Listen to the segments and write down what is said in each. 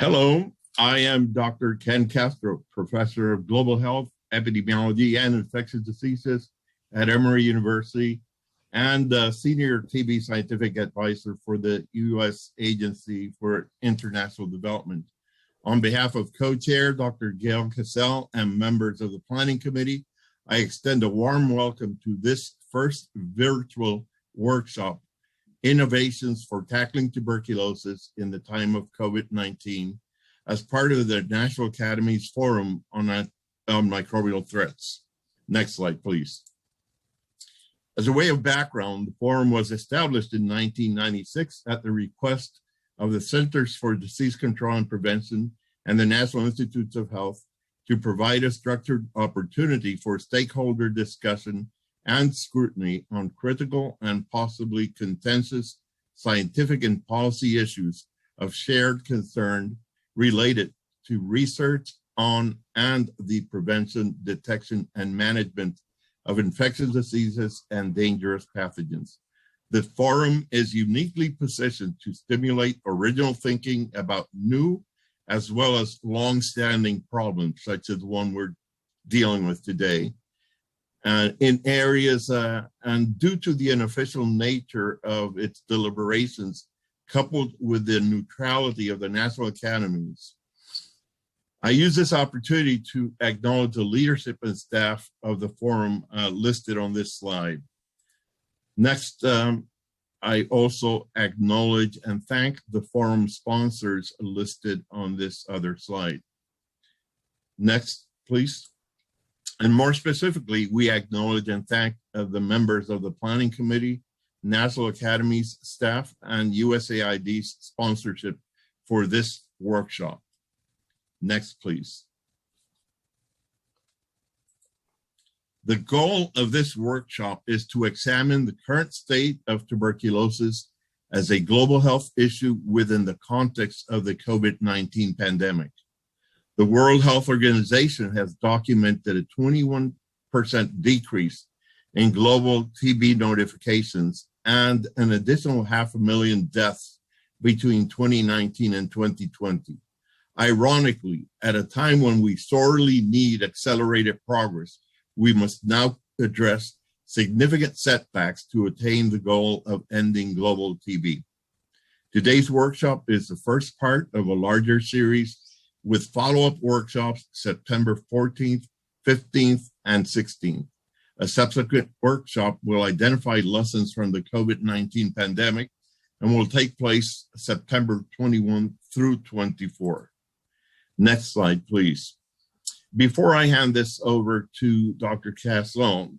Hello, I am Dr. Ken Castro, Professor of Global Health, Epidemiology, and Infectious Diseases at Emory University, and Senior TB Scientific Advisor for the U.S. Agency for International Development. On behalf of Co-Chair Dr. Gail Cassell and members of the Planning Committee, I extend a warm welcome to this first virtual workshop, Innovations for Tackling Tuberculosis in the Time of COVID-19, as part of the National Academies Forum on Microbial Threats. Next slide, please. As a way of background, the forum was established in 1996 at the request of the Centers for Disease Control and Prevention and the National Institutes of Health to provide a structured opportunity for stakeholder discussion and scrutiny on critical and possibly contentious scientific and policy issues of shared concern related to research on and the prevention, detection, and management of infectious diseases and dangerous pathogens. The forum is uniquely positioned to stimulate original thinking about new as well as long-standing problems, such as the one we're dealing with today. In areas, and due to the unofficial nature of its deliberations, coupled with the neutrality of the National Academies, I use this opportunity to acknowledge the leadership and staff of the forum listed on this slide. Next, I also acknowledge and thank the forum sponsors listed on this other slide. Next, please. And more specifically, we acknowledge and thank the members of the Planning Committee, National Academies staff, and USAID's sponsorship for this workshop. Next, please. The goal of this workshop is to examine the current state of tuberculosis as a global health issue within the context of the COVID-19 pandemic. The World Health Organization has documented a 21% decrease in global TB notifications and an additional 500,000 deaths between 2019 and 2020. Ironically, at a time when we sorely need accelerated progress, we must now address significant setbacks to attain the goal of ending global TB. Today's workshop is the first part of a larger series with follow-up workshops September 14th, 15th, and 16th. A subsequent workshop will identify lessons from the COVID-19 pandemic and will take place September 21 through 24. Next slide, please. Before I hand this over to Dr. Caslon,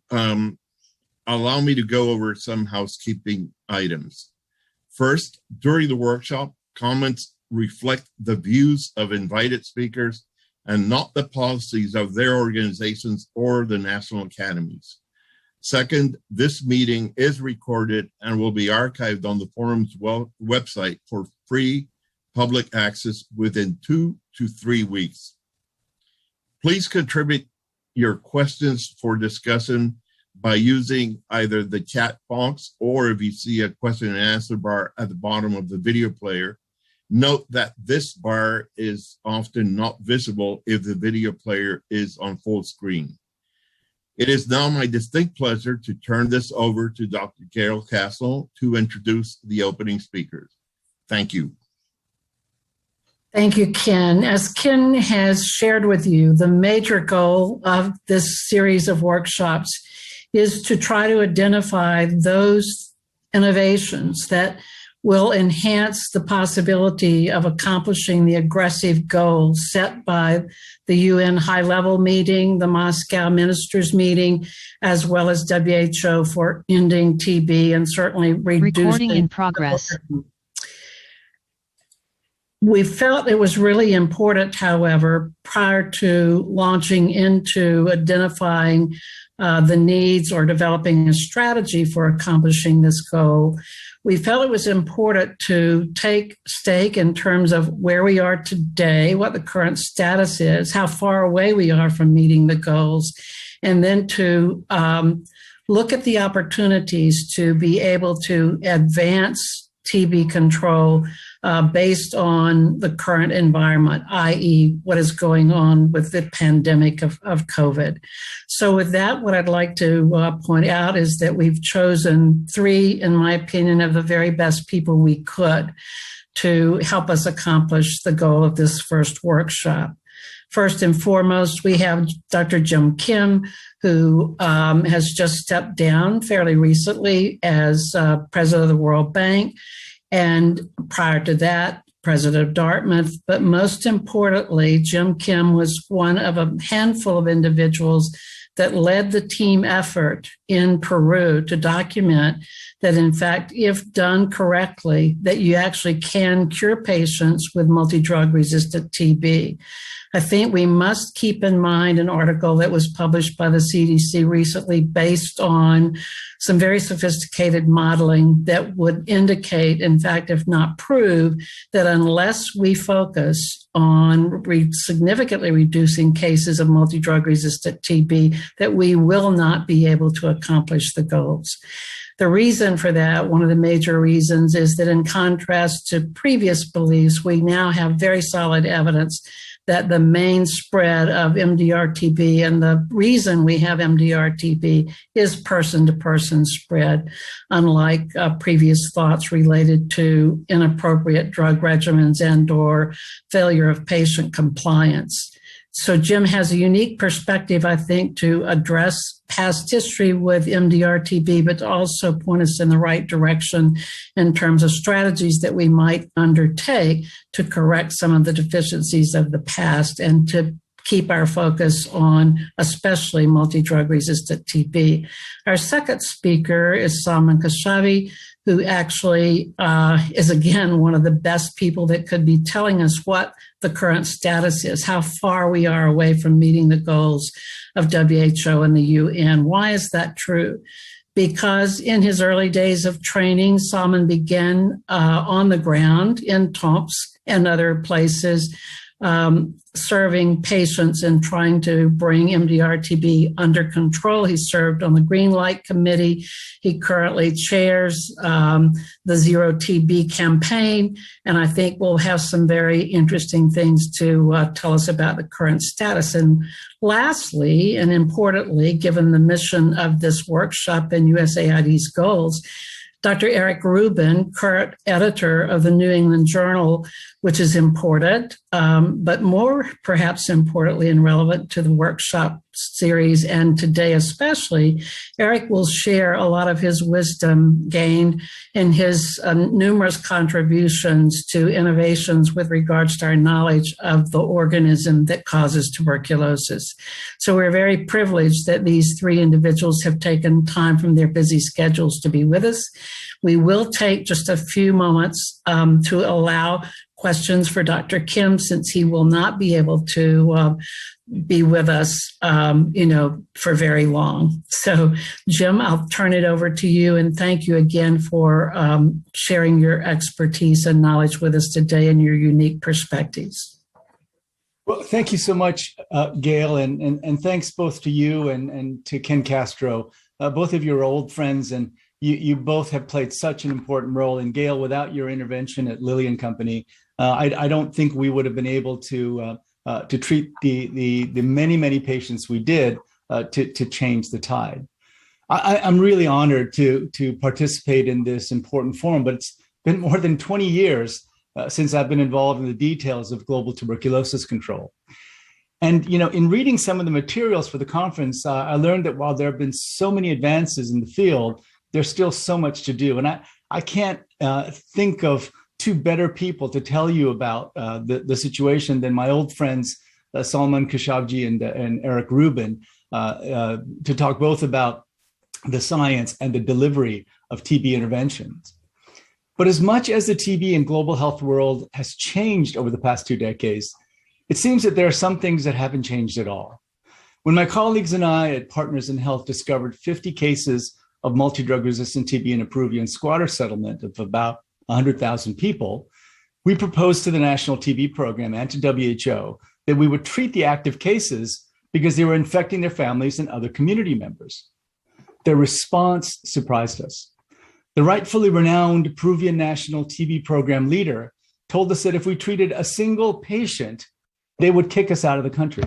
allow me to go over some housekeeping items. First, during the workshop, comments reflect the views of invited speakers and not the policies of their organizations or the National Academies. Second, this meeting is recorded and will be archived on the forum's website for free public access within 2 to 3 weeks. Please contribute your questions for discussion by using either the chat box or if you see a question and answer bar at the bottom of the video player. Note that this bar is often not visible if the video player is on full screen. It is now my distinct pleasure to turn this over to Dr. Gail Cassell to introduce the opening speakers. Thank you. Thank you, Ken. As Ken has shared with you, the major goal of this series of workshops is to try to identify those innovations that will enhance the possibility of accomplishing the aggressive goals set by the UN high-level meeting, the Moscow ministers meeting, as well as WHO for ending TB and certainly reducing. Recording in progress. We felt it was really important, however, prior to launching into identifying the needs or developing a strategy for accomplishing this goal, we felt it was important to take stake in terms of where we are today, what the current status is, how far away we are from meeting the goals, and then to look at the opportunities to be able to advance TB control based on the current environment, i.e., what is going on with the pandemic of COVID. So with that, what I'd like to point out is that we've chosen 3, in my opinion, of the very best people we could to help us accomplish the goal of this first workshop. First and foremost, we have Dr. Jim Kim, who has just stepped down fairly recently as president of the World Bank, and prior to that, president of Dartmouth. But most importantly, Jim Kim was one of a handful of individuals that led the team effort in Peru to document that, in fact, if done correctly, that you actually can cure patients with multi-drug resistant TB. I think we must keep in mind an article that was published by the CDC recently based on some very sophisticated modeling that would indicate, in fact, if not prove, that unless we focus on significantly reducing cases of multi-drug resistant TB, that we will not be able to accomplish the goals. The reason for that, one of the major reasons, is that in contrast to previous beliefs, we now have very solid evidence that the main spread of MDR-TB, and the reason we have MDR-TB, is person-to-person spread, unlike previous thoughts related to inappropriate drug regimens and or failure of patient compliance. So Jim has a unique perspective, I think, to address past history with MDR-TB, but to also point us in the right direction in terms of strategies that we might undertake to correct some of the deficiencies of the past and to keep our focus on especially multi-drug resistant TB. Our second speaker is Salman Khoshavi, who actually is, again, one of the best people that could be telling us what the current status is, how far we are away from meeting the goals of WHO and the UN. Why is that true? Because in his early days of training, Salman began on the ground in Tomsk and other places, serving patients and trying to bring MDR-TB under control. He served on the Green Light Committee. He currently chairs the Zero TB campaign, and I think we'll have some very interesting things to tell us about the current status. And lastly, and importantly, given the mission of this workshop and USAID's goals, Dr. Eric Rubin, current editor of the New England Journal, which is important, but more perhaps importantly and relevant to the workshop series and today especially, Eric will share a lot of his wisdom gained in his numerous contributions to innovations with regards to our knowledge of the organism that causes tuberculosis. So we're very privileged that these 3 individuals have taken time from their busy schedules to be with us. We will take just a few moments to allow questions for Dr. Kim, since he will not be able to be with us, for very long. So, Jim, I'll turn it over to you, and thank you again for sharing your expertise and knowledge with us today and your unique perspectives. Well, thank you so much, Gail, and thanks both to you and to Ken Castro. Both of you are old friends, and you both have played such an important role. And Gail, without your intervention at Lilly and Company, I don't think we would have been able to treat the many patients we did to change the tide. I'm really honored to participate in this important forum, but it's been more than 20 years since I've been involved in the details of global tuberculosis control. And, in reading some of the materials for the conference, I learned that while there have been so many advances in the field, there's still so much to do. And I can't think of 2 better people to tell you about the situation than my old friends, Salman Khoshavi and Eric Rubin, to talk both about the science and the delivery of TB interventions. But as much as the TB and global health world has changed over the past 2 decades, it seems that there are some things that haven't changed at all. When my colleagues and I at Partners in Health discovered 50 cases of multi-drug resistant TB in a Peruvian squatter settlement of about 100,000 people, we proposed to the National TB Program and to WHO that we would treat the active cases because they were infecting their families and other community members. Their response surprised us. The rightfully renowned Peruvian national TB program leader told us that if we treated a single patient, they would kick us out of the country.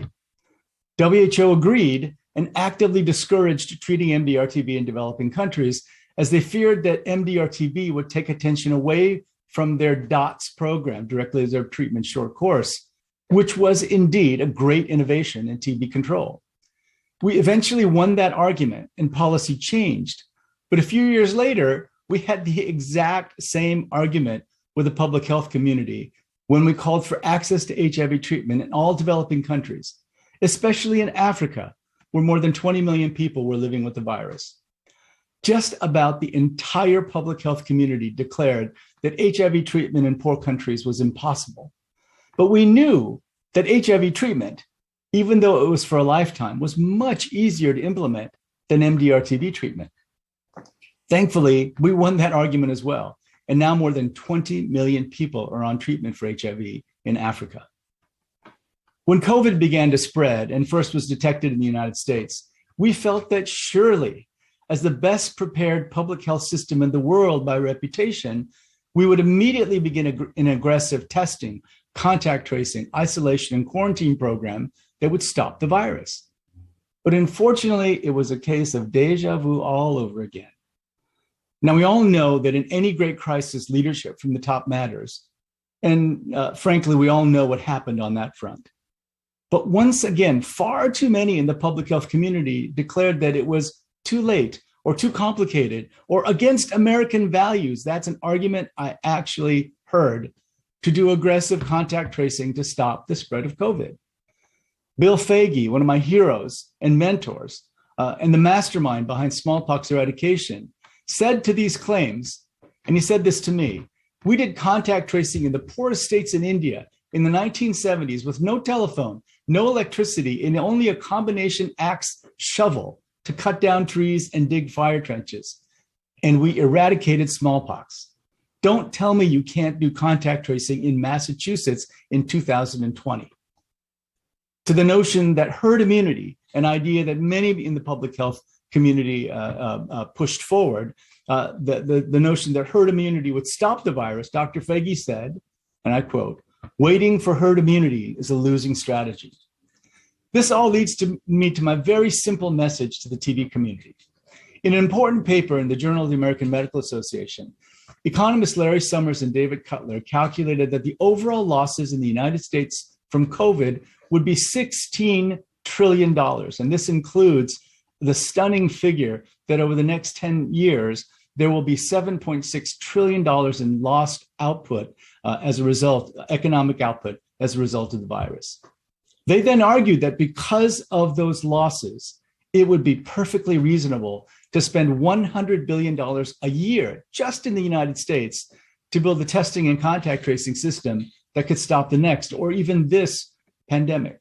WHO agreed and actively discouraged treating MDR-TB in developing countries as they feared that MDR-TB would take attention away from their DOTS program, directly as their treatment short course, which was indeed a great innovation in TB control. We eventually won that argument and policy changed, but a few years later, we had the exact same argument with the public health community when we called for access to HIV treatment in all developing countries, especially in Africa, where more than 20 million people were living with the virus. Just about the entire public health community declared that HIV treatment in poor countries was impossible. But we knew that HIV treatment, even though it was for a lifetime, was much easier to implement than MDR-TB treatment. Thankfully, we won that argument as well. And now more than 20 million people are on treatment for HIV in Africa. When COVID began to spread and first was detected in the United States, we felt that surely, as the best prepared public health system in the world by reputation, we would immediately begin an aggressive testing, contact tracing, isolation, and quarantine program that would stop the virus. But unfortunately, it was a case of deja vu all over again. Now, we all know that in any great crisis, leadership from the top matters. And frankly, we all know what happened on that front. But once again, far too many in the public health community declared that it was too late or too complicated or against American values. That's an argument I actually heard, to do aggressive contact tracing to stop the spread of COVID. Bill Foege, one of my heroes and mentors, and the mastermind behind smallpox eradication, said to these claims, and he said this to me: we did contact tracing in the poorest states in India in the 1970s with no telephone, no electricity, and only a combination axe shovel to cut down trees and dig fire trenches. And we eradicated smallpox. Don't tell me you can't do contact tracing in Massachusetts in 2020. To the notion that herd immunity, an idea that many in the public health community pushed forward, the notion that herd immunity would stop the virus, Dr. Foege said, and I quote, "Waiting for herd immunity is a losing strategy." This all leads me to my very simple message to the TB community. In an important paper in the Journal of the American Medical Association, economists Larry Summers and David Cutler calculated that the overall losses in the United States from COVID would be $16 trillion. And this includes the stunning figure that over the next 10 years, there will be $7.6 trillion in lost output as a result, economic output as a result of the virus. They then argued that because of those losses, it would be perfectly reasonable to spend $100 billion a year just in the United States to build a testing and contact tracing system that could stop the next or even this pandemic.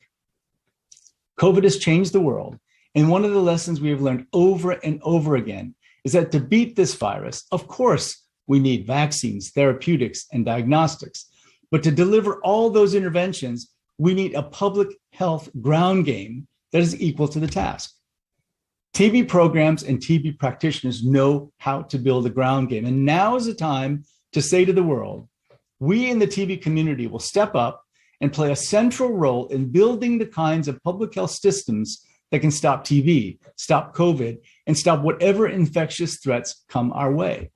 COVID has changed the world. And one of the lessons we have learned over and over again is that to beat this virus, of course, we need vaccines, therapeutics, and diagnostics. But to deliver all those interventions, we need a public health ground game that is equal to the task. TB programs and TB practitioners know how to build a ground game. And now is the time to say to the world, we in the TB community will step up and play a central role in building the kinds of public health systems that can stop TB, stop COVID, and stop whatever infectious threats come our way.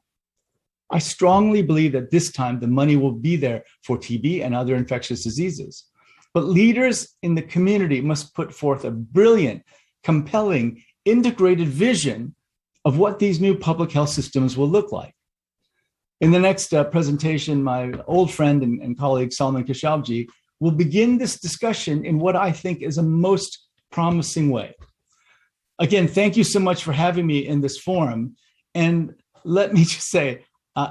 I strongly believe that this time the money will be there for TB and other infectious diseases. But leaders in the community must put forth a brilliant, compelling, integrated vision of what these new public health systems will look like. In the next presentation, my old friend and colleague Salman Khashoggi will begin this discussion in what I think is a most promising way. Again, thank you so much for having me in this forum. And let me just say,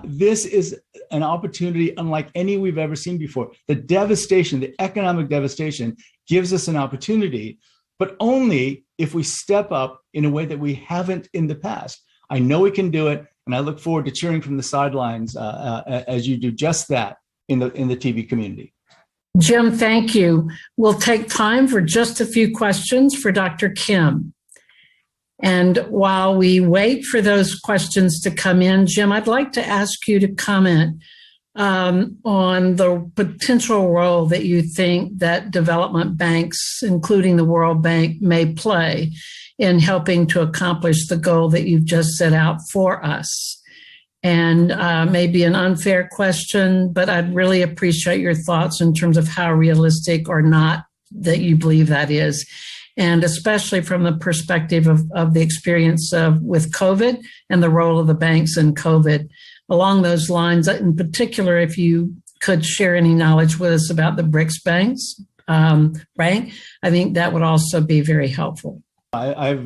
this is an opportunity unlike any we've ever seen before. The devastation, the economic devastation gives us an opportunity, but only if we step up in a way that we haven't in the past. I know we can do it, and I look forward to cheering from the sidelines as you do just that in the TB community. Jim, thank you. We'll take time for just a few questions for Dr. Kim. And while we wait for those questions to come in, Jim, I'd like to ask you to comment on the potential role that you think that development banks, including the World Bank, may play in helping to accomplish the goal that you've just set out for us. And maybe an unfair question, but I'd really appreciate your thoughts in terms of how realistic or not that you believe that is. And especially from the perspective of the experience with COVID and the role of the banks in COVID. Along those lines, in particular, if you could share any knowledge with us about the BRICS banks, bank, I think that would also be very helpful. I've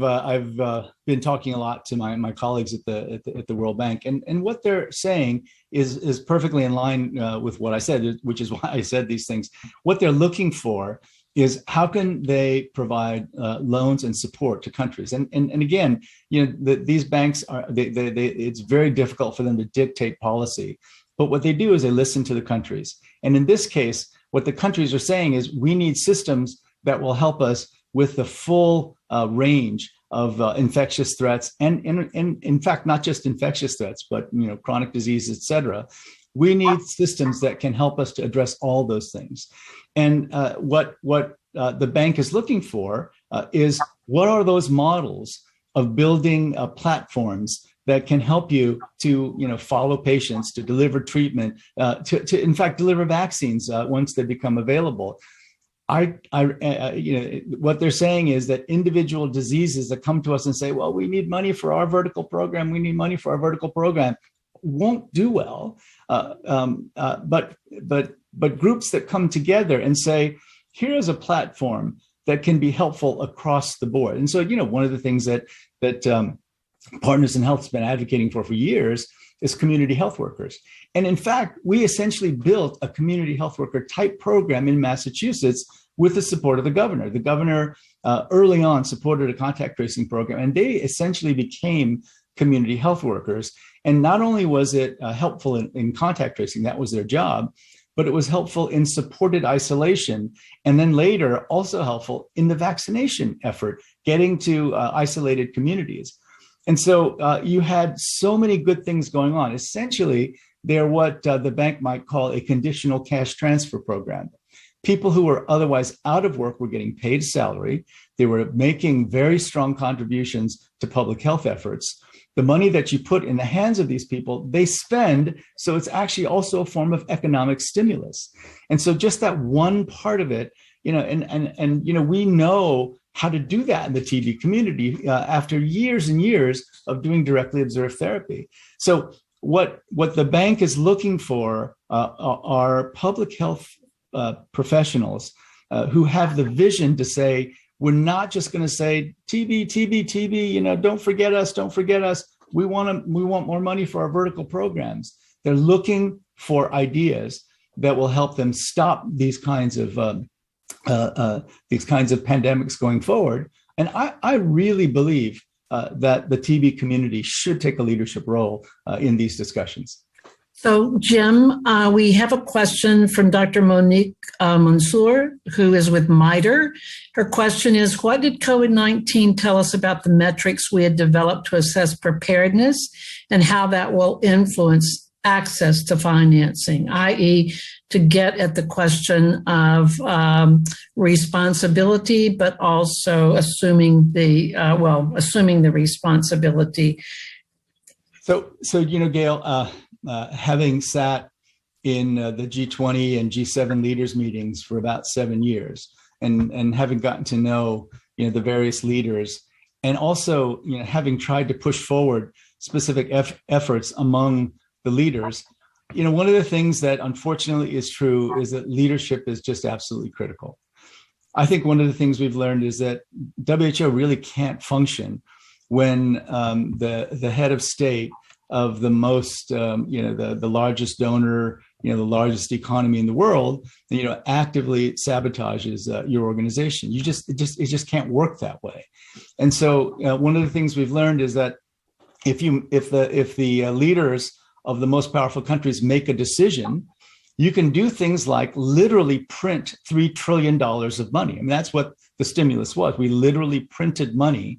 been talking a lot to my colleagues at the World Bank, and what they're saying is perfectly in line with what I said, which is why I said these things. What they're looking for is how can they provide loans and support to countries, and again, these banks are it's very difficult for them to dictate policy, but what they do is they listen to the countries, and in this case, what the countries are saying is we need systems that will help us with the full range of infectious threats, and in fact, not just infectious threats, but chronic disease, et cetera. We need systems that can help us to address all those things. And what the bank is looking for is what are those models of building platforms that can help you to follow patients, to deliver treatment, to in fact deliver vaccines once they become available. What they're saying is that individual diseases that come to us and say, well, we need money for our vertical program, won't do well. But groups that come together and say, here is a platform that can be helpful across the board. And so, one of the things that Partners in Health has been advocating for years is community health workers. And in fact, we essentially built a community health worker type program in Massachusetts with the support of the governor. The governor early on supported a contact tracing program, and they essentially became community health workers. And not only was it helpful in contact tracing, that was their job, but it was helpful in supported isolation. And then later also helpful in the vaccination effort, getting to isolated communities. And so you had so many good things going on. Essentially, they're what the bank might call a conditional cash transfer program. People who were otherwise out of work were getting paid salary. They were making very strong contributions to public health efforts. The money that you put in the hands of these people, they spend. So it's actually also a form of economic stimulus. And so just that one part of it, we know how to do that in the TB community after years and years of doing directly observed therapy. So what the bank is looking for are public health professionals who have the vision to say, we're not just going to say TB, don't forget us. We want more money for our vertical programs. They're looking for ideas that will help them stop these kinds of pandemics going forward. And I really believe that the TB community should take a leadership role in these discussions. So, Jim, we have a question from Dr. Monique Mansour, who is with MITRE. Her question is, what did COVID-19 tell us about the metrics we had developed to assess preparedness and how that will influence access to financing, i.e., to get at the question of responsibility, but also assuming the responsibility. So Gail, having sat in the G20 and G7 leaders meetings for about 7 years, and having gotten to know the various leaders, and also having tried to push forward specific efforts among the leaders, one of the things that unfortunately is true is that leadership is just absolutely critical. I think one of the things we've learned is that WHO really can't function when the head of state of the most, the largest donor, the largest economy in the world, actively sabotages your organization. It just can't work that way. And so one of the things we've learned is that if the leaders of the most powerful countries make a decision, you can do things like literally print $3 trillion of money. I mean, that's what the stimulus was. We literally printed money.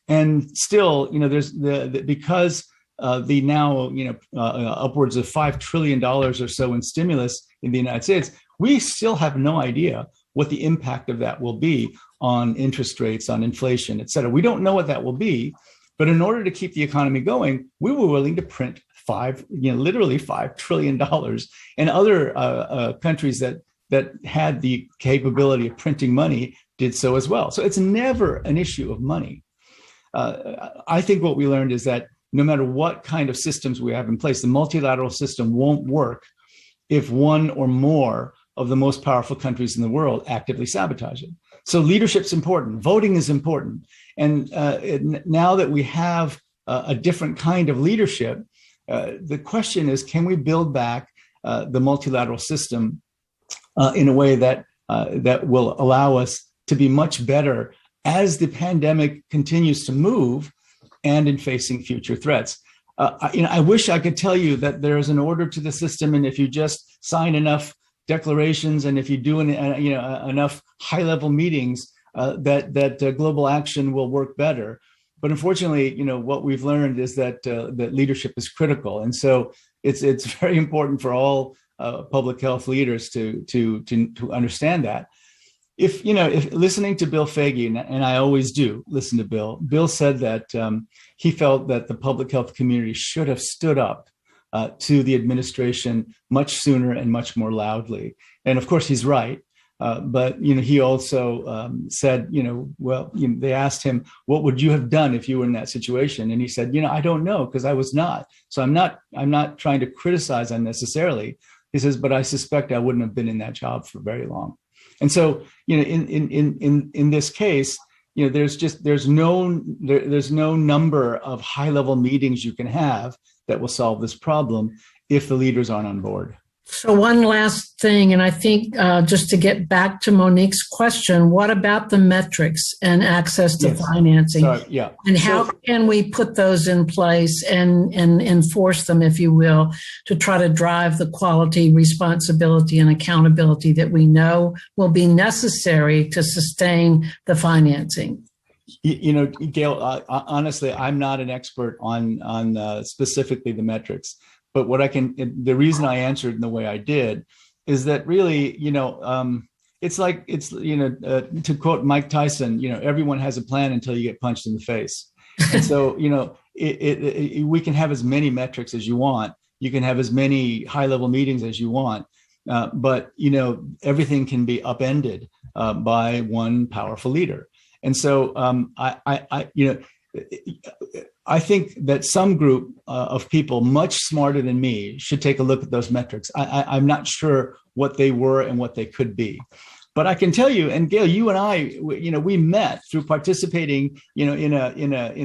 And still, there's because the now, upwards of $5 trillion or so in stimulus in the United States, we still have no idea what the impact of that will be on interest rates, on inflation, et cetera. We don't know what that will be, but in order to keep the economy going, we were willing to print literally $5 trillion. And other countries that had the capability of printing money did so as well. So it's never an issue of money. I think what we learned is that no matter what kind of systems we have in place, the multilateral system won't work if one or more of the most powerful countries in the world actively sabotage it. So leadership's important, voting is important. And now that we have a different kind of leadership, the question is, can we build back the multilateral system in a way that will allow us to be much better as the pandemic continues to move and in facing future threats? I wish I could tell you that there is an order to the system, and if you just sign enough declarations and if you do enough high-level meetings, that global action will work better. But unfortunately, what we've learned is that leadership is critical, and so it's very important for all public health leaders to understand that. If listening to Bill Foege, and I always do listen to Bill said that he felt that the public health community should have stood up to the administration much sooner and much more loudly. And of course, he's right. But he also said, they asked him, what would you have done if you were in that situation? And he said, I don't know, because I was not. So I'm not trying to criticize unnecessarily. He says, but I suspect I wouldn't have been in that job for very long. And so, in this case, there's no number of high-level meetings you can have that will solve this problem if the leaders aren't on board. So one last thing, and I think just to get back to Monique's question, what about the metrics and access to financing? And how can we put those in place and enforce them, if you will, to try to drive the quality, responsibility, and accountability that we know will be necessary to sustain the financing? Gail, honestly, I'm not an expert on specifically the metrics. But the reason I answered in the way I did is that really, to quote Mike Tyson, everyone has a plan until you get punched in the face. And so, we can have as many metrics as you want. You can have as many high-level meetings as you want. But, everything can be upended by one powerful leader. And so I think that some group of people much smarter than me should take a look at those metrics. I'm not sure what they were and what they could be, but I can tell you, and Gail, you and I, we met through participating, in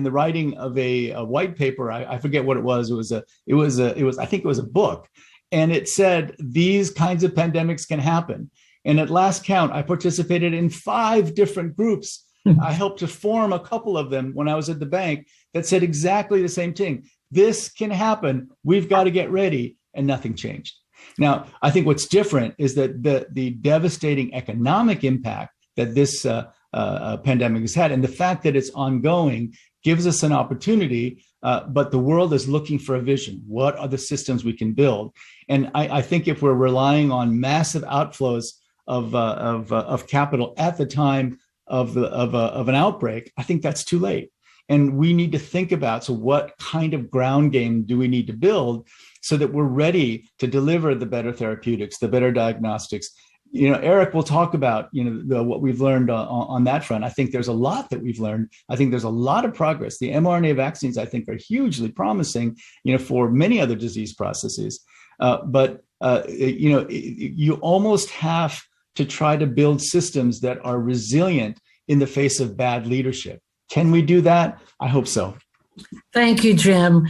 the writing of a white paper. I forget what it was. I think it was a book, and it said these kinds of pandemics can happen. And at last count, I participated in 5 different groups. I helped to form a couple of them when I was at the bank that said exactly the same thing. This can happen. We've got to get ready. And nothing changed. Now, I think what's different is that the devastating economic impact that this pandemic has had, and the fact that it's ongoing, gives us an opportunity. But the world is looking for a vision. What are the systems we can build? And I think if we're relying on massive outflows of capital at the time of an outbreak, I think that's too late. And we need to think about, so what kind of ground game do we need to build so that we're ready to deliver the better therapeutics, the better diagnostics? Eric will talk about, what we've learned on that front. I think there's a lot that we've learned. I think there's a lot of progress. The mRNA vaccines, I think, are hugely promising, for many other disease processes. But you almost have to try to build systems that are resilient in the face of bad leadership. Can we do that? I hope so. Thank you, Jim.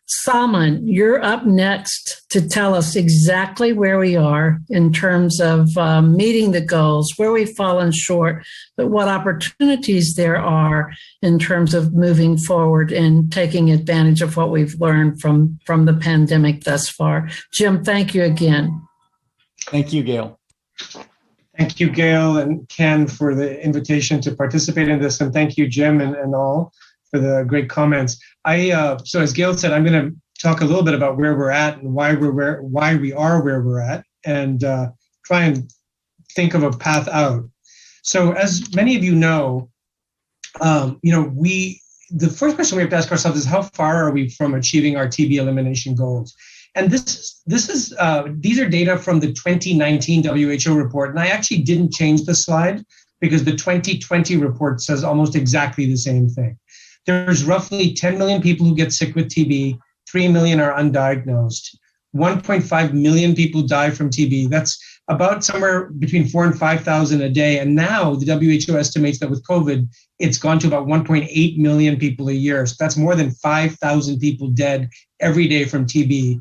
Salman, you're up next to tell us exactly where we are in terms of meeting the goals, where we've fallen short, but what opportunities there are in terms of moving forward and taking advantage of what we've learned from the pandemic thus far. Jim, thank you again. Thank you, Gail. Thank you, Gail and Ken, for the invitation to participate in this. And thank you, Jim and all, the great comments. So as Gail said, I'm going to talk a little bit about where we're at and why we are where we're at, and try and think of a path out. So as many of you know, the first question we have to ask ourselves is, how far are we from achieving our TB elimination goals? And these are data from the 2019 WHO report. And I actually didn't change the slide because the 2020 report says almost exactly the same thing. There's roughly 10 million people who get sick with TB, 3 million are undiagnosed. 1.5 million people die from TB. That's about somewhere between 4,000 and 5,000 a day. And now the WHO estimates that with COVID, it's gone to about 1.8 million people a year. So that's more than 5,000 people dead every day from TB,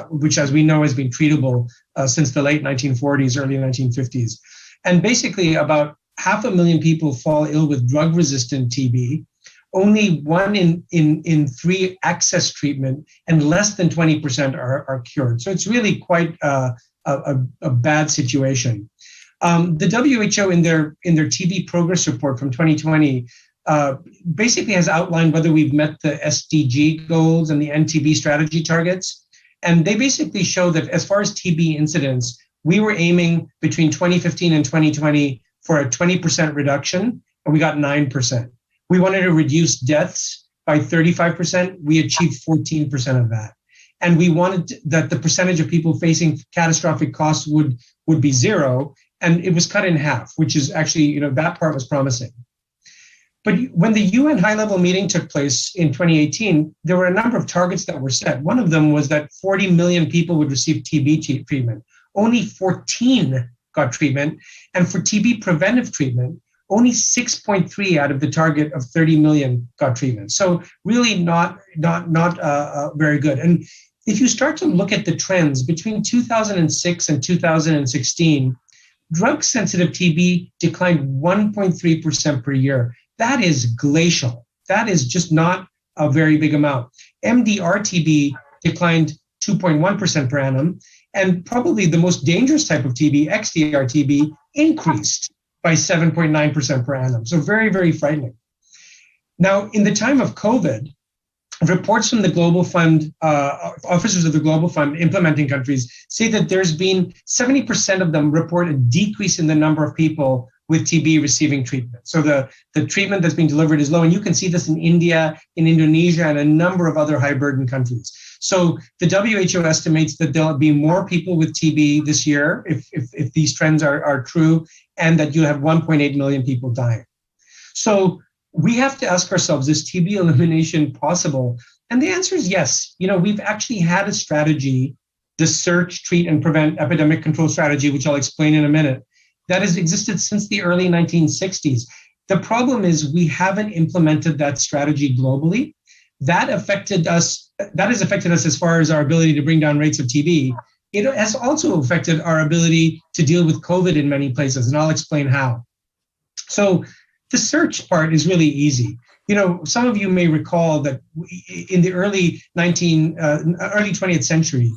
which, as we know, has been treatable since the late 1940s, early 1950s. And basically about 500,000 people fall ill with drug-resistant TB. Only 1 in 3 access treatment, and less than 20% are cured. So it's really quite a bad situation. The WHO in their TB progress report from 2020 basically has outlined whether we've met the SDG goals and the NTB strategy targets. And they basically show that as far as TB incidence, we were aiming between 2015 and 2020 for a 20% reduction, and we got 9%. We wanted to reduce deaths by 35%. We achieved 14% of that. And we wanted that the percentage of people facing catastrophic costs would be 0. And it was cut in half, which is actually, that part was promising. But when the UN high-level meeting took place in 2018, there were a number of targets that were set. One of them was that 40 million people would receive TB treatment. Only 14 got treatment. And for TB preventive treatment, only 6.3 out of the target of 30 million got treatment. So really not very good. And if you start to look at the trends between 2006 and 2016, drug-sensitive TB declined 1.3% per year. That is glacial. That is just not a very big amount. MDR TB declined 2.1% per annum. And probably the most dangerous type of TB, XDR TB, increased by 7.9% per annum. So very, very frightening. Now, in the time of COVID, reports from the Global Fund, officers of the Global Fund implementing countries say that there's been 70% of them report a decrease in the number of people with TB receiving treatment. So the treatment that's being delivered is low. And you can see this in India, in Indonesia, and a number of other high burden countries. So the WHO estimates that there'll be more people with TB this year if these trends are true, and that you have 1.8 million people dying. So we have to ask ourselves, is TB elimination possible? And the answer is yes. We've actually had a strategy, the Search, Treat, and Prevent Epidemic Control Strategy, which I'll explain in a minute, that has existed since the early 1960s. The problem is we haven't implemented that strategy globally. That has affected us as far as our ability to bring down rates of TB. It has also affected our ability to deal with COVID in many places, and I'll explain how. So the search part is really easy. Some of you may recall that in the early 20th century,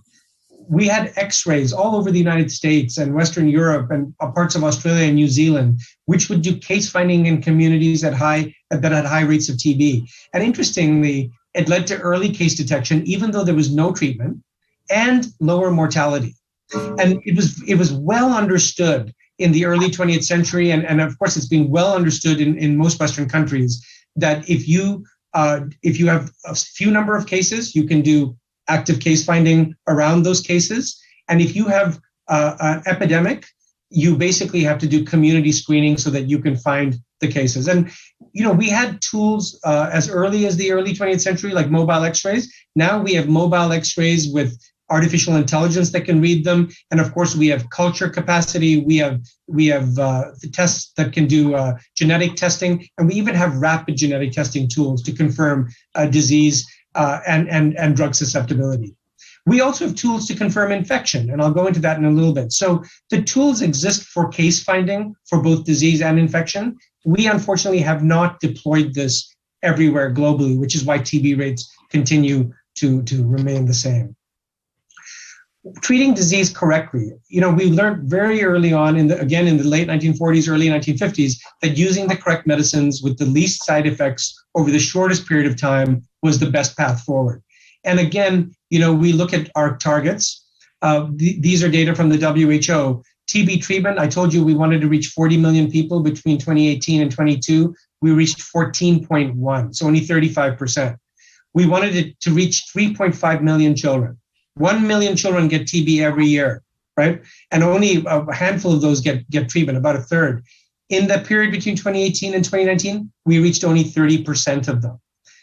we had X-rays all over the United States and Western Europe and parts of Australia and New Zealand, which would do case finding in communities that had high rates of TB. And interestingly, it led to early case detection, even though there was no treatment, and lower mortality. And it was well understood in the early 20th century, and of course it's been well understood in most Western countries, that if you have a few number of cases, you can do active case finding around those cases. And if you have an epidemic, you basically have to do community screening so that you can find the cases. And, we had tools as early as the early 20th century, like mobile x-rays. Now we have mobile x-rays with artificial intelligence that can read them. And of course, we have culture capacity. We have the tests that can do genetic testing. And we even have rapid genetic testing tools to confirm disease and drug susceptibility. We also have tools to confirm infection, and I'll go into that in a little bit. So the tools exist for case finding for both disease and infection. We unfortunately have not deployed this everywhere globally, which is why TB rates continue to remain the same. treating disease correctly. We learned very early on, in the late 1940s, early 1950s, that using the correct medicines with the least side effects over the shortest period of time was the best path forward. And again, we look at our targets. These are data from the WHO. TB treatment, I told you we wanted to reach 40 million people between 2018 and 22. We reached 14.1, so only 35%. We wanted it to reach 3.5 million children. 1 million children get TB every year, right? And only a handful of those get treatment, about a third. In the period between 2018 and 2019, we reached only 30% of them.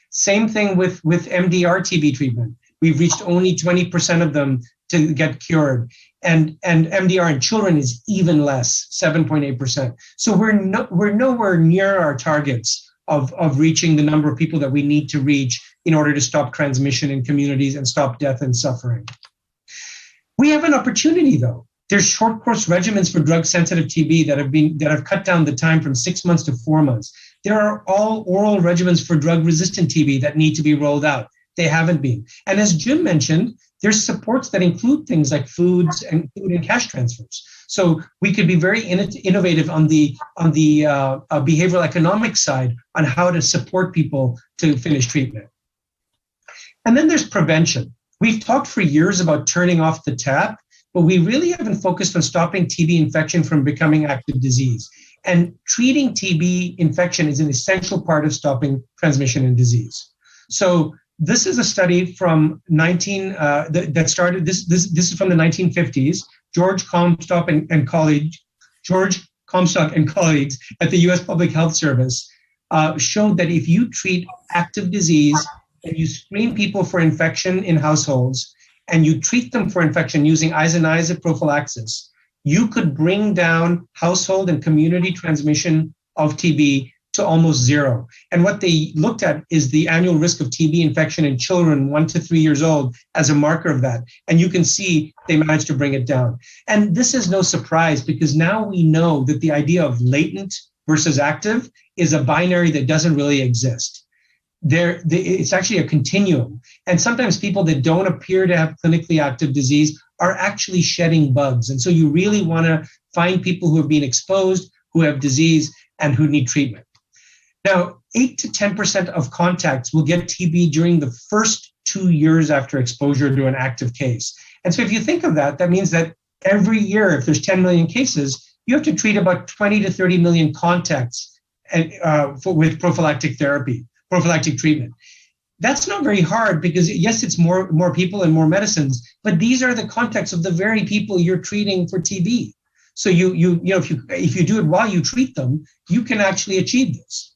Same thing with MDR TB treatment. We've reached only 20% of them to get cured. And MDR in children is even less, 7.8%. So we're nowhere near our targets of reaching the number of people that we need to reach in order to stop transmission in communities and stop death and suffering. We have an opportunity, though. There's short course regimens for drug-sensitive TB that have cut down the time from 6 months to 4 months. There are all oral regimens for drug-resistant TB that need to be rolled out. They haven't been. And as Jim mentioned, there's supports that include things like food and cash transfers. So we could be very innovative on the behavioral economic side on how to support people to finish treatment. And then there's prevention. We've talked for years about turning off the tap, but we really haven't focused on stopping TB infection from becoming active disease. And treating TB infection is an essential part of stopping transmission and disease. So this is a study from that started. This is from the 1950s. George Comstock and colleagues at the U.S. Public Health Service showed that if you treat active disease and you screen people for infection in households and you treat them for infection using isoniazid prophylaxis, you could bring down household and community transmission of TB to almost zero. And what they looked at is the annual risk of TB infection in children 1 to 3 years old as a marker of that. And you can see they managed to bring it down. And this is no surprise because now we know that the idea of latent versus active is a binary that doesn't really exist. It's actually a continuum. And sometimes people that don't appear to have clinically active disease are actually shedding bugs. And so you really want to find people who have been exposed, who have disease, and who need treatment. Now, 8 to 10% of contacts will get TB during the first 2 years after exposure to an active case. And so if you think of that, that means that every year, if there's 10 million cases, you have to treat about 20 to 30 million contacts with prophylactic treatment. That's not very hard because, yes, it's more people and more medicines, but these are the contacts of the very people you're treating for TB. So if you do it while you treat them, you can actually achieve this.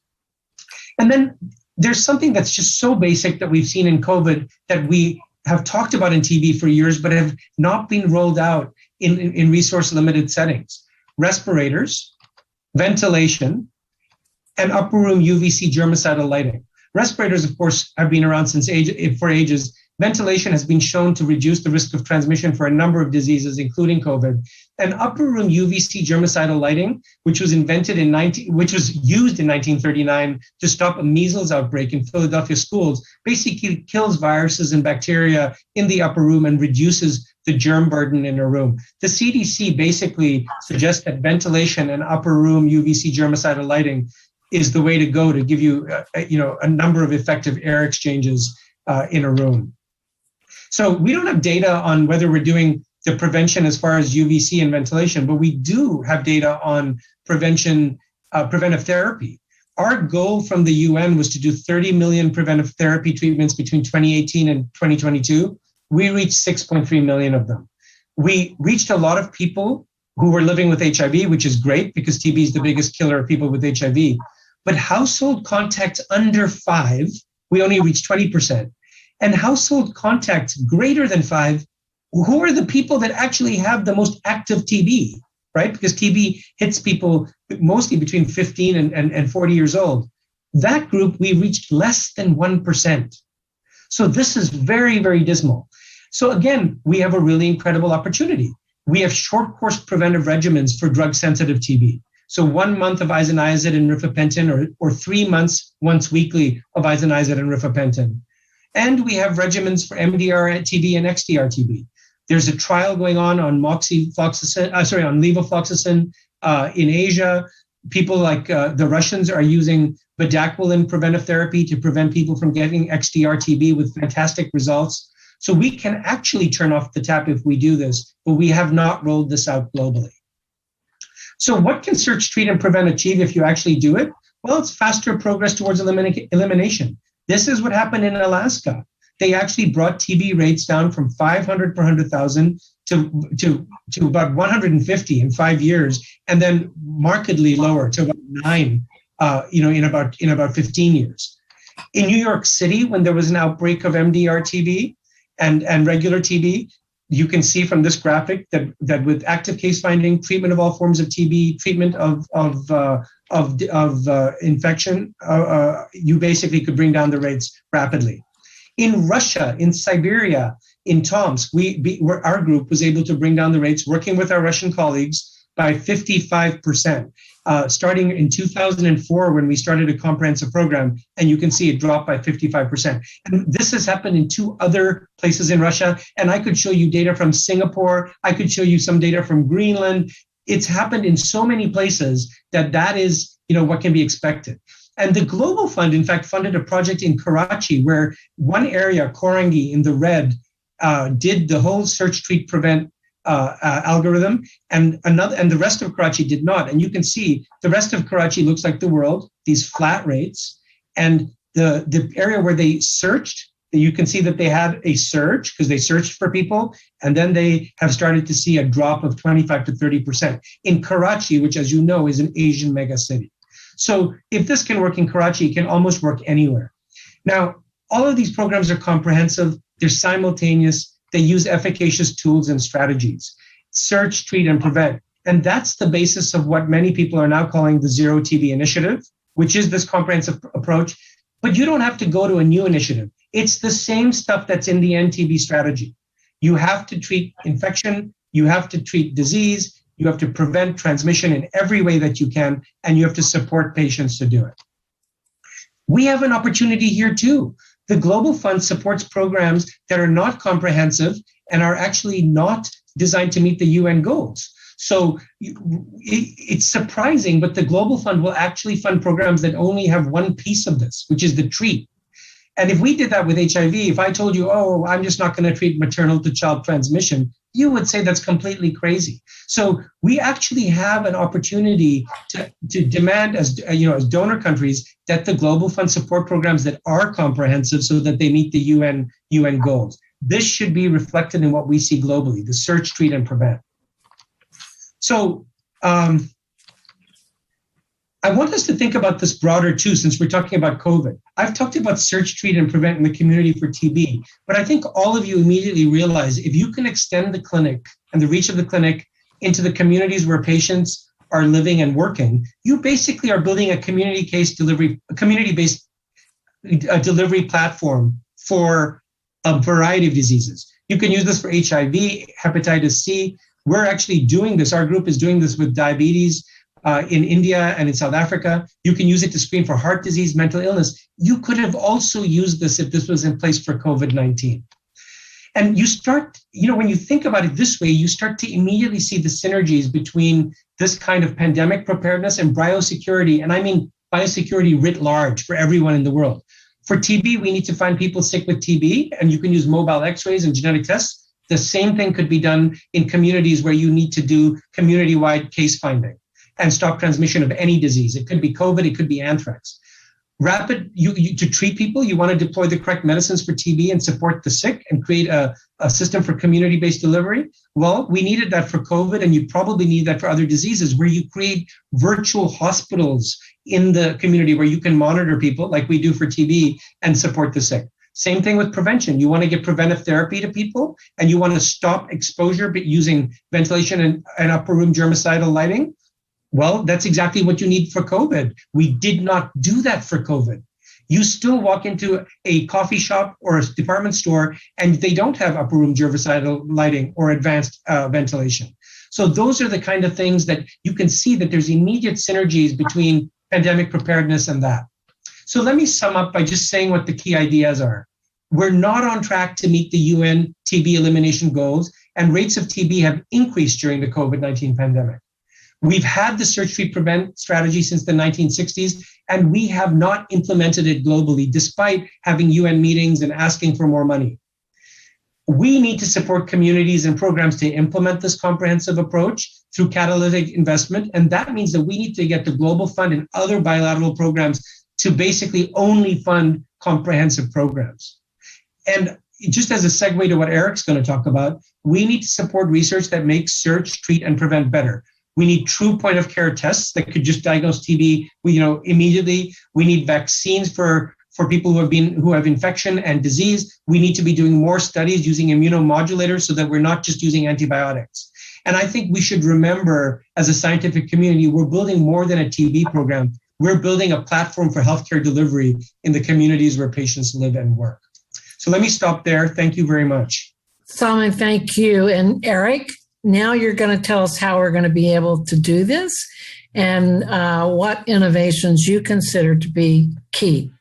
And then there's something that's just so basic that we've seen in COVID that we have talked about in TB for years, but have not been rolled out in resource-limited settings. Respirators, ventilation, and upper room UVC germicidal lighting. Respirators, of course, have been around for ages. Ventilation has been shown to reduce the risk of transmission for a number of diseases, including COVID. And upper room UVC germicidal lighting, which was used in 1939 to stop a measles outbreak in Philadelphia schools, basically kills viruses and bacteria in the upper room and reduces the germ burden in a room. The CDC basically suggests that ventilation and upper room UVC germicidal lighting is the way to go to give you, a number of effective air exchanges in a room. So we don't have data on whether we're doing the prevention as far as UVC and ventilation, but we do have data on preventive therapy. Our goal from the UN was to do 30 million preventive therapy treatments between 2018 and 2022. We reached 6.3 million of them. We reached a lot of people who were living with HIV, which is great because TB is the biggest killer of people with HIV. But household contacts under 5, we only reached 20%. And household contacts greater than 5, who are the people that actually have the most active TB, right? Because TB hits people mostly between 15 and 40 years old. That group, we reached less than 1%. So this is very, very dismal. So again, we have a really incredible opportunity. We have short course preventive regimens for drug-sensitive TB. So 1 month of isoniazid and rifampicin or 3 months once weekly of isoniazid and rifampicin. And we have regimens for MDR TB and XDR TB. There's a trial going on moxifloxacin, on levofloxacin in Asia. People like the Russians are using bedaquiline preventive therapy to prevent people from getting XDR-TB with fantastic results. So we can actually turn off the tap if we do this, but we have not rolled this out globally. So what can search, treat, and prevent achieve if you actually do it? Well, it's faster progress towards elimination. This is what happened in Alaska. They actually brought TB rates down from 500 per 100,000 to about 150 in 5 years, and then markedly lower to about 9, in about 15 years. In New York City, when there was an outbreak of MDR TB and regular TB, you can see from this graphic that with active case finding, treatment of all forms of TB, treatment of infection, you basically could bring down the rates rapidly. In Russia, in Siberia, in Tomsk, our group was able to bring down the rates, working with our Russian colleagues, by 55%, starting in 2004 when we started a comprehensive program, and you can see it dropped by 55%. And this has happened in 2 other places in Russia, and I could show you data from Singapore, I could show you some data from Greenland. It's happened in so many places that is, what can be expected. And the Global Fund, in fact, funded a project in Karachi where one area, Korangi in the red, did the whole search, treat, prevent algorithm, and the rest of Karachi did not. And you can see the rest of Karachi looks like the world, these flat rates. And the area where they searched, you can see that they had a surge because they searched for people, and then they have started to see a drop of 25 to 30% in Karachi, which, as you know, is an Asian mega city. So if this can work in Karachi, it can almost work anywhere. Now, all of these programs are comprehensive, they're simultaneous, they use efficacious tools and strategies. Search, treat, and prevent. And that's the basis of what many people are now calling the Zero TB Initiative, which is this comprehensive approach. But you don't have to go to a new initiative. It's the same stuff that's in the NTB strategy. You have to treat infection, you have to treat disease, you have to prevent transmission in every way that you can, and you have to support patients to do it. We have an opportunity here too. The Global Fund supports programs that are not comprehensive and are actually not designed to meet the UN goals. So it's surprising, but the Global Fund will actually fund programs that only have one piece of this, which is the treat. And if we did that with HIV, if I told you, oh, I'm just not going to treat maternal to child transmission, you would say that's completely crazy. So we actually have an opportunity to demand as donor countries that the Global Fund support programs that are comprehensive so that they meet the UN goals. This should be reflected in what we see globally, the search, treat, and prevent. So I want us to think about this broader too, since we're talking about COVID. I've talked about search, treat, and prevent in the community for TB, but I think all of you immediately realize if you can extend the clinic and the reach of the clinic into the communities where patients are living and working, you basically are building a community-based delivery platform for a variety of diseases. You can use this for HIV, hepatitis C. We're actually doing this. Our group is doing this with diabetes in India and in South Africa. You can use it to screen for heart disease, mental illness. You could have also used this if this was in place for COVID-19. And you start, when you think about it this way, you start to immediately see the synergies between this kind of pandemic preparedness and biosecurity. And I mean biosecurity writ large for everyone in the world. For TB, we need to find people sick with TB, and you can use mobile x-rays and genetic tests. The same thing could be done in communities where you need to do community-wide case finding and stop transmission of any disease. It could be COVID, it could be anthrax. To treat people, you want to deploy the correct medicines for TB and support the sick and create a system for community-based delivery. Well, we needed that for COVID, and you probably need that for other diseases where you create virtual hospitals in the community where you can monitor people like we do for TB and support the sick. Same thing with prevention. You want to give preventive therapy to people, and you want to stop exposure using ventilation and upper room germicidal lighting. Well, that's exactly what you need for COVID. We did not do that for COVID. You still walk into a coffee shop or a department store and they don't have upper room germicidal lighting or advanced ventilation. So those are the kind of things that you can see that there's immediate synergies between pandemic preparedness and that. So let me sum up by just saying what the key ideas are. We're not on track to meet the UN TB elimination goals, and rates of TB have increased during the COVID-19 pandemic. We've had the Search, Treat, Prevent strategy since the 1960s, and we have not implemented it globally, despite having UN meetings and asking for more money. We need to support communities and programs to implement this comprehensive approach through catalytic investment, and that means that we need to get the Global Fund and other bilateral programs to basically only fund comprehensive programs. And just as a segue to what Eric's going to talk about, we need to support research that makes search, treat, and prevent better. We need true point-of-care tests that could just diagnose TB, immediately. We need vaccines for people who have infection and disease. We need to be doing more studies using immunomodulators so that we're not just using antibiotics. And I think we should remember, as a scientific community, we're building more than a TB program. We're building a platform for healthcare delivery in the communities where patients live and work. So let me stop there. Thank you very much. Salman, thank you. And Eric, now you're going to tell us how we're going to be able to do this and what innovations you consider to be key.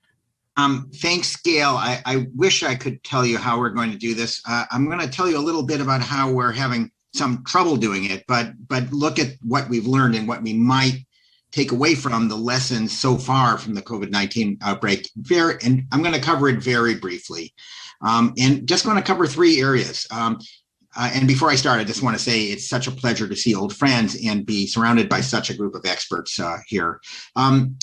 Thanks, Gail. I wish I could tell you how we're going to do this. I'm going to tell you a little bit about how we're having some trouble doing it, but look at what we've learned and what we might take away from the lessons so far from the COVID-19 outbreak. And I'm going to cover it very briefly. And just going to cover three areas. And before I start, I just want to say it's such a pleasure to see old friends and be surrounded by such a group of experts here. I'm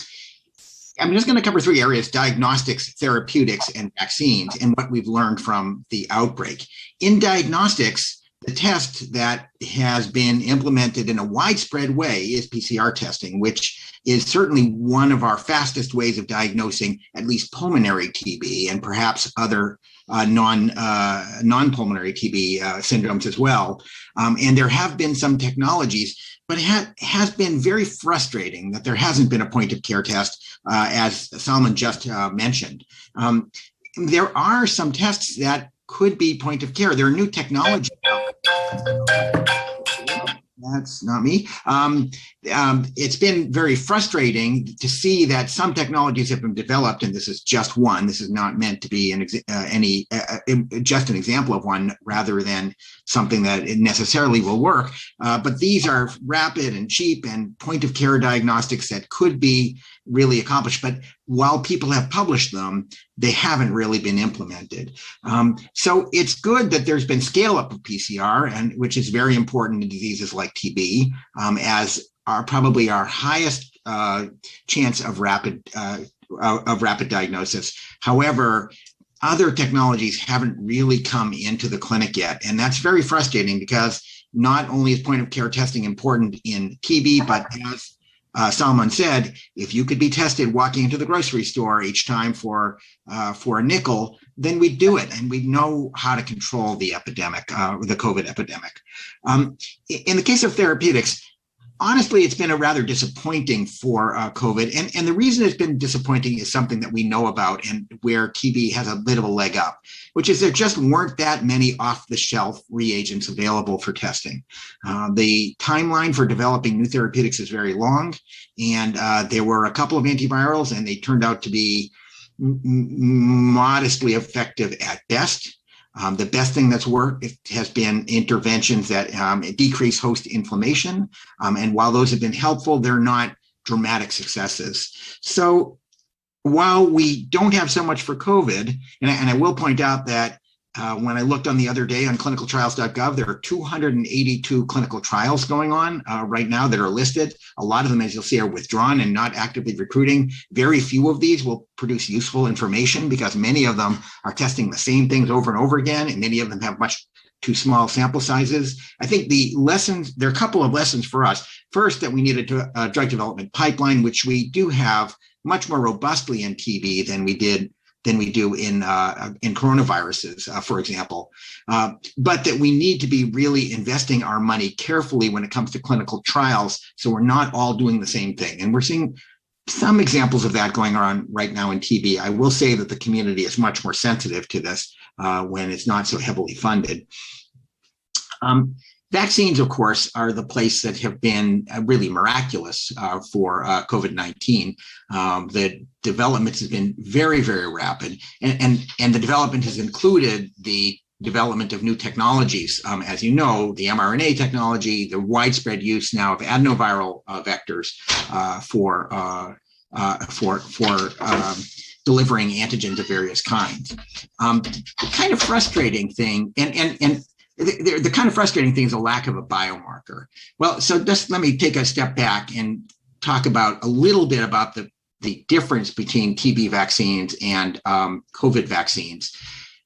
just going to cover three areas: diagnostics, therapeutics, and vaccines, and what we've learned from the outbreak. In diagnostics, the test that has been implemented in a widespread way is PCR testing, which is certainly one of our fastest ways of diagnosing at least pulmonary TB and perhaps other non-pulmonary TB syndromes as well. And there have been some technologies, but it has been very frustrating that there hasn't been a point of care test, as Salman just mentioned. There are some tests that could be point of care. There are new technologies. That's not me. It's been very frustrating to see that some technologies have been developed, and this is just one. This is not meant to be just an example of one, rather than something that necessarily will work. But these are rapid and cheap and point-of-care diagnostics that could be really accomplished. But while people have published them, they haven't really been implemented. So it's good that there's been scale-up of PCR, and which is very important in diseases like TB, as are probably our highest chance of rapid diagnosis. However, other technologies haven't really come into the clinic yet, and that's very frustrating because not only is point-of-care testing important in TB, but as Salman said, if you could be tested walking into the grocery store each time for a nickel, then we'd do it, and we'd know how to control the epidemic, the COVID epidemic. In the case of therapeutics, honestly, it's been a rather disappointing for COVID. And the reason it's been disappointing is something that we know about and where TB has a bit of a leg up, which is there just weren't that many off-the-shelf reagents available for testing. The timeline for developing new therapeutics is very long, and there were a couple of antivirals, and they turned out to be modestly effective at best. The best thing that's worked has been interventions that decrease host inflammation. And while those have been helpful, they're not dramatic successes. So while we don't have so much for COVID, and I will point out that when I looked on the other day on clinicaltrials.gov, there are 282 clinical trials going on right now that are listed. A lot of them, as you'll see, are withdrawn and not actively recruiting. Very few of these will produce useful information because many of them are testing the same things over and over again, and many of them have much too small sample sizes. I think there are a couple of lessons for us. First, that we need a drug development pipeline, which we do have much more robustly in TB than we do in coronaviruses, for example, but that we need to be really investing our money carefully when it comes to clinical trials, so we're not all doing the same thing. And we're seeing some examples of that going on right now in TB. I will say that the community is much more sensitive to this when it's not so heavily funded. Vaccines, of course, are the place that have been really miraculous for COVID-19. The development has been very, very rapid, and the development has included the development of new technologies. As you know, the mRNA technology, the widespread use now of adenoviral vectors for delivering antigens of various kinds. The kind of frustrating thing, the kind of frustrating thing is a lack of a biomarker. Well, so just let me take a step back and talk about a little bit about the difference between TB vaccines and COVID vaccines.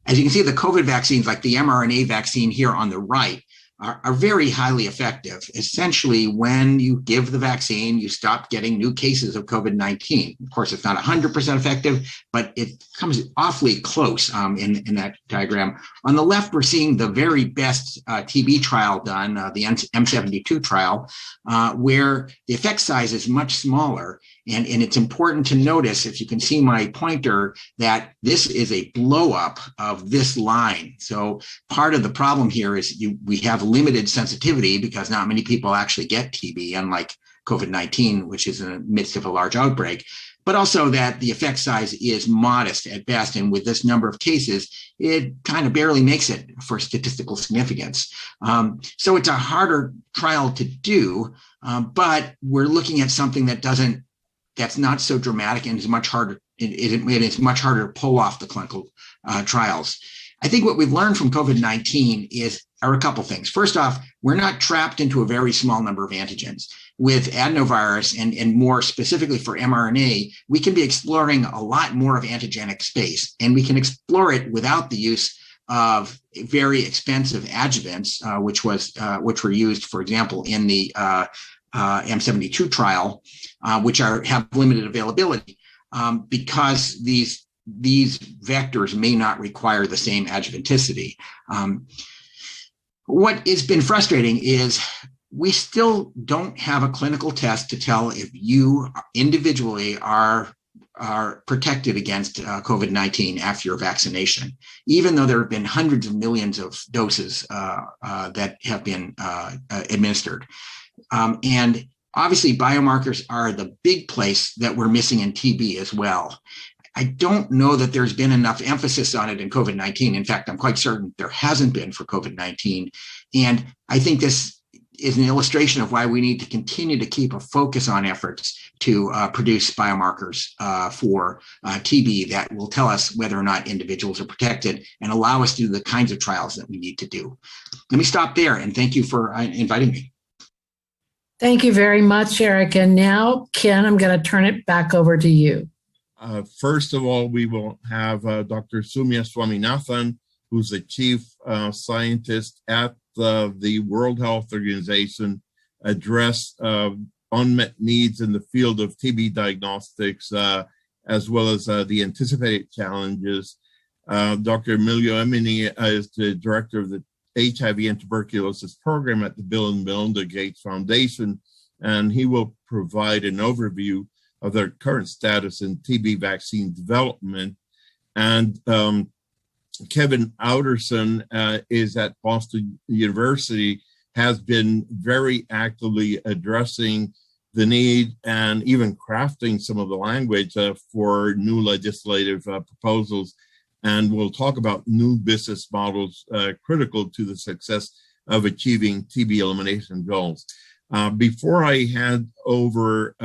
As you can see, the COVID vaccines, like the mRNA vaccine here on the right, are very highly effective. Essentially, when you give the vaccine, you stop getting new cases of COVID-19. Of course, it's not 100% effective, but it comes awfully close in that diagram. On the left, we're seeing the very best TB trial done, the M72 trial, where the effect size is much smaller. And it's important to notice, if you can see my pointer, that this is a blow up of this line. So part of the problem here is we have limited sensitivity because not many people actually get TB, unlike COVID-19, which is in the midst of a large outbreak, but also that the effect size is modest at best. And with this number of cases, it kind of barely makes it for statistical significance. So it's a harder trial to do, but we're looking at something that's not so dramatic and is much harder. It's much harder to pull off the clinical trials. I think what we've learned from COVID-19 are a couple things. First off, we're not trapped into a very small number of antigens. With adenovirus and more specifically for mRNA, we can be exploring a lot more of antigenic space, and we can explore it without the use of very expensive adjuvants, which were used, for example, in the M72 trial, which have limited availability because these vectors may not require the same adjuvanticity. What has been frustrating is we still don't have a clinical test to tell if you individually are protected against COVID-19 after your vaccination, even though there have been hundreds of millions of doses that have been administered. And obviously, biomarkers are the big place that we're missing in TB as well. I don't know that there's been enough emphasis on it in COVID-19. In fact, I'm quite certain there hasn't been for COVID-19. And I think this is an illustration of why we need to continue to keep a focus on efforts to produce biomarkers for TB that will tell us whether or not individuals are protected and allow us to do the kinds of trials that we need to do. Let me stop there, and thank you for inviting me. Thank you very much, Eric. And now, Ken, I'm going to turn it back over to you. First of all, we will have Dr. Soumya Swaminathan, who's the chief scientist at the World Health Organization, address unmet needs in the field of TB diagnostics, as well as the anticipated challenges. Dr. Emilio Emini is the director of the HIV and Tuberculosis program at the Bill and Melinda Gates Foundation, and he will provide an overview of their current status in TB vaccine development. And Kevin Outerson is at Boston University, has been very actively addressing the need and even crafting some of the language for new legislative proposals. And we'll talk about new business models critical to the success of achieving TB elimination goals. Before I hand over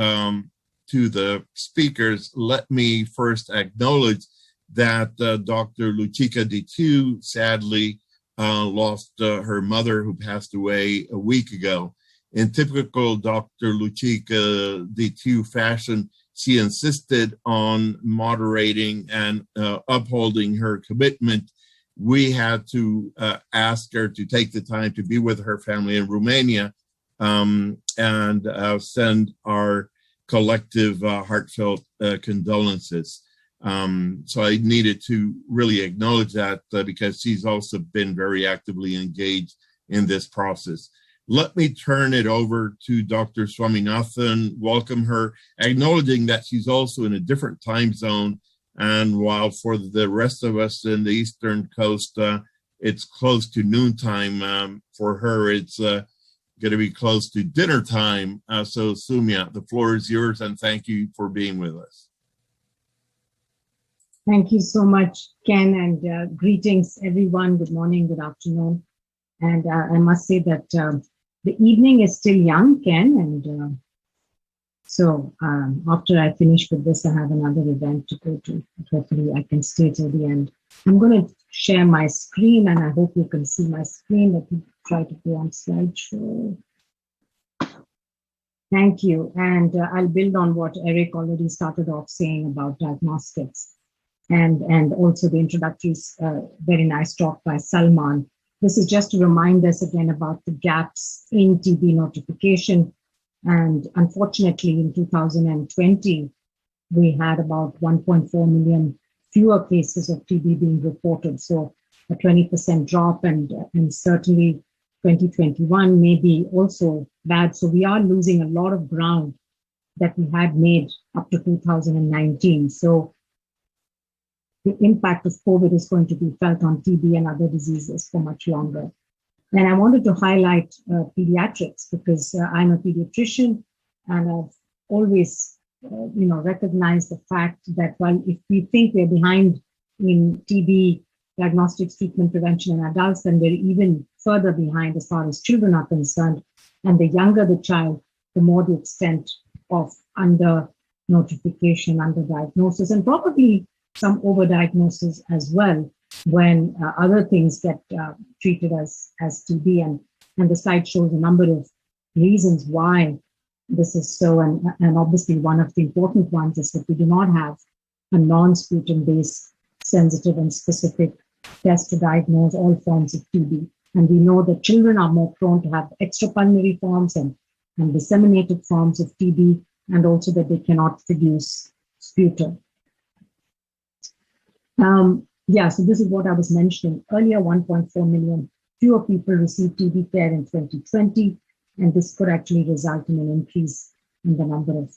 to the speakers, let me first acknowledge that Dr. Lucica Ditu sadly lost her mother, who passed away a week ago. In typical Dr. Lucica Ditu fashion, she insisted on moderating and upholding her commitment. We had to ask her to take the time to be with her family in Romania and send our collective heartfelt condolences. So I needed to really acknowledge that because she's also been very actively engaged in this process. Let me turn it over to Dr. Swaminathan, welcome her, acknowledging that she's also in a different time zone. And while for the rest of us in the Eastern Coast, it's close to noontime, for her, it's going to be close to dinner time. So Soumya, the floor is yours, and thank you for being with us. Thank you so much, Ken, and greetings, everyone. Good morning, good afternoon. And I must say that the evening is still young, Ken, and so after I finish with this, I have another event to go to. Hopefully, I can stay till the end. I'm going to share my screen, and I hope you can see my screen. Let me try to go on slideshow. Thank you. And I'll build on what Eric already started off saying about diagnostics. And also the introductory, very nice talk by Salman. This is just to remind us again about the gaps in TB notification. And unfortunately, in 2020, we had about 1.4 million fewer cases of TB being reported. So a 20% drop, and certainly 2021 may be also bad. So we are losing a lot of ground that we had made up to 2019. So the impact of COVID is going to be felt on TB and other diseases for much longer. And I wanted to highlight pediatrics because I'm a pediatrician, and I've always, recognized the fact that while if we think we're behind in TB diagnostics, treatment, prevention in adults, then we're even further behind as far as children are concerned. And the younger the child, the more the extent of under notification, under diagnosis, and probably some overdiagnosis as well when other things get treated as TB. And the slide shows a number of reasons why this is so. And obviously one of the important ones is that we do not have a non-sputum based sensitive and specific test to diagnose all forms of TB. And we know that children are more prone to have extrapulmonary forms and disseminated forms of TB, and also that they cannot produce sputum. So this is what I was mentioning earlier. 1.4 million fewer people received TB care in 2020, and this could actually result in an increase in the number of,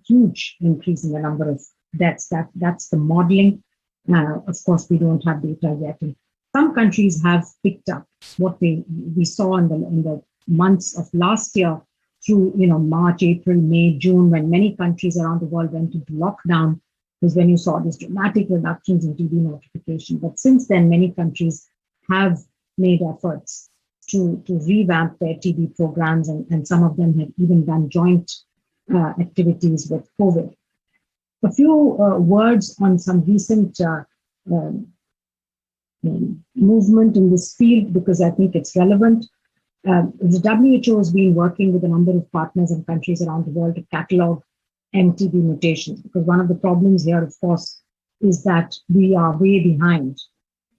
huge increase in the number of deaths. That's the modeling. Of course, we don't have data yet. And some countries have picked up what we saw in the months of last year through March, April, May, June, when many countries around the world went into lockdown, was when you saw these dramatic reductions in TB notification. But since then, many countries have made efforts to revamp their TB programs, and some of them have even done joint activities with COVID. A few words on some recent movement in this field, because I think it's relevant. The WHO has been working with a number of partners and countries around the world to catalog MTB mutations, because one of the problems here, of course, is that we are way behind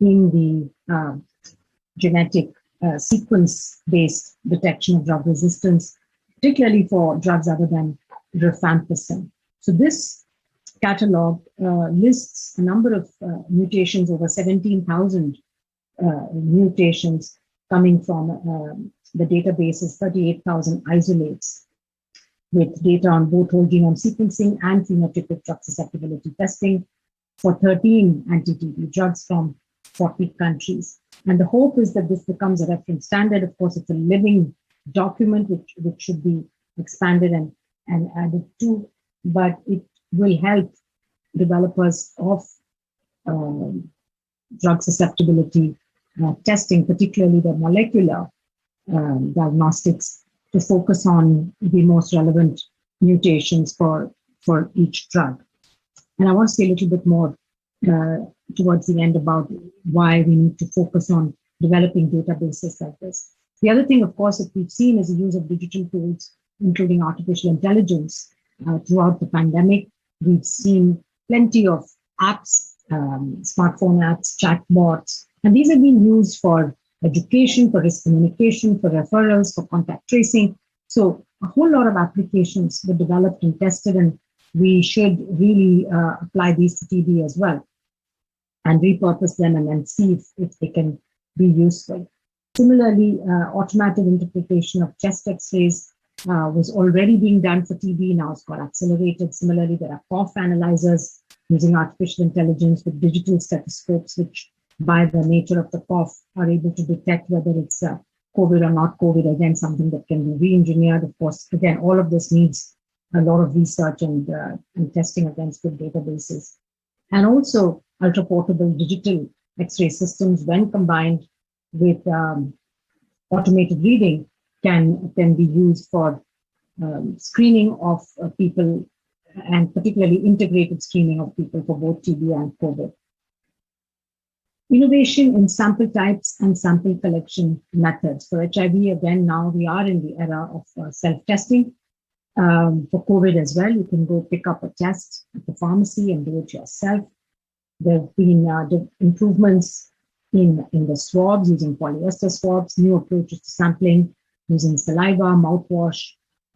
in the genetic sequence-based detection of drug resistance, particularly for drugs other than rifampicin. So this catalog lists a number of mutations, over 17,000 mutations coming from the databases, 38,000 isolates, with data on both whole genome sequencing and phenotypic drug susceptibility testing for 13 anti-TB drugs from 40 countries. And the hope is that this becomes a reference standard. Of course, it's a living document which should be expanded and added to, but it will help developers of drug susceptibility testing, particularly the molecular diagnostics, to focus on the most relevant mutations for each drug. And I want to say a little bit more towards the end about why we need to focus on developing databases like this. The other thing, of course, that we've seen is the use of digital tools, including artificial intelligence. Throughout the pandemic, we've seen plenty of apps, smartphone apps, chatbots, and these have been used for education, for risk communication, for referrals, for contact tracing. So a whole lot of applications were developed and tested, and we should really apply these to TB as well and repurpose them and then see if they can be useful. Similarly, automated interpretation of chest x-rays was already being done for TB. Now it's got accelerated. Similarly, there are cough analyzers using artificial intelligence with digital stethoscopes, which by the nature of the cough are able to detect whether it's COVID or not COVID. Again, something that can be re-engineered. Of course, again, all of this needs a lot of research and testing against good databases. And also ultra-portable digital X-ray systems, when combined with automated reading, can be used for screening of people, and particularly integrated screening of people for both TB and COVID. Innovation in sample types and sample collection methods. For HIV, again, now we are in the era of self-testing. For COVID as well, you can go pick up a test at the pharmacy and do it yourself. There have been improvements in the swabs, using polyester swabs, new approaches to sampling, using saliva, mouthwash,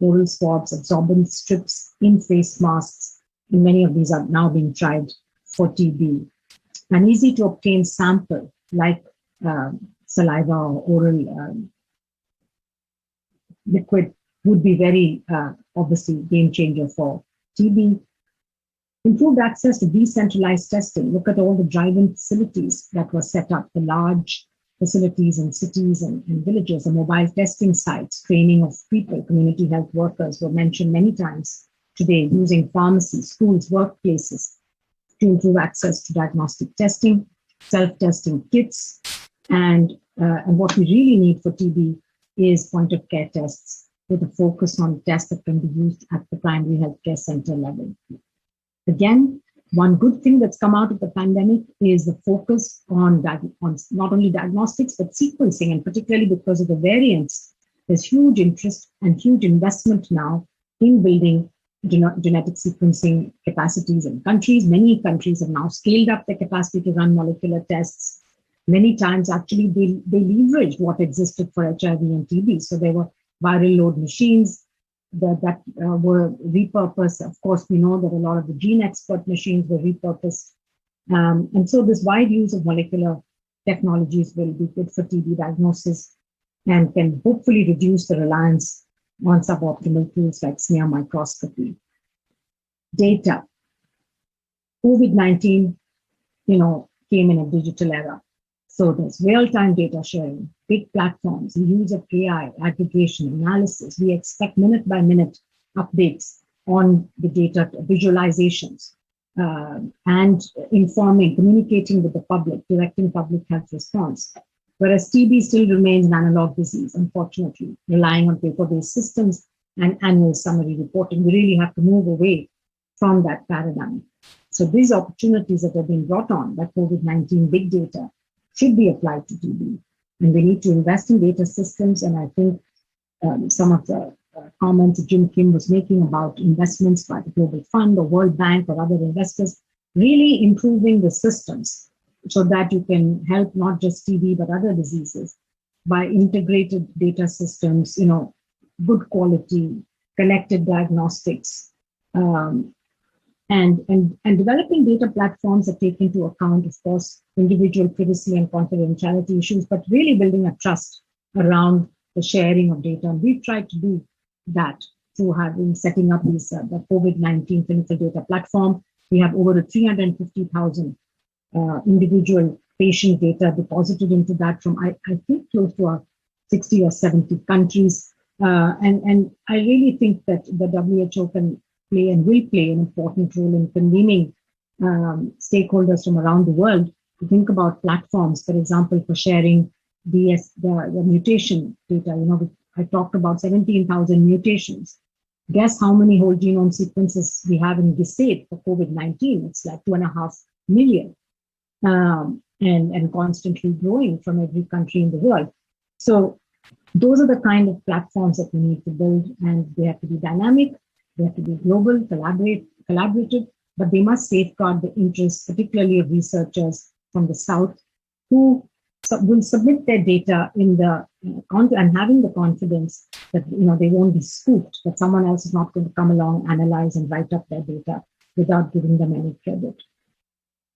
oral swabs, absorbent strips in face masks, and many of these are now being tried for TB. An easy to obtain sample like saliva or oral liquid would be very obviously game changer for TB. Improved access to decentralized testing. Look at all the drive-in facilities that were set up, the large facilities in cities and villages, the mobile testing sites, training of people, community health workers were mentioned many times today, using pharmacies, schools, workplaces to improve access to diagnostic testing, self-testing kits, and what we really need for TB is point-of-care tests with a focus on tests that can be used at the primary healthcare center level. Again, one good thing that's come out of the pandemic is the focus on not only diagnostics, but sequencing, and particularly because of the variants, there's huge interest and huge investment now in building genetic sequencing capacities in countries. Many countries have now scaled up their capacity to run molecular tests. Many times, actually, they leveraged what existed for HIV and TB. So there were viral load machines that were repurposed. Of course, we know that a lot of the gene expert machines were repurposed. And so this wide use of molecular technologies will be good for TB diagnosis and can hopefully reduce the reliance on suboptimal tools like smear microscopy. Data. COVID-19, came in a digital era. So there's real-time data sharing, big platforms, the use of AI, aggregation, analysis. We expect minute-by-minute updates on the data, visualizations, and informing, communicating with the public, directing public health response. Whereas TB still remains an analog disease, unfortunately, relying on paper-based systems and annual summary reporting. We really have to move away from that paradigm. So these opportunities that have been brought on by COVID-19 big data should be applied to TB. And we need to invest in data systems. And I think some of the comments Jim Kim was making about investments by the Global Fund or World Bank or other investors, really improving the systems so that you can help not just TB, but other diseases by integrated data systems, good quality, collected diagnostics, and developing data platforms that take into account, of course, individual privacy and confidentiality issues, but really building a trust around the sharing of data. And we've tried to do that through setting up these the COVID-19 clinical data platform. We have over 350,000 individual patient data deposited into that from, I think, close to 60 or 70 countries. And I really think that the WHO can play and will play an important role in convening stakeholders from around the world to think about platforms, for example, for sharing the mutation data. I talked about 17,000 mutations. Guess how many whole genome sequences we have in GISAID for COVID-19? It's like 2.5 million, and constantly growing from every country in the world. So those are the kind of platforms that we need to build, and they have to be dynamic. They have to be global, collaborative, but they must safeguard the interests, particularly of researchers from the South, who will submit their data in the and having the confidence that they won't be spoofed, that someone else is not going to come along, analyze, and write up their data without giving them any credit.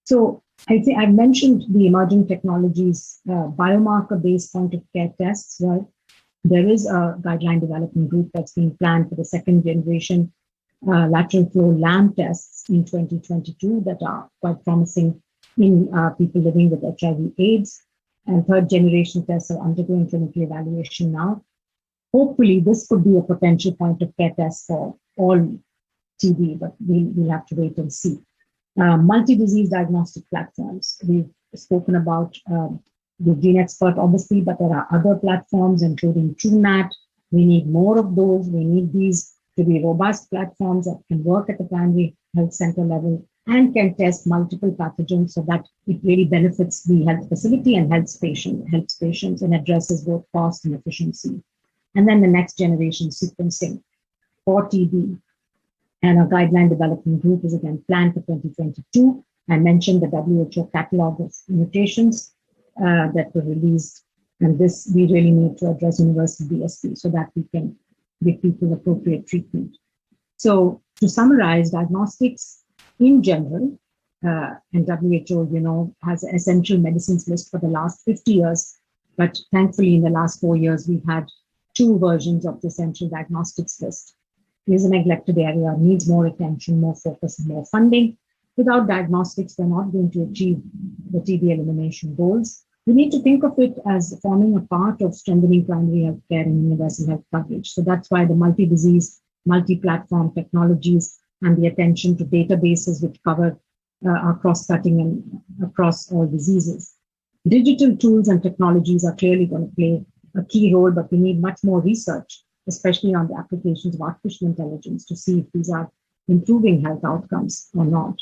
So I think I've mentioned the emerging technologies, biomarker-based point-of-care tests, right? There is a guideline development group that's being planned for the second generation lateral flow LAMP tests in 2022 that are quite promising in people living with HIV/AIDS. And third generation tests are undergoing clinical evaluation now. Hopefully, this could be a potential point of care test for all TB, but we'll have to wait and see. Multi-disease diagnostic platforms. We've spoken about the GeneXpert, obviously, but there are other platforms, including TrueNat. We need more of those. We need these to be robust platforms that can work at the primary health center level and can test multiple pathogens so that it really benefits the health facility and helps patients and addresses both cost and efficiency. And then the next generation sequencing for TB. And our guideline development group is again planned for 2022. I mentioned the WHO catalog of mutations that were released. And this, we really need to address universal DSP so that we can give people appropriate treatment. So to summarize, diagnostics in general, and WHO, has an essential medicines list for the last 50 years. But thankfully, in the last 4 years, we've had 2 versions of the essential diagnostics list. It is a neglected area, needs more attention, more focus, and more funding. Without diagnostics, we're not going to achieve the TB elimination goals. We need to think of it as forming a part of strengthening primary health care and universal health coverage. So that's why the multi-disease, multi-platform technologies and the attention to databases which cover are cross-cutting and across all diseases. Digital tools and technologies are clearly going to play a key role, but we need much more research, especially on the applications of artificial intelligence, to see if these are improving health outcomes or not.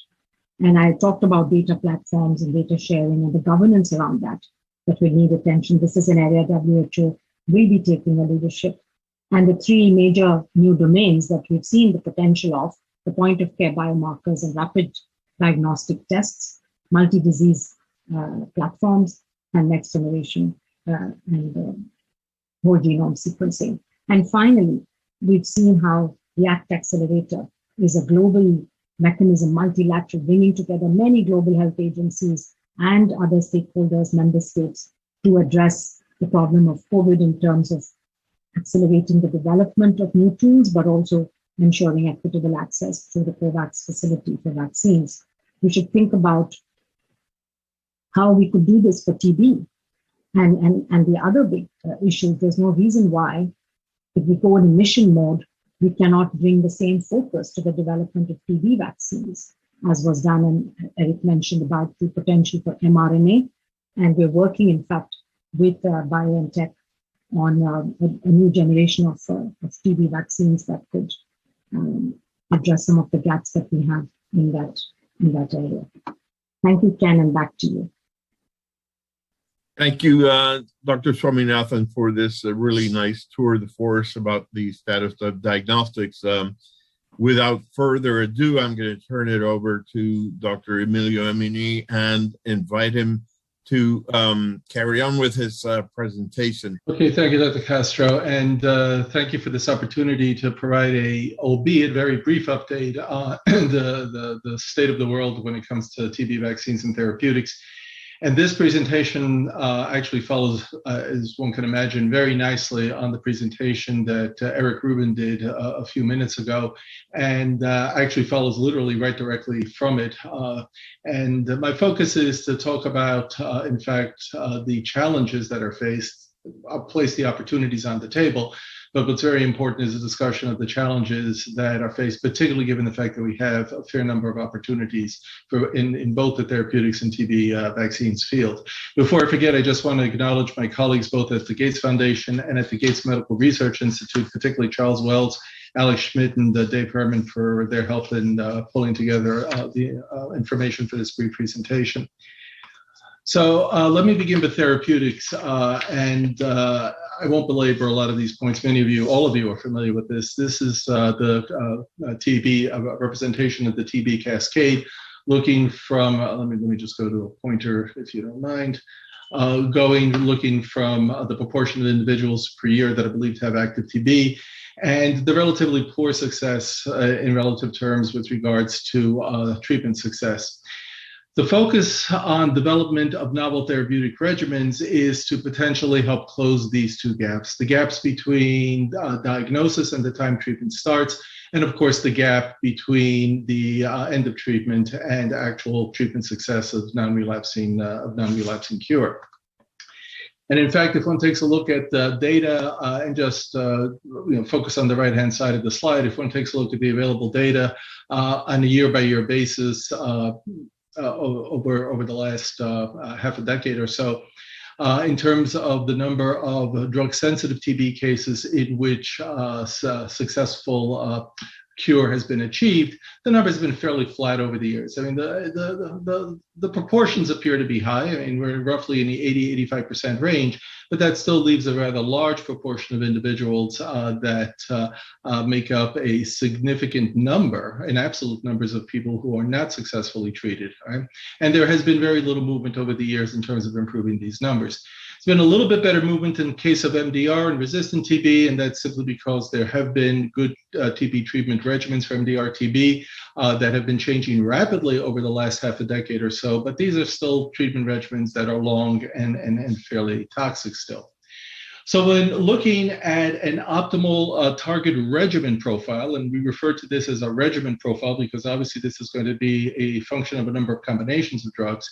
And I talked about data platforms and data sharing and the governance around that will need attention. This is an area WHO will be taking a leadership. And the 3 major new domains that we've seen the potential of, the point of care biomarkers and rapid diagnostic tests, multi-disease platforms, and next generation and whole genome sequencing. And finally, we've seen how the ACT Accelerator is a global mechanism, multilateral, bringing together many global health agencies and other stakeholders, member states, to address the problem of COVID in terms of accelerating the development of new tools, but also ensuring equitable access to the COVAX facility for vaccines. We should think about how we could do this for TB and the other big issue. There's no reason why, if we go in mission mode, we cannot bring the same focus to the development of TB vaccines, as was done, and Eric mentioned about the potential for mRNA. And we're working, in fact, with BioNTech on a new generation of TB vaccines that could address some of the gaps that we have in that area. Thank you, Ken, and back to you. Thank you, Dr. Swaminathan, for this really nice tour of the forest about the status of diagnostics. Without further ado, I'm going to turn it over to Dr. Emilio Emini and invite him to carry on with his presentation. Okay, thank you, Dr. Castro, and thank you for this opportunity to provide a, albeit very brief, update on the state of the world when it comes to TB vaccines and therapeutics. And this presentation actually follows, as one can imagine, very nicely on the presentation that Eric Rubin did a few minutes ago, and actually follows literally right directly from it. And my focus is to talk about, in fact, the challenges that are faced. I'll place the opportunities on the table, but what's very important is a discussion of the challenges that are faced, particularly given the fact that we have a fair number of opportunities in both the therapeutics and TB vaccines field. Before I forget, I just want to acknowledge my colleagues both at the Gates Foundation and at the Gates Medical Research Institute, particularly Charles Wells, Alex Schmidt, and Dave Herman for their help in pulling together the information for this brief presentation. So let me begin with therapeutics, and I won't belabor a lot of these points. Many of you, all of you are familiar with this. This is the TB representation of the TB cascade, looking from, let me just go to a pointer if you don't mind, looking from the proportion of individuals per year that are believed to have active TB, and the relatively poor success in relative terms with regards to treatment success. The focus on development of novel therapeutic regimens is to potentially help close these 2 gaps, the gaps between diagnosis and the time treatment starts, and of course the gap between the end of treatment and actual treatment success of non-relapsing cure. And in fact, if one takes a look at the data and just focus on the right-hand side of the slide, if one takes a look at the available data on a year-by-year basis over the last half a decade or so, in terms of the number of drug-sensitive TB cases in which successful cure has been achieved, the number has been fairly flat over the years. I mean, the proportions appear to be high. I mean, we're roughly in the 80-85% range, but that still leaves a rather large proportion of individuals that make up a significant number, in absolute numbers, of people who are not successfully treated. Right? And there has been very little movement over the years in terms of improving these numbers. There's been a little bit better movement in the case of MDR and resistant TB, and that's simply because there have been good TB treatment regimens for MDR-TB that have been changing rapidly over the last half a decade or so, but these are still treatment regimens that are long and fairly toxic still. So when looking at an optimal target regimen profile, and we refer to this as a regimen profile because obviously this is going to be a function of a number of combinations of drugs,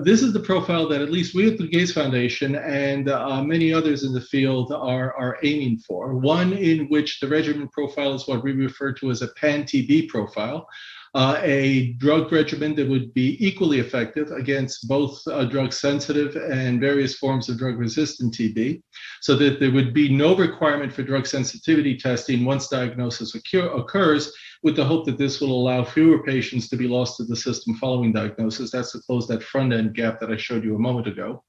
this is the profile that at least we at the Gates Foundation and many others in the field are aiming for. One in which the regimen profile is what we refer to as a pan-TB profile, a drug regimen that would be equally effective against both drug-sensitive and various forms of drug-resistant TB, so that there would be no requirement for drug sensitivity testing once diagnosis occurs, with the hope that this will allow fewer patients to be lost to the system following diagnosis. That's to close that front-end gap that I showed you a moment ago.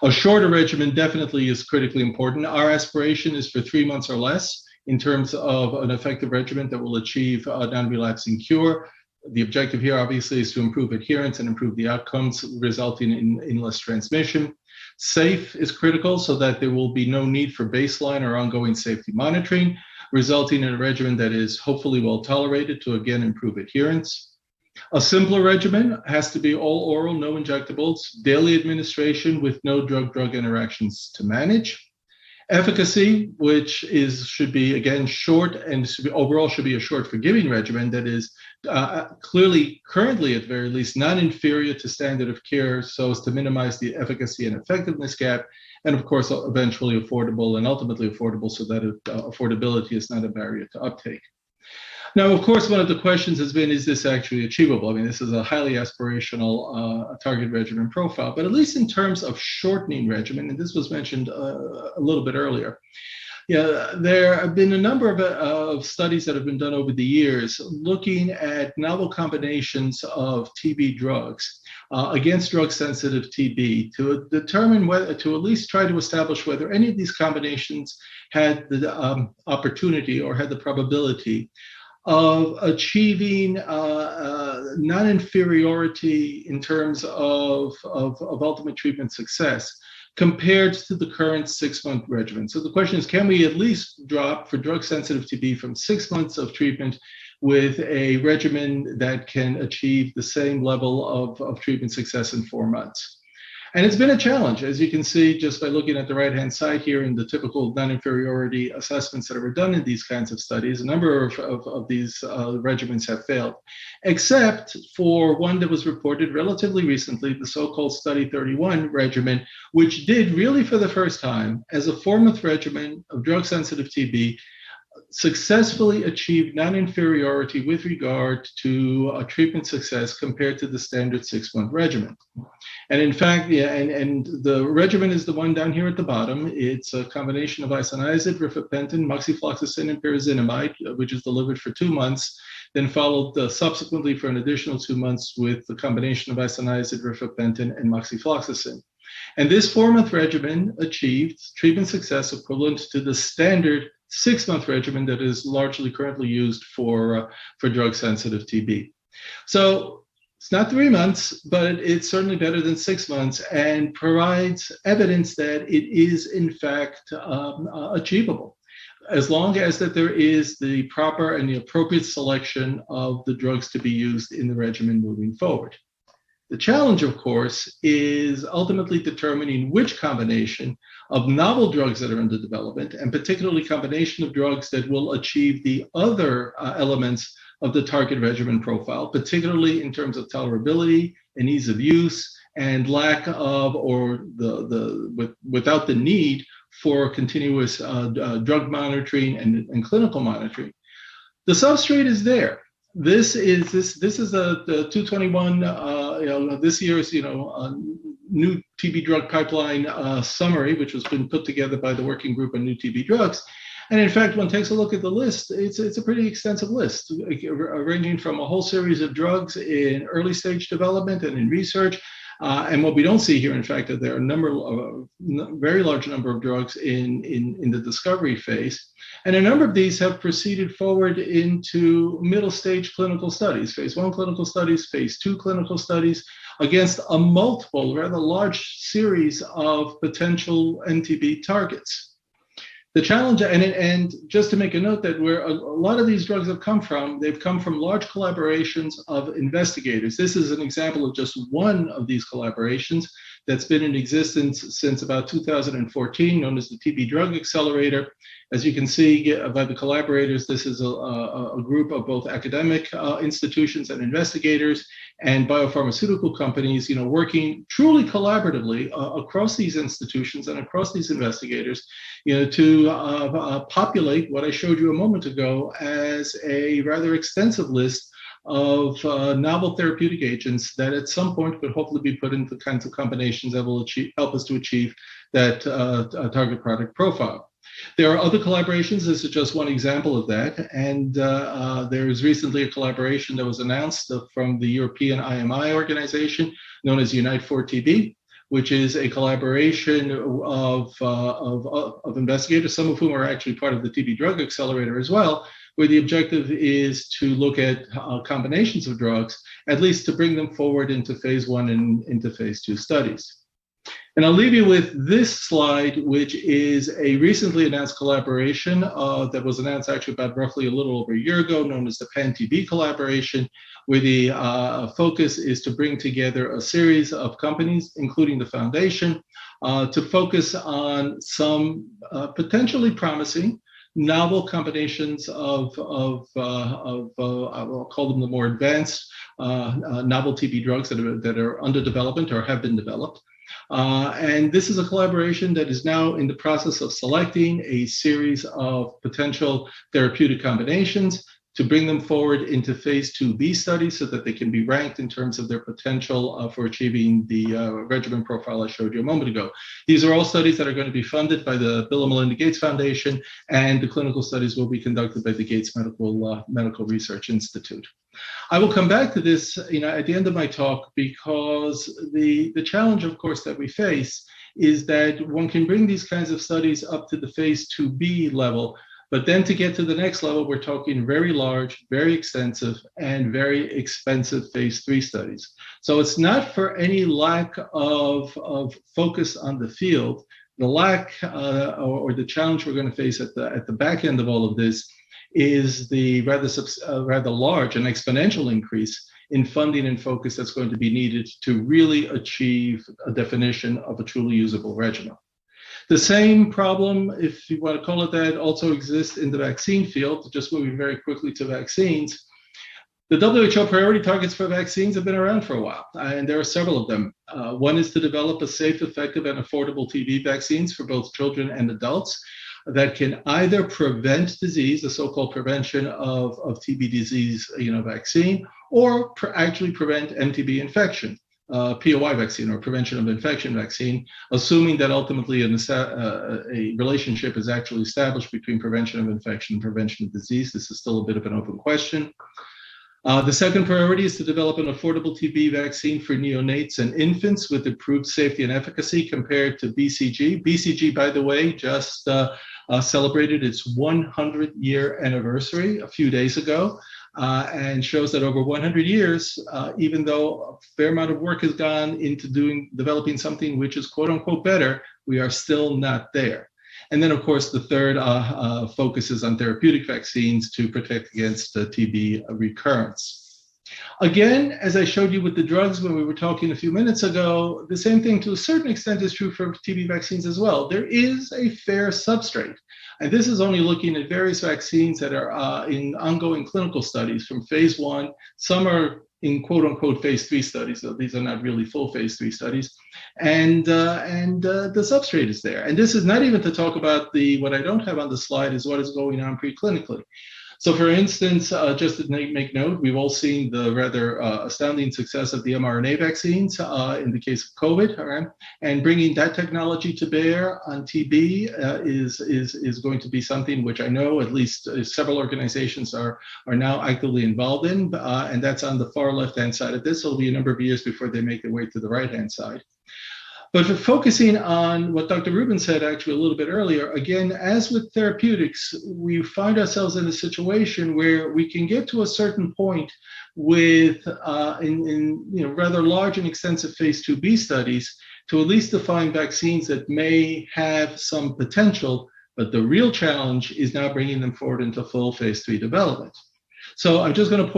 A shorter regimen definitely is critically important. Our aspiration is for 3 months or less in terms of an effective regimen that will achieve non-relapsing cure. The objective here, obviously, is to improve adherence and improve the outcomes, resulting in less transmission. Safe is critical so that there will be no need for baseline or ongoing safety monitoring, resulting in a regimen that is hopefully well tolerated to, again, improve adherence. A simpler regimen has to be all oral, no injectables, daily administration with no drug-drug interactions to manage. Efficacy, which should be, again, short and overall should be a short forgiving regimen that is clearly, currently at very least, non-inferior to standard of care so as to minimize the efficacy and effectiveness gap, and of course, eventually affordable and ultimately affordable so that affordability is not a barrier to uptake. Now, of course, one of the questions has been, is this actually achievable? I mean, this is a highly aspirational target regimen profile, but at least in terms of shortening regimen, and this was mentioned a little bit earlier, there have been a number of studies that have been done over the years looking at novel combinations of TB drugs against drug-sensitive TB to determine whether, to at least try to establish whether any of these combinations had the opportunity or had the probability of achieving non-inferiority in terms of ultimate treatment success compared to the current 6-month regimen. So the question is, can we at least drop for drug-sensitive TB from 6 months of treatment with a regimen that can achieve the same level of treatment success in 4 months? And it's been a challenge, as you can see, just by looking at the right-hand side here in the typical non-inferiority assessments that are done in these kinds of studies. A number of these regimens have failed, except for one that was reported relatively recently, the so-called Study 31 regimen, which did really for the first time, as a 4-month regimen of drug-sensitive TB, successfully achieved non-inferiority with regard to treatment success compared to the standard 6-month regimen. And in fact, and the regimen is the one down here at the bottom. It's a combination of isoniazid, rifapentine, moxifloxacin, and pyrazinamide, which is delivered for 2 months, then followed subsequently for an additional 2 months with the combination of isoniazid, rifapentine, and moxifloxacin. And this 4-month regimen achieved treatment success equivalent to the standard 6-month regimen that is largely currently used for drug-sensitive TB. So it's not 3 months, but it's certainly better than 6 months and provides evidence that it is, in fact, achievable, as long as that there is the proper and the appropriate selection of the drugs to be used in the regimen moving forward. The challenge, of course, is ultimately determining which combination of novel drugs that are under development, and particularly combination of drugs that will achieve the other elements of the target regimen profile, particularly in terms of tolerability and ease of use and lack of, or without the need for continuous drug monitoring and clinical monitoring. The substrate is there. This is the 221. This year's new TB drug pipeline summary, which has been put together by the working group on new TB drugs. And in fact, one takes a look at the list, it's a pretty extensive list, ranging from a whole series of drugs in early stage development and in research. And what we don't see here, in fact, that there are very large number of drugs in the discovery phase. And a number of these have proceeded forward into middle stage clinical studies, phase 1 clinical studies, phase 2 clinical studies, against a multiple, rather large series of potential NTB targets. The challenge, and just to make a note that where a lot of these drugs have come from, they've come from large collaborations of investigators. This is an example of just one of these collaborations that's been in existence since about 2014, known as the TB Drug Accelerator. As you can see by the collaborators, this is a group of both academic institutions and investigators and biopharmaceutical companies, working truly collaboratively across these institutions and across these investigators, to populate what I showed you a moment ago as a rather extensive list of novel therapeutic agents that at some point could hopefully be put into the kinds of combinations that will help us to achieve that target product profile. There are other collaborations. This is just one example of that. And there was recently a collaboration that was announced from the European IMI organization known as Unite4TB, which is a collaboration of investigators, some of whom are actually part of the TB Drug Accelerator as well, where the objective is to look at combinations of drugs, at least to bring them forward into phase 1 and into phase 2 studies. And I'll leave you with this slide, which is a recently announced collaboration that was announced actually about roughly a little over a year ago, known as the PAN-TB collaboration, where the focus is to bring together a series of companies, including the foundation, to focus on some potentially promising novel combinations of I'll call them the more advanced novel TB drugs that are under development or have been developed. And this is a collaboration that is now in the process of selecting a series of potential therapeutic combinations to bring them forward into phase 2B studies so that they can be ranked in terms of their potential for achieving the regimen profile I showed you a moment ago. These are all studies that are going to be funded by the Bill and Melinda Gates Foundation, and the clinical studies will be conducted by the Gates Medical Research Institute. I will come back to this at the end of my talk, because the challenge, of course, that we face is that one can bring these kinds of studies up to the phase 2B level, but then to get to the next level, we're talking very large, very extensive, and very expensive phase 3 studies. So it's not for any lack of focus on the field. The lack or the challenge we're going to face at the back end of all of this is the rather large and exponential increase in funding and focus that's going to be needed to really achieve a definition of a truly usable regimen. The same problem, if you want to call it that, also exists in the vaccine field. Just moving very quickly to vaccines. The WHO priority targets for vaccines have been around for a while, and there are several of them. One is to develop a safe, effective, and affordable TB vaccines for both children and adults that can either prevent disease, the so-called prevention of TB disease, vaccine, or actually prevent MTB infection. POI vaccine, or prevention of infection vaccine, assuming that ultimately a relationship is actually established between prevention of infection and prevention of disease. This is still a bit of an open question. The second priority is to develop an affordable TB vaccine for neonates and infants with improved safety and efficacy compared to BCG. BCG, by the way, just celebrated its 100-year anniversary a few days ago. And shows that over 100 years, even though a fair amount of work has gone into developing something which is quote unquote better, we are still not there. And then, of course, the third focuses on therapeutic vaccines to protect against TB recurrence. Again, as I showed you with the drugs when we were talking a few minutes ago, the same thing to a certain extent is true for TB vaccines as well. There is a fair substrate. And this is only looking at various vaccines that are in ongoing clinical studies from phase 1. Some are in quote unquote phase 3 studies, so these are not really full phase 3 studies, and the substrate is there. And this is not even to talk about what I don't have on the slide is what is going on preclinically. So for instance, just to make note, we've all seen the rather astounding success of the mRNA vaccines in the case of COVID, all right? And bringing that technology to bear on TB is going to be something which I know at least several organizations are now actively involved in, and that's on the far left-hand side of this. It'll be a number of years before they make their way to the right-hand side. But for focusing on what Dr. Rubin said actually a little bit earlier, again, as with therapeutics, we find ourselves in a situation where we can get to a certain point with in rather large and extensive phase 2b studies to at least define vaccines that may have some potential, but the real challenge is now bringing them forward into full phase 3 development. So I'm just going to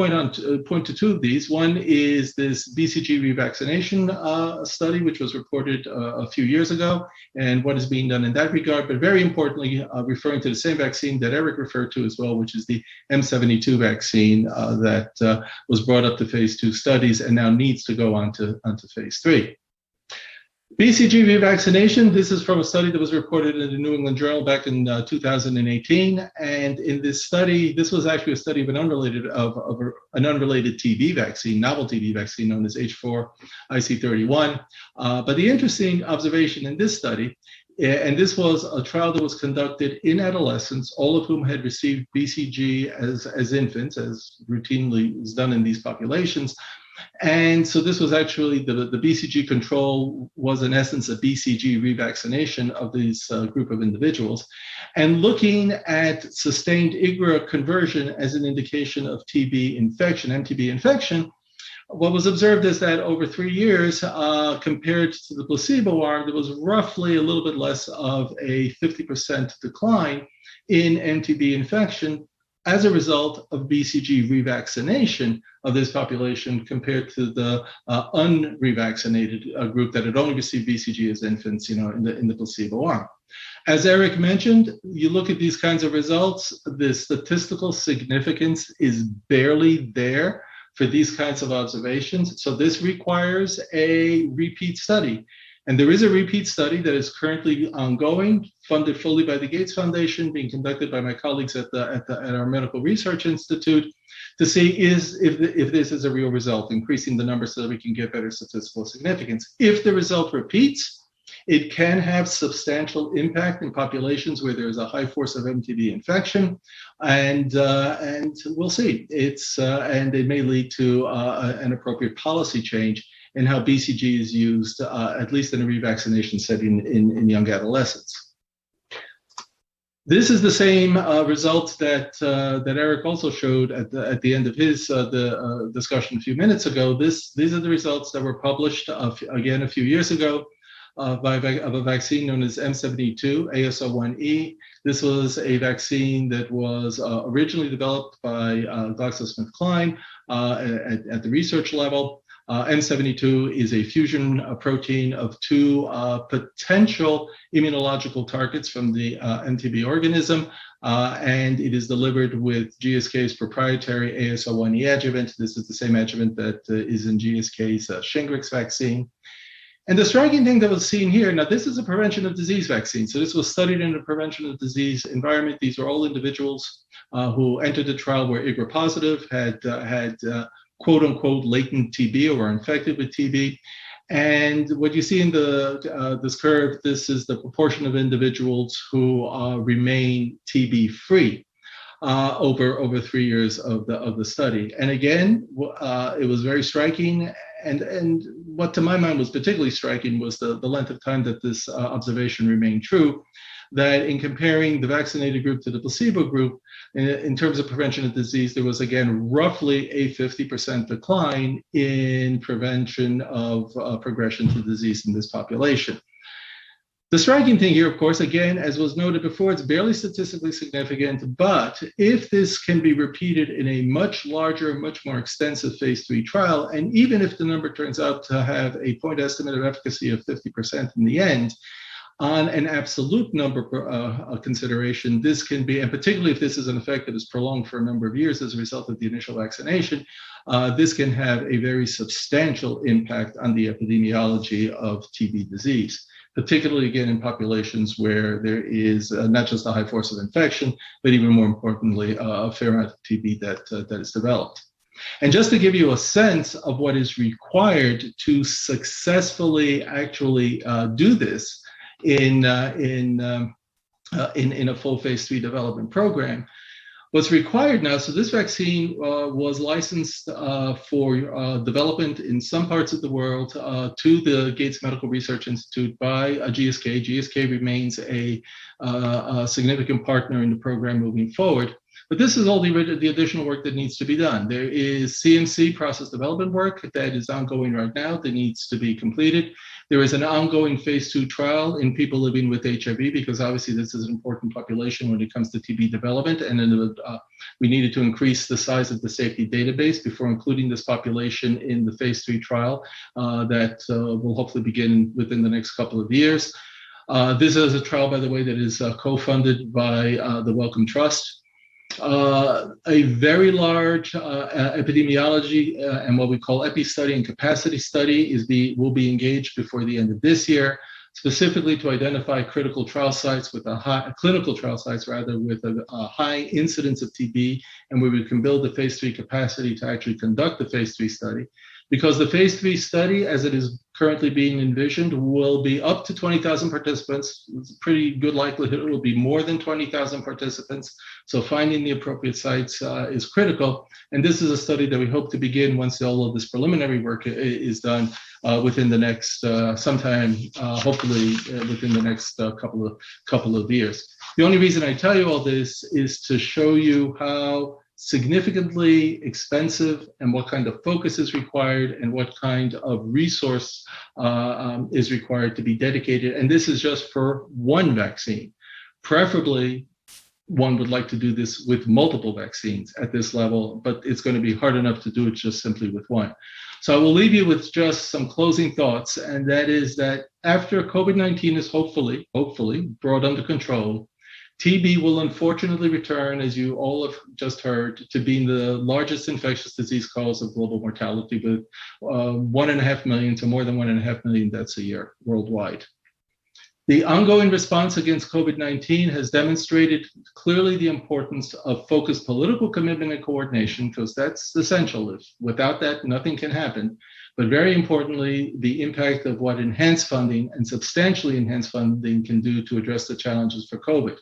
point to two of these. One is this BCG revaccination study, which was reported a few years ago, and what is being done in that regard. But very importantly, referring to the same vaccine that Eric referred to as well, which is the M72 vaccine that was brought up to phase 2 studies and now needs to go on to phase 3. BCG revaccination, this is from a study that was reported in the New England Journal back in 2018. And in this study, this was actually a study of an unrelated TB vaccine, novel TB vaccine known as H4IC31. But the interesting observation in this study, and this was a trial that was conducted in adolescents, all of whom had received BCG as infants, as routinely is done in these populations. And so this was actually the BCG control was in essence a BCG revaccination of this group of individuals, and looking at sustained IGRA conversion as an indication of TB infection, MTB infection. What was observed is that over 3 years, compared to the placebo arm, there was roughly a little bit less of a 50% decline in MTB infection as a result of BCG revaccination of this population compared to the unrevaccinated group that had only received BCG as infants, in the placebo arm. As Eric mentioned, you look at these kinds of results, the statistical significance is barely there for these kinds of observations. So this requires a repeat study. And there is a repeat study that is currently ongoing, funded fully by the Gates Foundation, being conducted by my colleagues at our Medical Research Institute, to see if this is a real result, increasing the number so that we can get better statistical significance. If the result repeats, it can have substantial impact in populations where there is a high force of MTB infection, and we'll see. And it may lead to an appropriate policy change in how BCG is used, at least in a revaccination setting in young adolescents. This is the same result that Eric also showed at the end of his discussion a few minutes ago. These are the results that were published again a few years ago of a vaccine known as M72 AS01E. This was a vaccine that was originally developed by GlaxoSmithKline at the research level. M72 is a fusion protein of two potential immunological targets from the MTB organism, and it is delivered with GSK's proprietary AS01E adjuvant. This is the same adjuvant that is in GSK's Shingrix vaccine. And the striking thing that was seen here, now this is a prevention of disease vaccine. So this was studied in a prevention of disease environment. These are all individuals who entered the trial were IGRA positive, had quote unquote latent TB or were infected with TB. And what you see in this curve, this is the proportion of individuals who remain TB free over 3 years of the study. And again, it was very striking. And what to my mind was particularly striking was the length of time that this observation remained true, that in comparing the vaccinated group to the placebo group, in terms of prevention of disease, there was again roughly a 50% decline in prevention of progression to disease in this population. The striking thing here, of course, again, as was noted before, it's barely statistically significant, but if this can be repeated in a much larger, much more extensive phase 3 trial, and even if the number turns out to have a point estimate of efficacy of 50% in the end, on an absolute number consideration, this can be, and particularly if this is an effect that is prolonged for a number of years as a result of the initial vaccination, this can have a very substantial impact on the epidemiology of TB disease, particularly again in populations where there is not just a high force of infection, but even more importantly, a fair amount of TB that is developed. And just to give you a sense of what is required to successfully actually do this in a full phase 3 development program, what's required now, so this vaccine was licensed for development in some parts of the world to the Gates Medical Research Institute by GSK. GSK remains a significant partner in the program moving forward. But this is all the additional work that needs to be done. There is CMC process development work that is ongoing right now that needs to be completed. There is an ongoing phase 2 trial in people living with HIV, because obviously this is an important population when it comes to TB development. And then we needed to increase the size of the safety database before including this population in the phase 3 trial that will hopefully begin within the next couple of years. This is a trial, by the way, that is co-funded by the Wellcome Trust. A very large epidemiology and what we call epi study and capacity study will be engaged before the end of this year, specifically to identify critical trial sites with clinical trial sites with a high incidence of TB, and where we can build the phase 3 capacity to actually conduct the phase 3 study. Because the phase 3 study, as it is currently being envisioned, will be up to 20,000 participants. It's a pretty good likelihood it will be more than 20,000 participants. So finding the appropriate sites is critical. And this is a study that we hope to begin once all of this preliminary work is done within the next, sometime, hopefully within the next couple of years. The only reason I tell you all this is to show you how significantly expensive and what kind of focus is required and what kind of resource is required to be dedicated. And this is just for one vaccine. Preferably, one would like to do this with multiple vaccines at this level, but it's going to be hard enough to do it just simply with one. So I will leave you with just some closing thoughts, and that is that after COVID-19 is hopefully brought under control, TB will unfortunately return, as you all have just heard, to being the largest infectious disease cause of global mortality, with 1.5 million to more than 1.5 million deaths a year worldwide. The ongoing response against COVID-19 has demonstrated clearly the importance of focused political commitment and coordination, because that's essential. Without that, nothing can happen. But very importantly, the impact of what enhanced funding and substantially enhanced funding can do to address the challenges for COVID.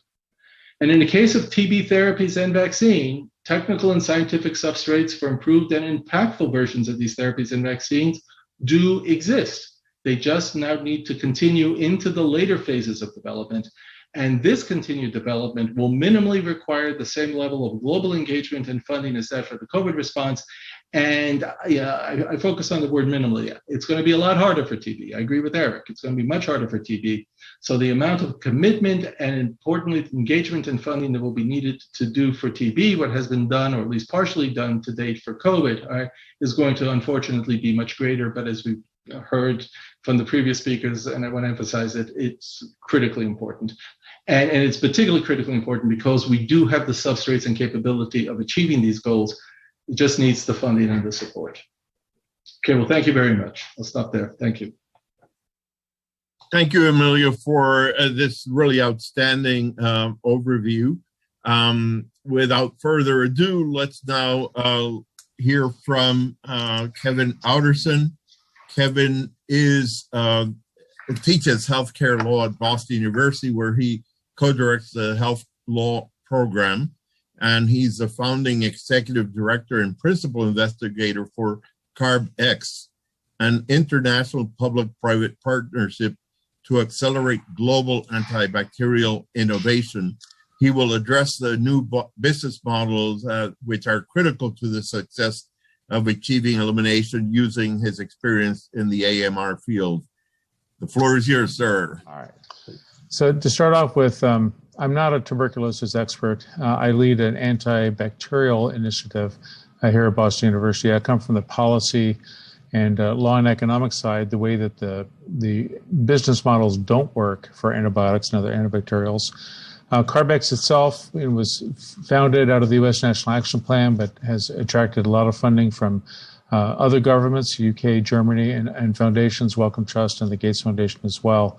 And in the case of TB therapies and vaccine, technical and scientific substrates for improved and impactful versions of these therapies and vaccines do exist. They just now need to continue into the later phases of development. And this continued development will minimally require the same level of global engagement and funding as that for the COVID response. And I focus on the word minimally. It's going to be a lot harder for TB. I agree with Eric. It's going to be much harder for TB. So the amount of commitment and, importantly, engagement and funding that will be needed to do for TB, what has been done, or at least partially done to date for COVID, is going to unfortunately be much greater. But as we heard from the previous speakers, and I want to emphasize it, it's critically important. And it's particularly critically important because we do have the substrates and capability of achieving these goals. It just needs the funding and the support. Okay, well, thank you very much. I'll stop there. Thank you. Thank you, Emilio, for this really outstanding overview. Without further ado, let's now hear from Kevin Outerson. Kevin teaches healthcare law at Boston University, where he co-directs the health law program. And he's the founding executive director and principal investigator for CARB-X, an international public-private partnership to accelerate global antibacterial innovation. He will address the new business models which are critical to the success of achieving elimination using his experience in the AMR field. The floor is yours, sir. All right. So to start off with, I'm not a tuberculosis expert. I lead an antibacterial initiative here at Boston University. I come from the policy and law and economic side, the way that the business models don't work for antibiotics and other antibacterials. Carbex itself, it was founded out of the U.S. National Action Plan, but has attracted a lot of funding from other governments, UK, Germany, and foundations, Wellcome Trust and the Gates Foundation as well.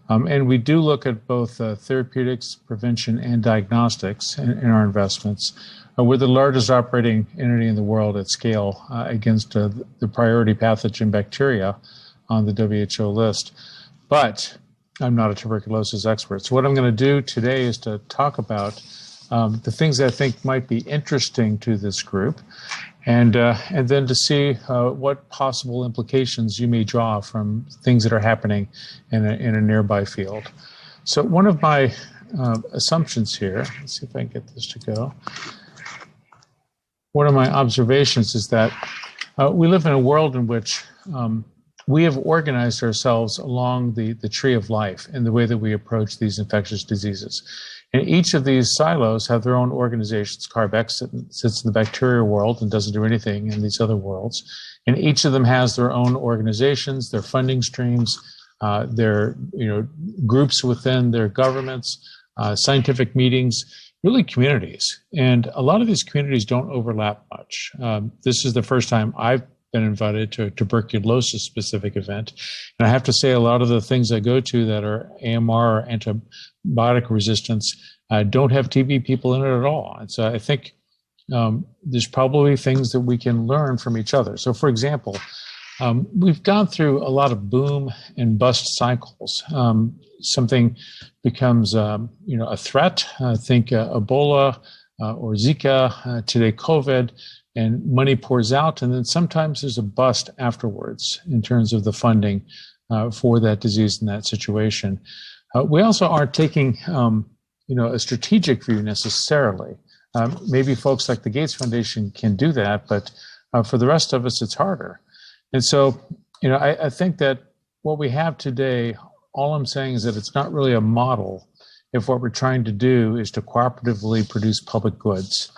And we do look at both therapeutics, prevention, and diagnostics in our investments. We're the largest operating entity in the world at scale against the priority pathogen bacteria on the WHO list. But I'm not a tuberculosis expert. So what I'm going to do today is to talk about the things that I think might be interesting to this group, and then to see what possible implications you may draw from things that are happening in a nearby field. So one of my assumptions here, let's see if I can get this to go. One of my observations is that we live in a world in which we have organized ourselves along the tree of life in the way that we approach these infectious diseases. And each of these silos have their own organizations. Carbex sits in the bacterial world and doesn't do anything in these other worlds. And each of them has their own organizations, their funding streams, their groups within their governments, scientific meetings, really communities. And a lot of these communities don't overlap much. This is the first time I've been invited to a tuberculosis specific event. And I have to say a lot of the things I go to that are AMR or antibiotic resistance don't have TB people in it at all. And so I think there's probably things that we can learn from each other. So for example, we've gone through a lot of boom and bust cycles. Something becomes a threat. Think Ebola or Zika, today COVID, and money pours out, and then sometimes there's a bust afterwards in terms of the funding for that disease in that situation. We also aren't taking a strategic view necessarily. Maybe folks like the Gates Foundation can do that, but for the rest of us, it's harder. And so, I think that what we have today, all I'm saying is that it's not really a model if what we're trying to do is to cooperatively produce public goods.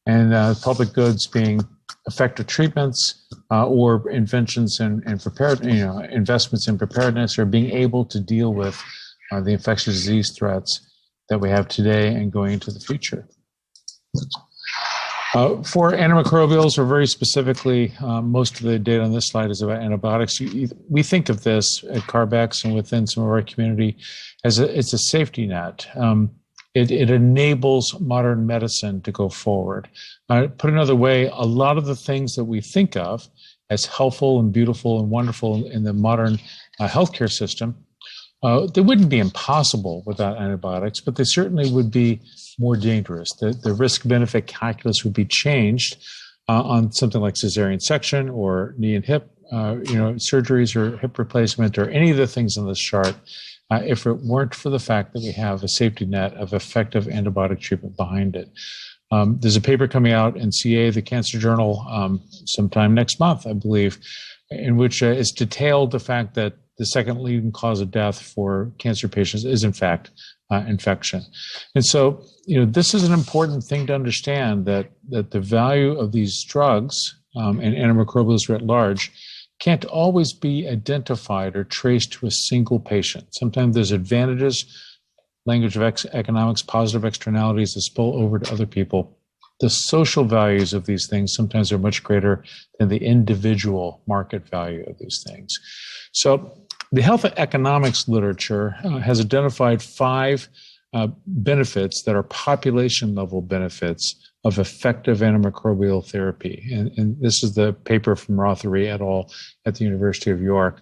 And public goods being effective treatments or inventions and investments in preparedness, or being able to deal with the infectious disease threats that we have today and going into the future. For antimicrobials, or very specifically, most of the data on this slide is about antibiotics. We think of this at Carbex and within some of our community as it's a safety net. It enables modern medicine to go forward. Put another way, a lot of the things that we think of as helpful and beautiful and wonderful in the modern healthcare system, they wouldn't be impossible without antibiotics, but they certainly would be more dangerous. The risk-benefit calculus would be changed on something like cesarean section or knee and hip surgeries or hip replacement or any of the things on this chart, if it weren't for the fact that we have a safety net of effective antibiotic treatment behind it. There's a paper coming out in CA, the Cancer Journal, sometime next month, I believe, in which is detailed the fact that the second leading cause of death for cancer patients is, in fact, infection. And so, this is an important thing to understand, that the value of these drugs and antimicrobials writ large can't always be identified or traced to a single patient. Sometimes there's advantages, language of economics, positive externalities that spill over to other people. The social values of these things sometimes are much greater than the individual market value of these things. So the health economics literature has identified 5 benefits that are population level benefits of effective antimicrobial therapy. And this is the paper from Rothery et al. At the University of York.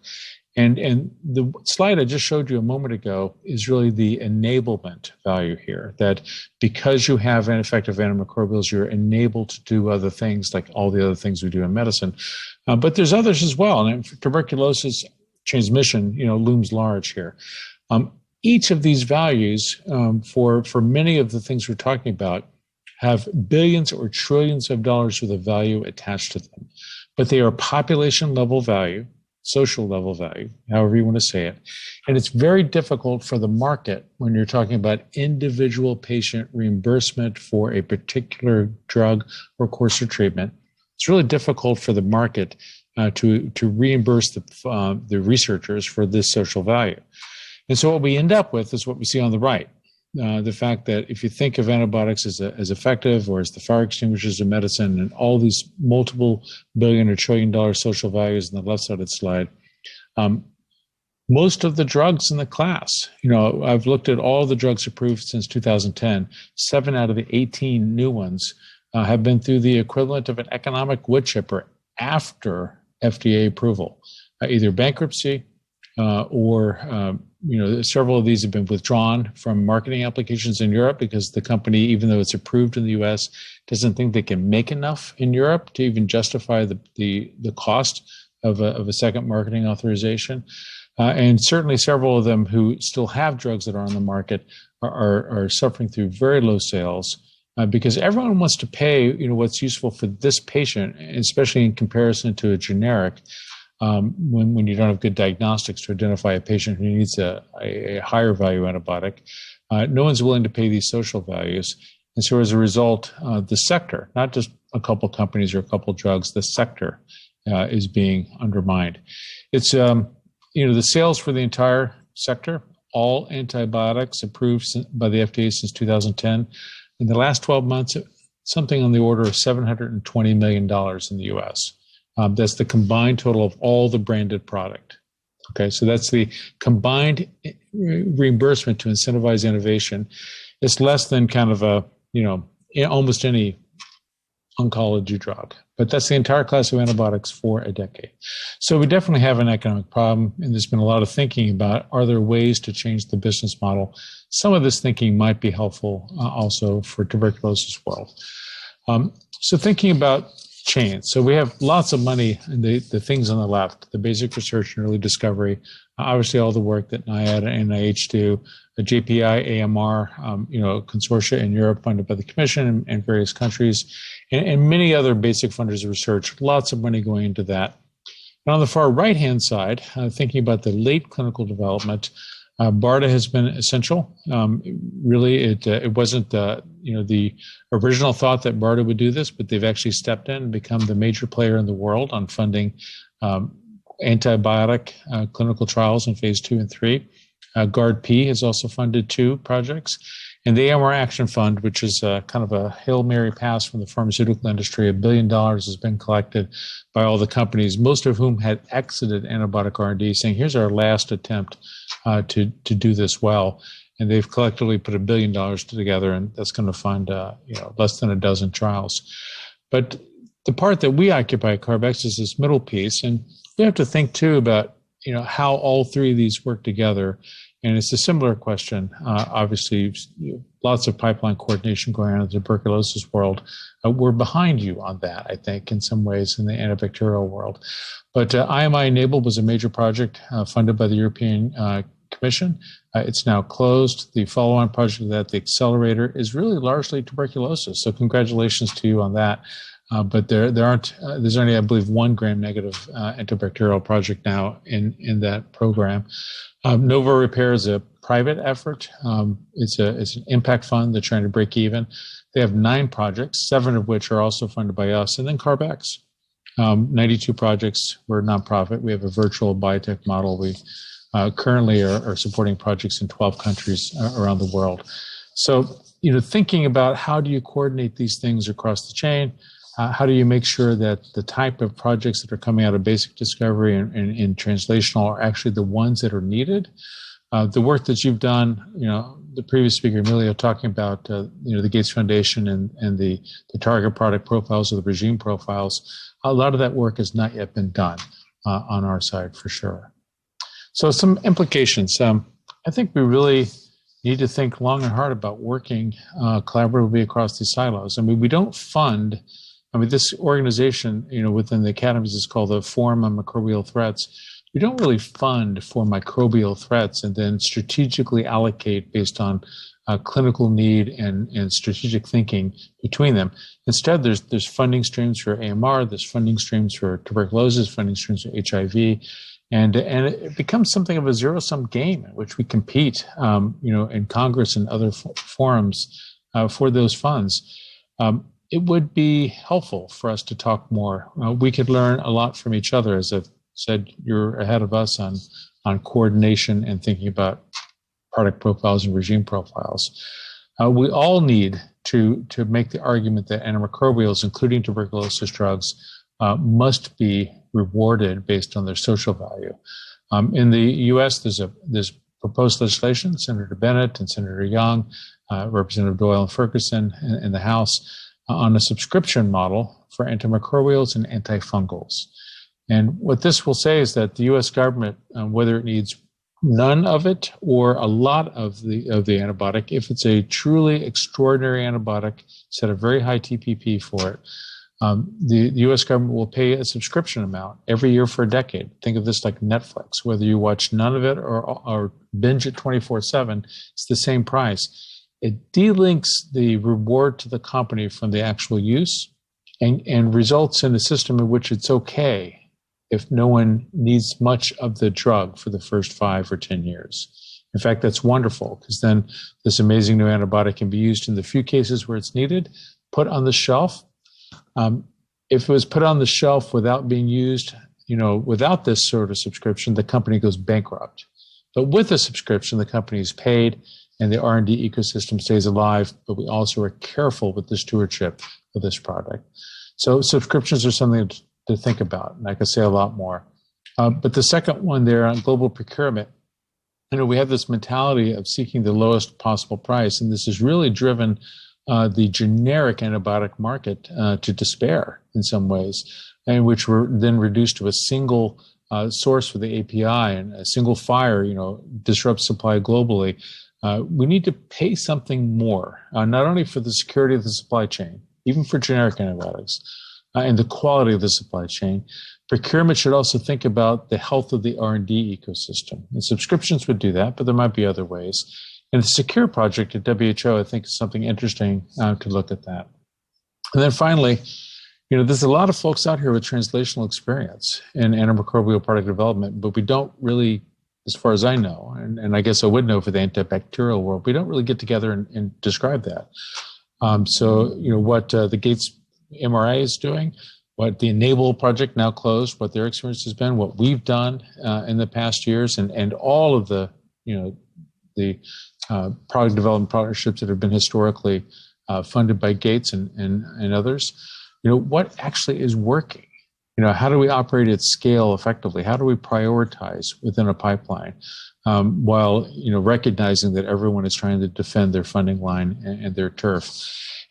And the slide I just showed you a moment ago is really the enablement value here, that because you have effective antimicrobials, you're enabled to do other things like all the other things we do in medicine. But there's others as well. And tuberculosis transmission, looms large here. Each of these values for many of the things we're talking about have billions or trillions of dollars worth of value attached to them. But they are population level value, social level value, however you want to say it. And it's very difficult for the market when you're talking about individual patient reimbursement for a particular drug or course of treatment. It's really difficult for the market to reimburse the researchers for this social value. And so what we end up with is what we see on the right. The fact that if you think of antibiotics as effective or as the fire extinguishers of medicine and all these multiple billion or trillion dollar social values on the left side of the slide, most of the drugs in the class, I've looked at all the drugs approved since 2010, 7 out of the 18 new ones have been through the equivalent of an economic wood chipper after FDA approval, either bankruptcy or several of these have been withdrawn from marketing applications in Europe because the company, even though it's approved in the US, doesn't think they can make enough in Europe to even justify the cost of a second marketing authorization. And certainly several of them who still have drugs that are on the market are suffering through very low sales because everyone wants to pay what's useful for this patient, especially in comparison to a generic. When you don't have good diagnostics to identify a patient who needs a higher value antibiotic, no one's willing to pay these social values. And so as a result, the sector, not just a couple companies or a couple drugs, the sector is being undermined. It's, the sales for the entire sector, all antibiotics approved by the FDA since 2010, in the last 12 months, something on the order of $720 million in the US. That's the combined total of all the branded product. Okay, so that's the combined reimbursement to incentivize innovation. It's less than kind of almost any oncology drug, but that's the entire class of antibiotics for a decade. So we definitely have an economic problem, and there's been a lot of thinking about, are there ways to change the business model? Some of this thinking might be helpful also for tuberculosis world. So thinking about chains. So we have lots of money in the things on the left, the basic research and early discovery, obviously all the work that NIAID and NIH do, the JPI, AMR, consortia in Europe funded by the Commission and various countries, and many other basic funders of research, lots of money going into that. And on the far right-hand side, thinking about the late clinical development, BARDA has been essential. Really, it wasn't the original thought that BARDA would do this, but they've actually stepped in and become the major player in the world on funding antibiotic clinical trials in phase 2 and 3. GARD-P has also funded 2 projects. And the AMR Action Fund, which is kind of a Hail Mary pass from the pharmaceutical industry, $1 billion has been collected by all the companies, most of whom had exited antibiotic R&D, saying, here's our last attempt to do this well. And they've collectively put $1 billion together, and that's going to fund less than a dozen trials. But the part that we occupy at Carbex is this middle piece, and we have to think too about how all 3 of these work together. And it's a similar question. Obviously, lots of pipeline coordination going on in the tuberculosis world. We're behind you on that, I think, in some ways in the antibacterial world. But IMI Enabled was a major project funded by the European Commission. It's now closed. The follow-on project of that, the accelerator, is really largely tuberculosis. So congratulations to you on that. But there's only, I believe, 1 gram-negative antibacterial project now in that program. Nova Repair is a private effort. It's an impact fund. They're trying to break even. They have 9 projects, 7 of which are also funded by us, and then Carbex. 92 projects. We're a nonprofit. We have a virtual biotech model. We currently are supporting projects in 12 countries around the world. So, thinking about how do you coordinate these things across the chain? How do you make sure that the type of projects that are coming out of basic discovery and in translational are actually the ones that are needed? The work that you've done, the previous speaker, Emilio, talking about, the Gates Foundation and the target product profiles or the regime profiles, a lot of that work has not yet been done on our side for sure. So some implications. I think we really need to think long and hard about working collaboratively across these silos. I mean, we don't fund, this organization, within the Academies is called the Forum on Microbial Threats. We don't really fund for microbial threats and then strategically allocate based on clinical need and strategic thinking between them. Instead, there's funding streams for AMR, there's funding streams for tuberculosis, funding streams for HIV, and it becomes something of a zero-sum game in which we compete, in Congress and other forums for those funds. it would be helpful for us to talk more. We could learn a lot from each other. As I've said, you're ahead of us on coordination and thinking about product profiles and regime profiles. We all need to make the argument that antimicrobials, including tuberculosis drugs, must be rewarded based on their social value. In the U.S., there's proposed legislation, Senator Bennett and Senator Young, Representative Doyle and Ferguson in the House, on a subscription model for antimicrobials and antifungals. And what this will say is that the U.S. government, whether it needs none of it or a lot of the antibiotic, if it's a truly extraordinary antibiotic, set a very high TPP for it, the U.S. government will pay a subscription amount every year for a decade. Think of this like Netflix. Whether you watch none of it or binge it 24/7, it's the same price. It delinks the reward to the company from the actual use and results in a system in which it's okay if no one needs much of the drug for the first 5 or 10 years. In fact, that's wonderful, because then this amazing new antibiotic can be used in the few cases where it's needed, put on the shelf. If it was put on the shelf without being used, without this sort of subscription, the company goes bankrupt. But with a subscription, the company is paid and the R&D ecosystem stays alive, but we also are careful with the stewardship of this product. So subscriptions are something to think about, and I could say a lot more. But the second one there on global procurement, we have this mentality of seeking the lowest possible price, and this has really driven the generic antibiotic market to despair in some ways, in which we're then reduced to a single source for the API, and a single fire, disrupts supply globally. We need to pay something more, not only for the security of the supply chain, even for generic antibiotics, and the quality of the supply chain. Procurement should also think about the health of the R&D ecosystem. And subscriptions would do that, but there might be other ways. And the Secure project at WHO, I think, is something interesting to look at that. And then finally, there's a lot of folks out here with translational experience in antimicrobial product development, but we don't really, as far as I know, and I guess I would know for the antibacterial world, we don't really get together and describe that. So what the Gates MRI is doing, what the Enable project, now closed, what their experience has been, what we've done in the past years, and all of the product development partnerships that have been historically funded by Gates and others. What actually is working? How do we operate at scale effectively? How do we prioritize within a pipeline while recognizing that everyone is trying to defend their funding line and their turf?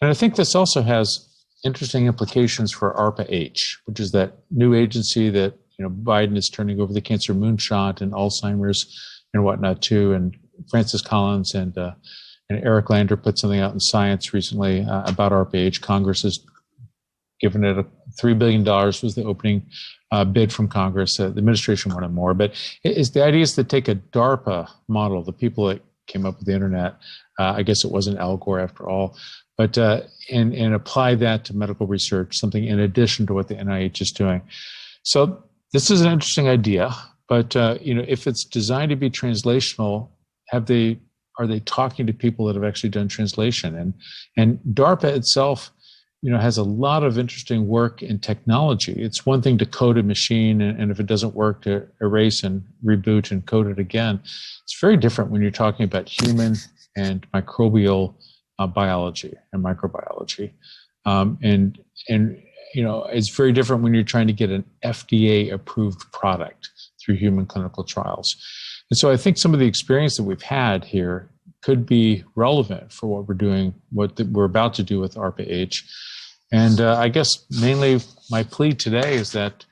And I think this also has interesting implications for ARPA-H, which is that new agency that Biden is turning over the cancer moonshot and Alzheimer's and whatnot too. And Francis Collins and Eric Lander put something out in Science recently about ARPA-H. Congress has given it $3 billion was the opening bid from Congress. The administration wanted more, but the idea is to take a DARPA model, the people that came up with the internet. I guess it wasn't Al Gore after all, but and apply that to medical research, something in addition to what the NIH is doing. So this is an interesting idea, but if it's designed to be translational, are they talking to people that have actually done translation? And DARPA itself, has a lot of interesting work in technology. It's one thing to code a machine, and if it doesn't work, to erase and reboot and code it again. It's very different when you're talking about human and microbial biology and microbiology. And it's very different when you're trying to get an FDA-approved product through human clinical trials. And so I think some of the experience that we've had here could be relevant for what we're doing, what we're about to do with ARPA-H. And I guess mainly my plea today is that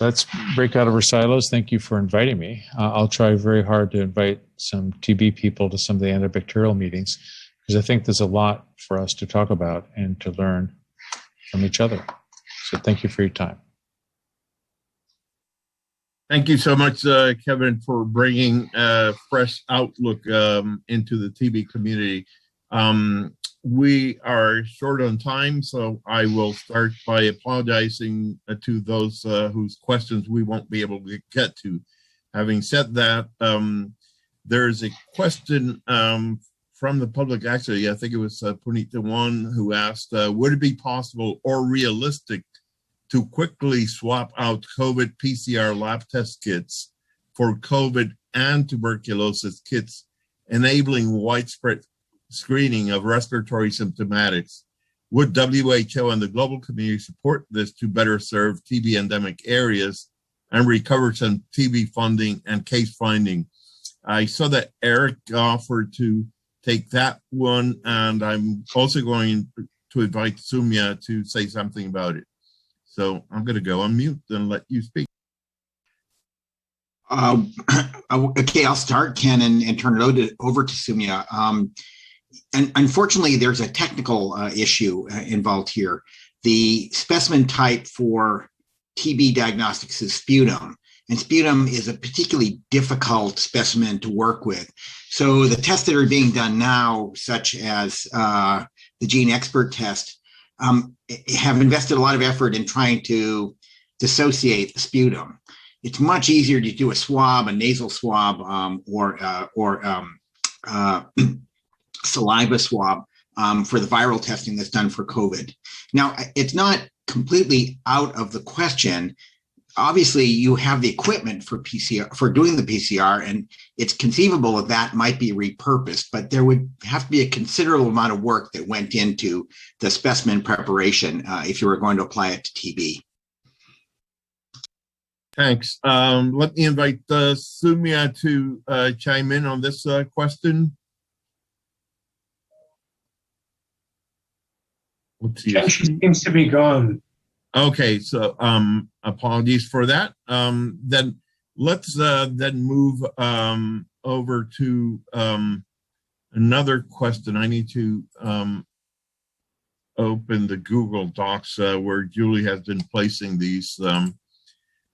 let's break out of our silos. Thank you for inviting me. I'll try very hard to invite some TB people to some of the antibacterial meetings, because I think there's a lot for us to talk about and to learn from each other. So thank you for your time. Thank you so much, Kevin, for bringing a fresh outlook into the TB community. We are short on time, so I will start by apologizing to those whose questions we won't be able to get to. Having said that, there's a question from the public, actually, I think it was Puneet the one who asked, would it be possible or realistic to quickly swap out COVID PCR lab test kits for COVID and tuberculosis kits, enabling widespread screening of respiratory symptomatics? Would WHO and the global community support this to better serve TB endemic areas and recover some TB funding and case finding? I saw that Eric offered to take that one, and I'm also going to invite Sumya to say something about it. So I'm going to go on mute and let you speak. Okay, I'll start, Ken, and turn it over to Sumya. And unfortunately, there's a technical issue involved here. The specimen type for TB diagnostics is sputum, and sputum is a particularly difficult specimen to work with. So the tests that are being done now, such as the Gene Expert test, have invested a lot of effort in trying to dissociate the sputum. It's much easier to do a swab, a nasal swab, or saliva swab for the viral testing that's done for COVID. Now, it's not completely out of the question. Obviously, you have the equipment for PCR, for doing the PCR, and it's conceivable that might be repurposed, but there would have to be a considerable amount of work that went into the specimen preparation if you were going to apply it to TB. Thanks. Let me invite Sumya to chime in on this question. She seems to be gone. Okay, so apologies for that. Then let's then move over to another question. I need to open the Google Docs where Julie has been placing these.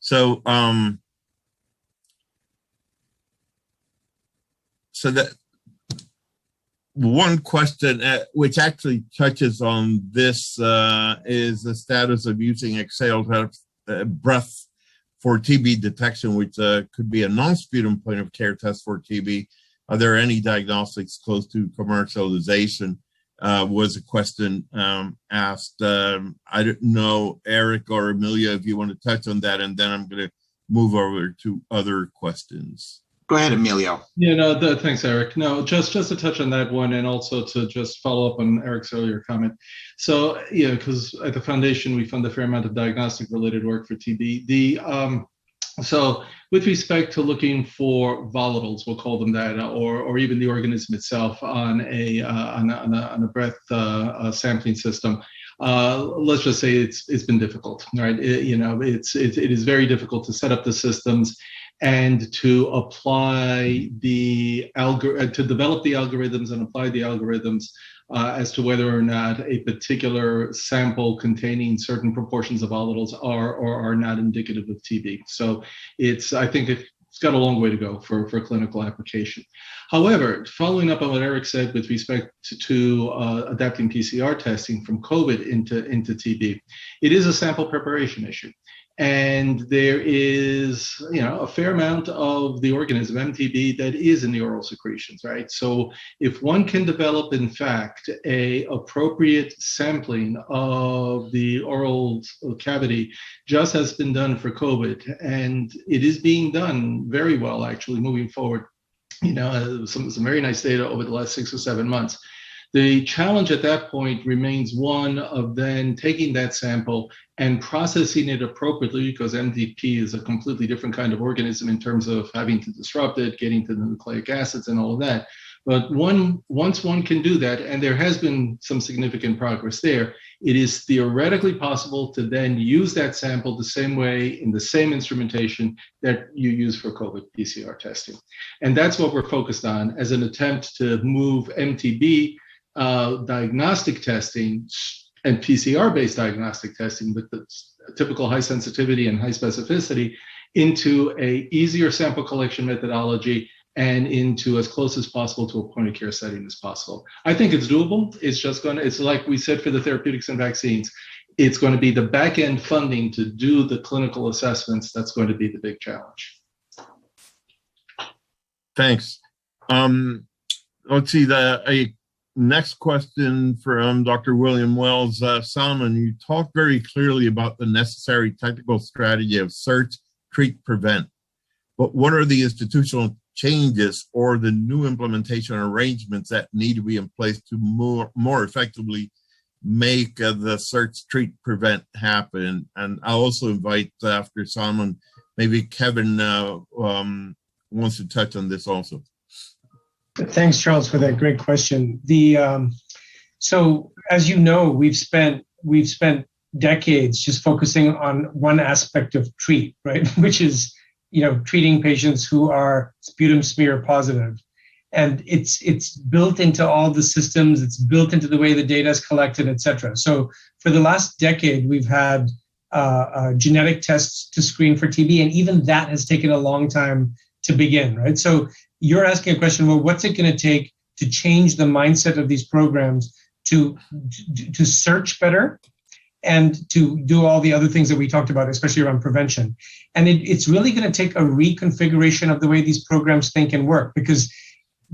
So that one question which actually touches on this is the status of using exhaled breath for TB detection, which could be a non-sputum point of care test for TB. Are there any diagnostics close to commercialization? Was a question asked. I don't know, Eric or Amelia, if you want to touch on that, and then I'm going to move over to other questions. Go ahead, Emilio. Yeah, no, thanks, Eric. No, just to touch on that one, and also to just follow up on Eric's earlier comment. So, yeah, because at the foundation, we fund a fair amount of diagnostic-related work for TB. So with respect to looking for volatiles, we'll call them that, or even the organism itself on a breath sampling system, let's just say it's been difficult, right? It is very difficult to set up the systems and to apply to develop the algorithms and apply the algorithms as to whether or not a particular sample containing certain proportions of volatiles are or are not indicative of TB. So I think it's got a long way to go for clinical application. However, following up on what Eric said with respect to adapting PCR testing from COVID into TB, it is a sample preparation issue. And there is, a fair amount of the organism, MTB, that is in the oral secretions, right? So if one can develop, in fact, a appropriate sampling of the oral cavity, just as been done for COVID, and it is being done very well, actually, moving forward, some very nice data over the last 6 or 7 months. The challenge at that point remains one of then taking that sample and processing it appropriately, because MDP is a completely different kind of organism in terms of having to disrupt it, getting to the nucleic acids and all of that. But once one can do that, and there has been some significant progress there, it is theoretically possible to then use that sample the same way in the same instrumentation that you use for COVID PCR testing. And that's what we're focused on as an attempt to move MTB diagnostic testing and PCR-based diagnostic testing with the typical high sensitivity and high specificity into a easier sample collection methodology and into as close as possible to a point of care setting as possible. I think it's doable. It's like we said for the therapeutics and vaccines, it's going to be the back end funding to do the clinical assessments that's going to be the big challenge. Thanks. let's see, a next question from Dr. William Wells. Salman, you talked very clearly about the necessary technical strategy of search, treat, prevent. But what are the institutional changes or the new implementation arrangements that need to be in place to more effectively make the search, treat, prevent happen? And I'll also invite, after Salman, maybe Kevin wants to touch on this also. Thanks, Charles, for that great question. So as you know, we've spent decades just focusing on one aspect of treat, right? Which is, treating patients who are sputum smear positive. And it's built into all the systems, it's built into the way the data is collected, et cetera. So for the last decade, we've had genetic tests to screen for TB, and even that has taken a long time to begin, right? So you're asking a question, well, what's it going to take to change the mindset of these programs to search better and to do all the other things that we talked about, especially around prevention? And it's really going to take a reconfiguration of the way these programs think and work, because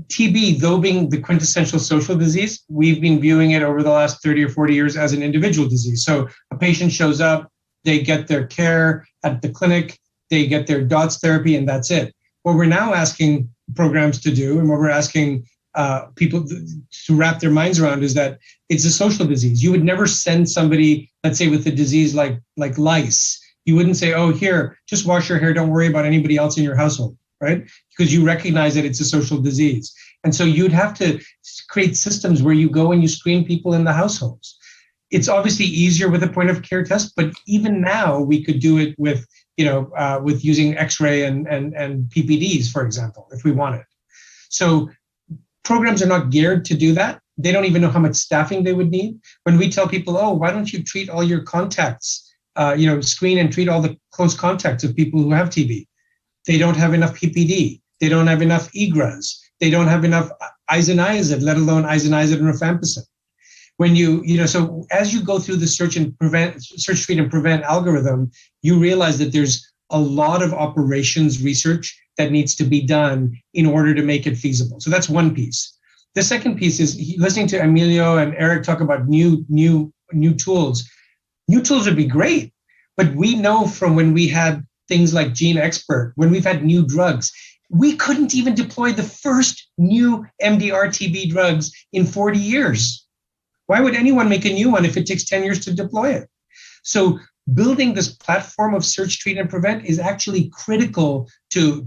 TB, though being the quintessential social disease, we've been viewing it over the last 30 or 40 years as an individual disease. So a patient shows up, they get their care at the clinic, they get their DOTS therapy, and that's it. What we're now asking programs to do, and what we're asking people to wrap their minds around, is that it's a social disease. You would never send somebody, let's say, with a disease like lice. You wouldn't say, oh, here, just wash your hair, don't worry about anybody else in your household, right? Because you recognize that it's a social disease. And so you'd have to create systems where you go and you screen people in the households. It's obviously easier with a point of care test, but even now we could do it with with using X-ray and PPDs, for example, if we wanted. So programs are not geared to do that. They don't even know how much staffing they would need. When we tell people, oh, why don't you treat all your contacts, screen and treat all the close contacts of people who have TB? They don't have enough PPD. They don't have enough eGRAs. They don't have enough isoniazid, let alone isoniazid and rifampicin. When so as you go through the search, treat, and prevent algorithm, you realize that there's a lot of operations research that needs to be done in order to make it feasible. So that's one piece. The second piece is listening to Emilio and Eric talk about new tools. New tools would be great, but we know from when we had things like Gene Expert, when we've had new drugs, we couldn't even deploy the first new MDR-TB drugs in 40 years. Why would anyone make a new one if it takes 10 years to deploy it? So building this platform of search, treat, and prevent is actually critical to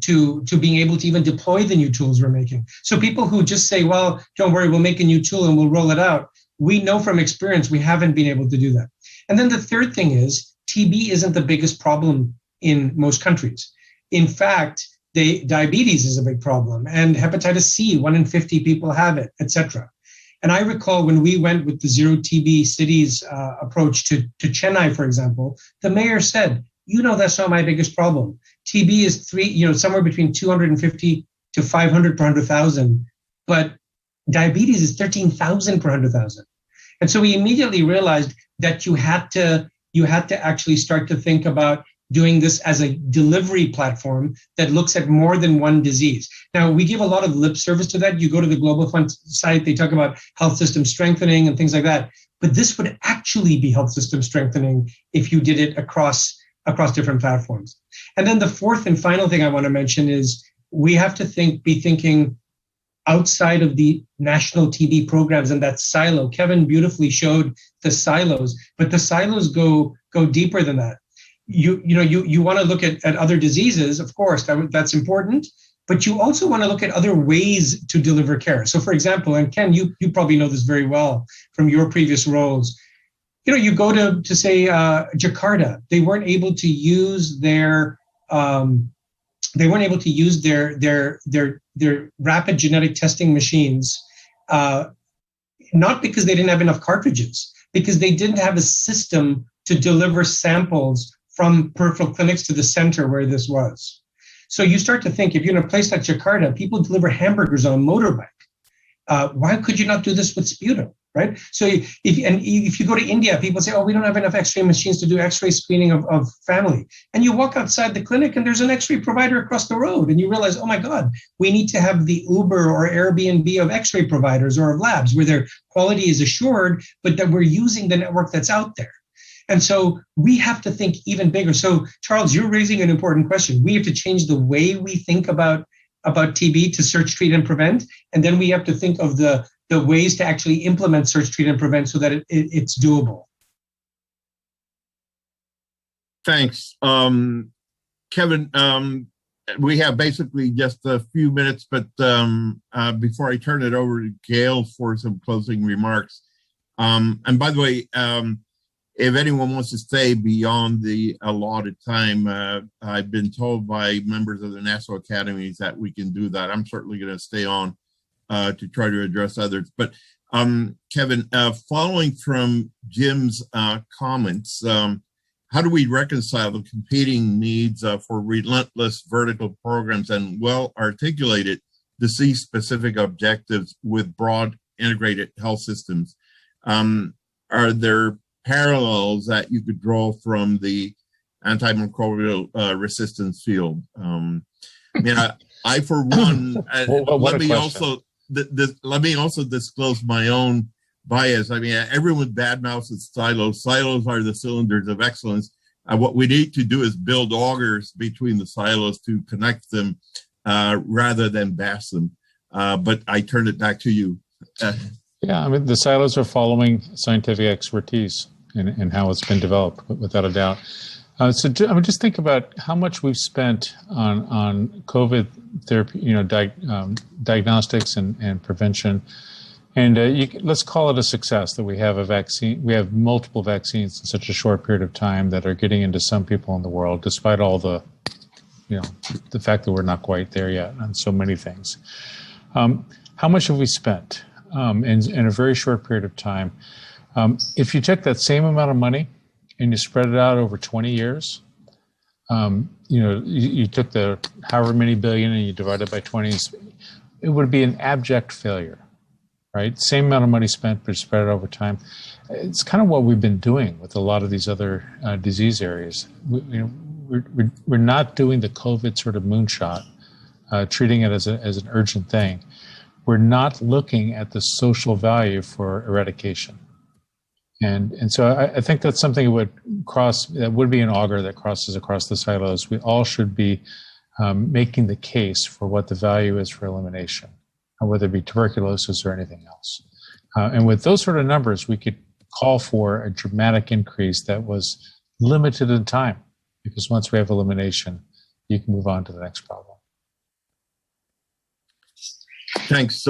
being able to even deploy the new tools we're making. So people who just say, well, don't worry, we'll make a new tool and we'll roll it out, we know from experience we haven't been able to do that. And then the third thing is TB isn't the biggest problem in most countries. In fact, diabetes is a big problem, and hepatitis C, 1 in 50 people have it, etc. And I recall when we went with the Zero TB Cities approach to Chennai, for example, the mayor said, that's not my biggest problem. TB is somewhere between 250 to 500 per 100,000, but diabetes is 13,000 per 100,000. And so we immediately realized that you had to actually start to think about doing this as a delivery platform that looks at more than one disease. Now, we give a lot of lip service to that. You go to the Global Fund site, they talk about health system strengthening and things like that. But this would actually be health system strengthening if you did it across different platforms. And then the fourth and final thing I want to mention is we have to be thinking outside of the national TB programs and that silo. Kevin beautifully showed the silos, but the silos go deeper than that. You want to look at other diseases, of course, that's important, but you also want to look at other ways to deliver care. So for example, and Ken, you probably know this very well from your previous roles, you go to say Jakarta, they weren't able to use their rapid genetic testing machines, not because they didn't have enough cartridges, because they didn't have a system to deliver samples from peripheral clinics to the center where this was. So you start to think, if you're in a place like Jakarta, people deliver hamburgers on a motorbike. Why could you not do this with sputum? right? So if you go to India, people say, oh, we don't have enough X-ray machines to do X-ray screening of family. And you walk outside the clinic and there's an X-ray provider across the road. And you realize, oh my God, we need to have the Uber or Airbnb of X-ray providers or of labs where their quality is assured, but that we're using the network that's out there. And so we have to think even bigger. So Charles, you're raising an important question. We have to change the way we think about TB to search, treat, and prevent. And then we have to think of the ways to actually implement search, treat, and prevent so that it's doable. Thanks. Kevin, we have basically just a few minutes, but before I turn it over to Gail for some closing remarks, and by the way, if anyone wants to stay beyond the allotted time, I've been told by members of the National Academies that we can do that. I'm certainly going to stay on to try to address others. But Kevin, following from Jim's comments, how do we reconcile the competing needs for relentless vertical programs and well-articulated disease-specific objectives with broad integrated health systems? Are there parallels that you could draw from the antimicrobial resistance field? I for one, let me also disclose my own bias. I mean, everyone badmouths silos. Silos are the cylinders of excellence. What we need to do is build augers between the silos to connect them rather than bash them. But I turn it back to you. Yeah, I mean, the silos are following scientific expertise and how it's been developed, without a doubt. Just think about how much we've spent on COVID therapy, diagnostics and prevention. And let's call it a success that we have a vaccine. We have multiple vaccines in such a short period of time that are getting into some people in the world, despite all the fact that we're not quite there yet on so many things. How much have we spent in a very short period of time? If you took that same amount of money and you spread it out over 20 years, you took the however many billion and you divide it by 20, it would be an abject failure, right? Same amount of money spent, but spread it over time. It's kind of what we've been doing with a lot of these other disease areas. We're not doing the COVID sort of moonshot, treating it as an urgent thing. We're not looking at the social value for eradication. And so I think that's something that would be an auger that crosses across the silos. We all should be making the case for what the value is for elimination, whether it be tuberculosis or anything else. And with those sort of numbers, we could call for a dramatic increase that was limited in time, because once we have elimination, you can move on to the next problem. Thanks.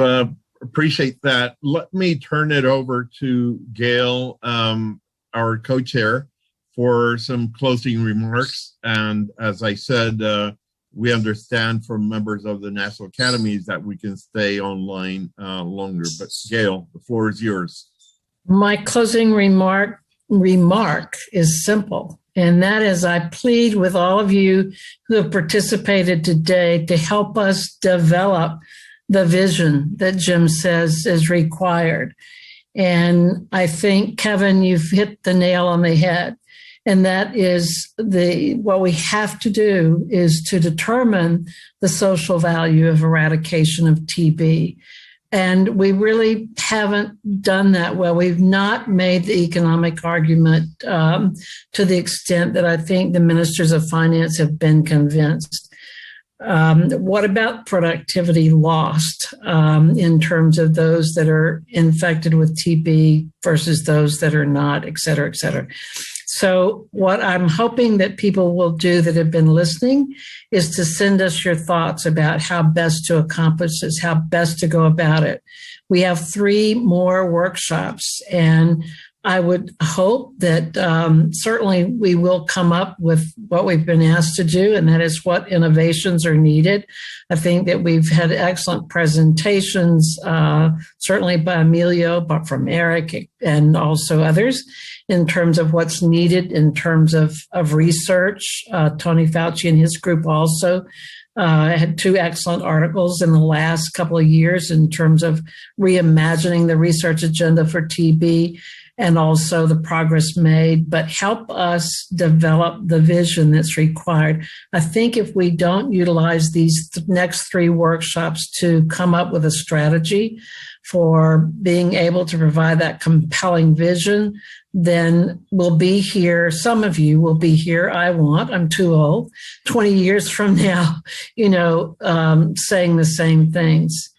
Appreciate that. Let me turn it over to Gail, our co-chair, for some closing remarks. And as I said, we understand from members of the National Academies that we can stay online longer. But Gail, the floor is yours. My closing remark is simple, and that is I plead with all of you who have participated today to help us develop the vision that Jim says is required. And I think, Kevin, you've hit the nail on the head. And that is what we have to do is to determine the social value of eradication of TB. And we really haven't done that well. We've not made the economic argument to the extent that I think the ministers of finance have been convinced. What about productivity lost in terms of those that are infected with TB versus those that are not, et cetera, et cetera? So what I'm hoping that people will do that have been listening is to send us your thoughts about how best to accomplish this, how best to go about it. We have 3 more workshops, and I would hope that certainly we will come up with what we've been asked to do, and that is what innovations are needed. I think that we've had excellent presentations, certainly by Emilio, but from Eric and also others, in terms of what's needed in terms of research. Tony Fauci and his group also had 2 excellent articles in the last couple of years in terms of reimagining the research agenda for TB and also the progress made, but help us develop the vision that's required. I think if we don't utilize these next 3 workshops to come up with a strategy for being able to provide that compelling vision, then we'll be here. Some of you will be here. I'm too old, 20 years from now, saying the same things.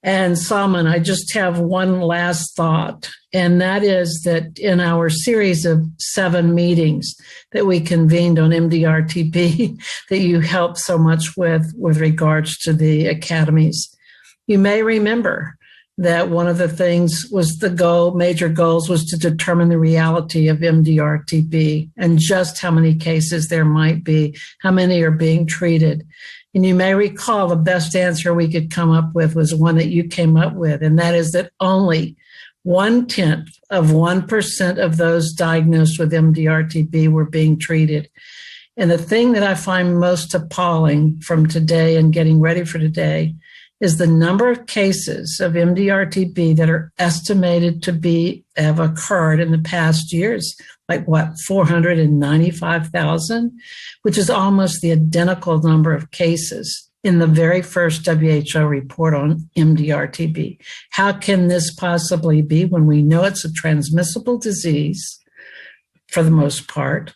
And Salman, I just have one last thought, and that is that in our series of 7 meetings that we convened on MDR-TB that you helped so much with regards to the academies, you may remember that one of the things was major goals was to determine the reality of MDR-TB and just how many cases there might be, how many are being treated. And you may recall the best answer we could come up with was one that you came up with, and that is that only 0.1% of those diagnosed with MDR-TB were being treated. And the thing that I find most appalling from today and getting ready for today is the number of cases of MDR-TB that are estimated to have occurred in the past years, 495,000, which is almost the identical number of cases in the very first WHO report on MDR-TB. How can this possibly be when we know it's a transmissible disease for the most part,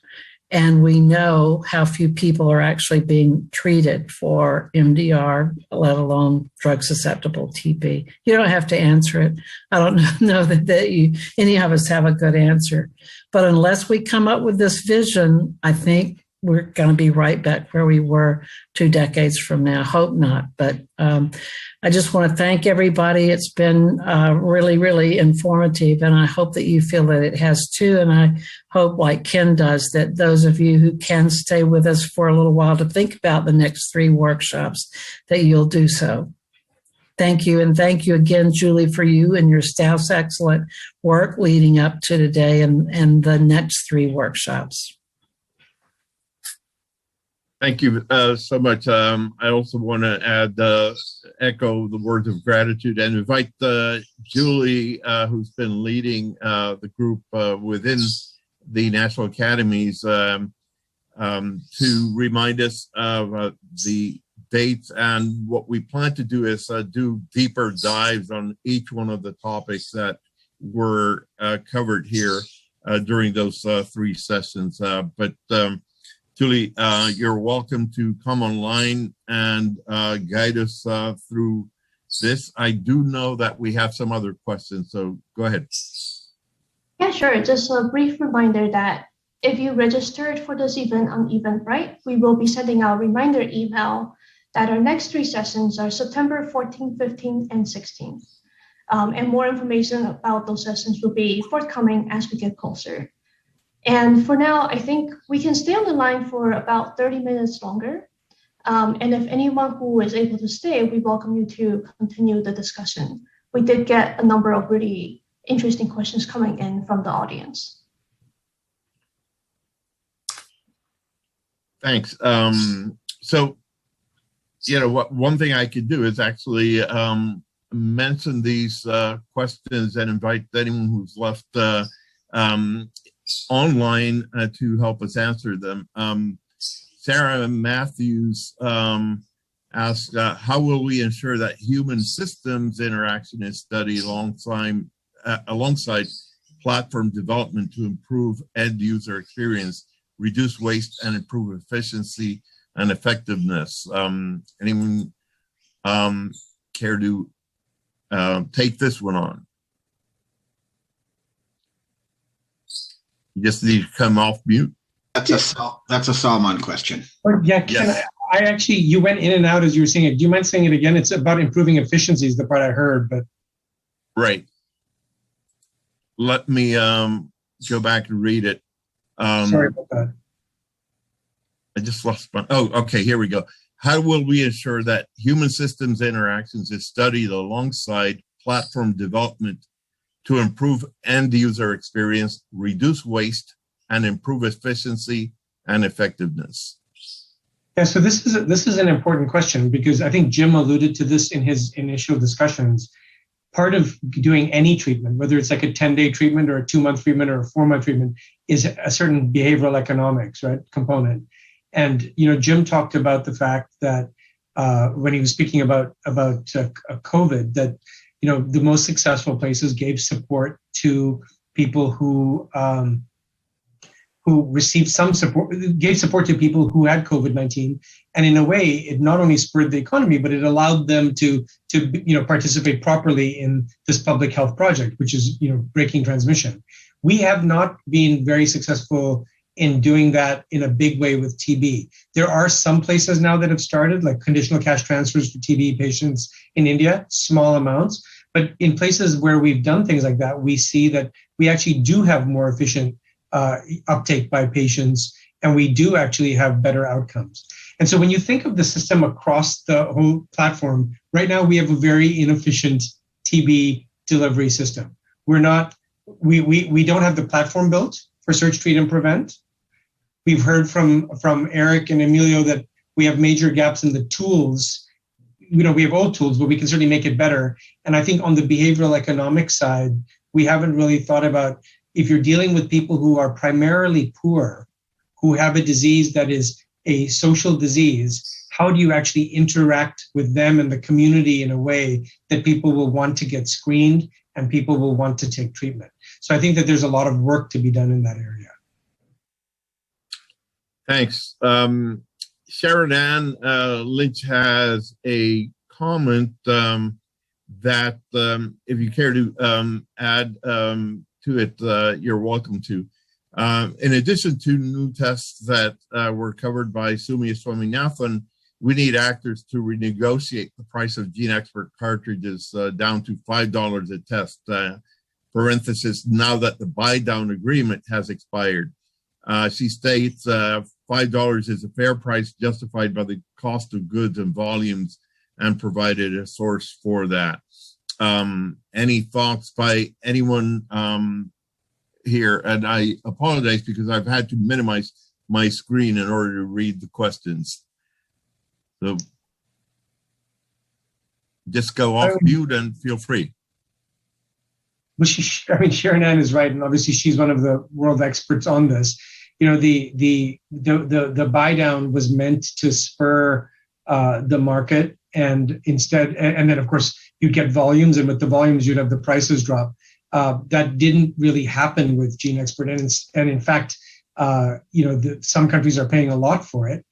and we know how few people are actually being treated for MDR, let alone drug-susceptible TB? You don't have to answer it. I don't know that any of us have a good answer. But unless we come up with this vision, I think we're going to be right back where we were 2 decades from now. Hope not. But I just want to thank everybody. It's been really, really informative, and I hope that you feel that it has too. And I hope, like Ken does, that those of you who can stay with us for a little while to think about the next 3 workshops, that you'll do so. Thank you. And thank you again, Julie, for you and your staff's excellent work leading up to today and the next 3 workshops. Thank you so much. I also want to echo the words of gratitude and invite Julie, who's been leading the group within the National Academies, to remind us of the dates. And what we plan to do is do deeper dives on each one of the topics that were covered here during those 3 sessions. But Julie, you're welcome to come online and guide us through this. I do know that we have some other questions, so go ahead. Yeah, sure. Just a brief reminder that if you registered for this event on Eventbrite, we will be sending out a reminder email that our next 3 sessions are September 14th, 15th, and 16th. And more information about those sessions will be forthcoming as we get closer. And for now, I think we can stay on the line for about 30 minutes longer. And if anyone who is able to stay, we welcome you to continue the discussion. We did get a number of really interesting questions coming in from the audience. Thanks. So, one thing I could do is actually mention these questions and invite anyone who's left online to help us answer them. Sarah Matthews asked, how will we ensure that human systems interaction is studied alongside platform development to improve end user experience, reduce waste, and improve efficiency and effectiveness? Anyone care to take this one on? You just need to come off mute. That's a Salman question. Yeah, Yes. I actually, you went in and out as you were saying it. Do you mind saying it again? It's about improving efficiency is the part I heard, but. Right. let me go back and read it. Sorry about that. I just lost my, oh, okay, here we go. How will we ensure that human systems interactions is studied alongside platform development to improve end user experience, reduce waste, and improve efficiency and effectiveness? Yeah, so this is an important question, because I think Jim alluded to this in his initial discussions. Part of doing any treatment, whether it's like a 10-day treatment or a 2-month treatment or a 4-month treatment, is a certain behavioral economics, right, component. And Jim talked about the fact that when he was speaking about COVID, that the most successful places gave support to people who received some support, gave support to people who had COVID-19, and in a way, it not only spurred the economy, but it allowed them to participate properly in this public health project, which is breaking transmission. We have not been very successful in doing that in a big way with TB. There are some places now that have started, like conditional cash transfers for TB patients in India, small amounts. But in places where we've done things like that, we see that we actually do have more efficient uptake by patients, and we do actually have better outcomes. And so when you think of the system across the whole platform, right now we have a very inefficient TB delivery system. We don't have the platform built for search, treat, and prevent. We've heard from Eric and Emilio that we have major gaps in the tools. We have old tools, but we can certainly make it better. And I think on the behavioral economic side, we haven't really thought about, if you're dealing with people who are primarily poor, who have a disease that is a social disease, how do you actually interact with them and the community in a way that people will want to get screened and people will want to take treatment? So I think that there's a lot of work to be done in that area. Thanks. Sharon Ann Lynch has a comment that if you care to add to it, you're welcome to. In addition to new tests that were covered by Sumi Swaminathan, we need actors to renegotiate the price of GeneXpert cartridges down to $5 a test. Parenthesis, now that the buy-down agreement has expired. She states $5 is a fair price justified by the cost of goods and volumes, and provided a source for that. Any thoughts by anyone here? And I apologize because I've had to minimize my screen in order to read the questions. So just go off mute and feel free. Well, Sharon Ann is right, and obviously she's one of the world experts on this. The buy down was meant to spur the market, and instead, and then of course you'd get volumes, and with the volumes you'd have the prices drop. That didn't really happen with GeneXpert, and in fact, some countries are paying a lot for it.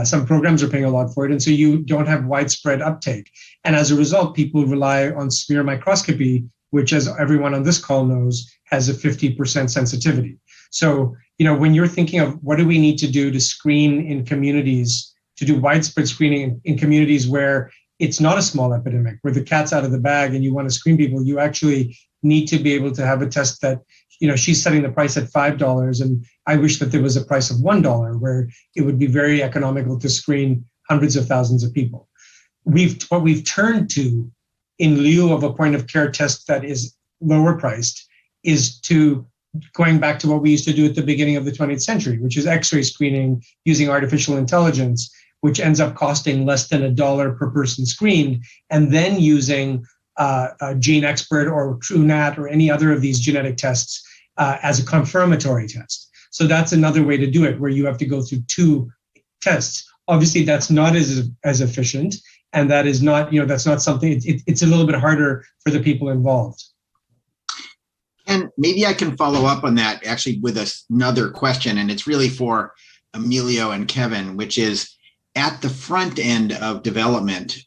Some programs are paying a lot for it, and so you don't have widespread uptake. And as a result, people rely on smear microscopy, which, as everyone on this call knows, has a 50% sensitivity. So, when you're thinking of what do we need to do to screen in communities, to do widespread screening in communities where it's not a small epidemic, where the cat's out of the bag and you want to screen people, you actually need to be able to have a test that, she's setting the price at $5, and I wish that there was a price of $1 where it would be very economical to screen hundreds of thousands of people. What we've turned to, in lieu of a point of care test that is lower priced, is to going back to what we used to do at the beginning of the 20th century, which is X-ray screening using artificial intelligence, which ends up costing less than $1 per person screened, and then using a GeneXpert or TrueNat or any other of these genetic tests as a confirmatory test. So that's another way to do it, where you have to go through 2 tests. Obviously, that's not as efficient, and that is not, that's not something, it's a little bit harder for the people involved. And maybe I can follow up on that actually with another question, and it's really for Emilio and Kevin, which is at the front end of development,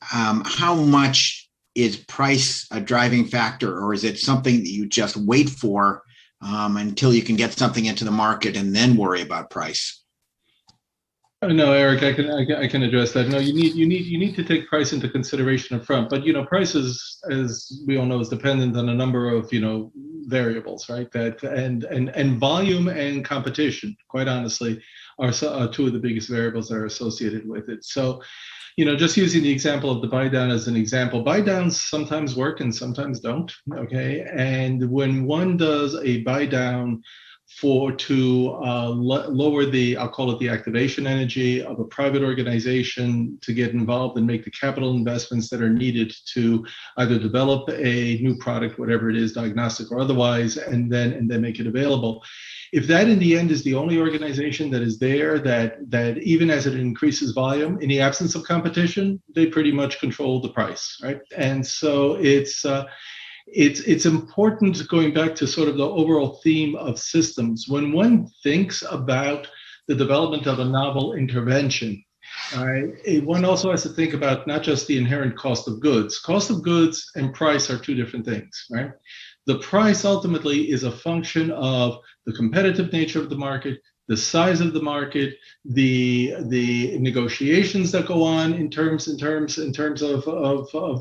how much is price a driving factor, or is it something that you just wait for until you can get something into the market and then worry about price? No, Eric, I can address that. No, you need to take price into consideration up front. But price is, as we all know, is dependent on a number of variables, right? That and volume and competition, quite honestly, are two of the biggest variables that are associated with it. So, just using the example of the buy down as an example, buy downs sometimes work and sometimes don't. Okay, and when one does a buy down to lower the, I'll call it the activation energy of a private organization to get involved and make the capital investments that are needed to either develop a new product, whatever it is, diagnostic or otherwise, and then make it available. If that in the end is the only organization that is there, that even as it increases volume, in the absence of competition, they pretty much control the price, right? And so it's important, going back to sort of the overall theme of systems. When one thinks about the development of a novel intervention, one also has to think about not just the inherent cost of goods. Cost of goods and price are two different things, right? The price ultimately is a function of the competitive nature of the market, the size of the market, the negotiations that go on in terms of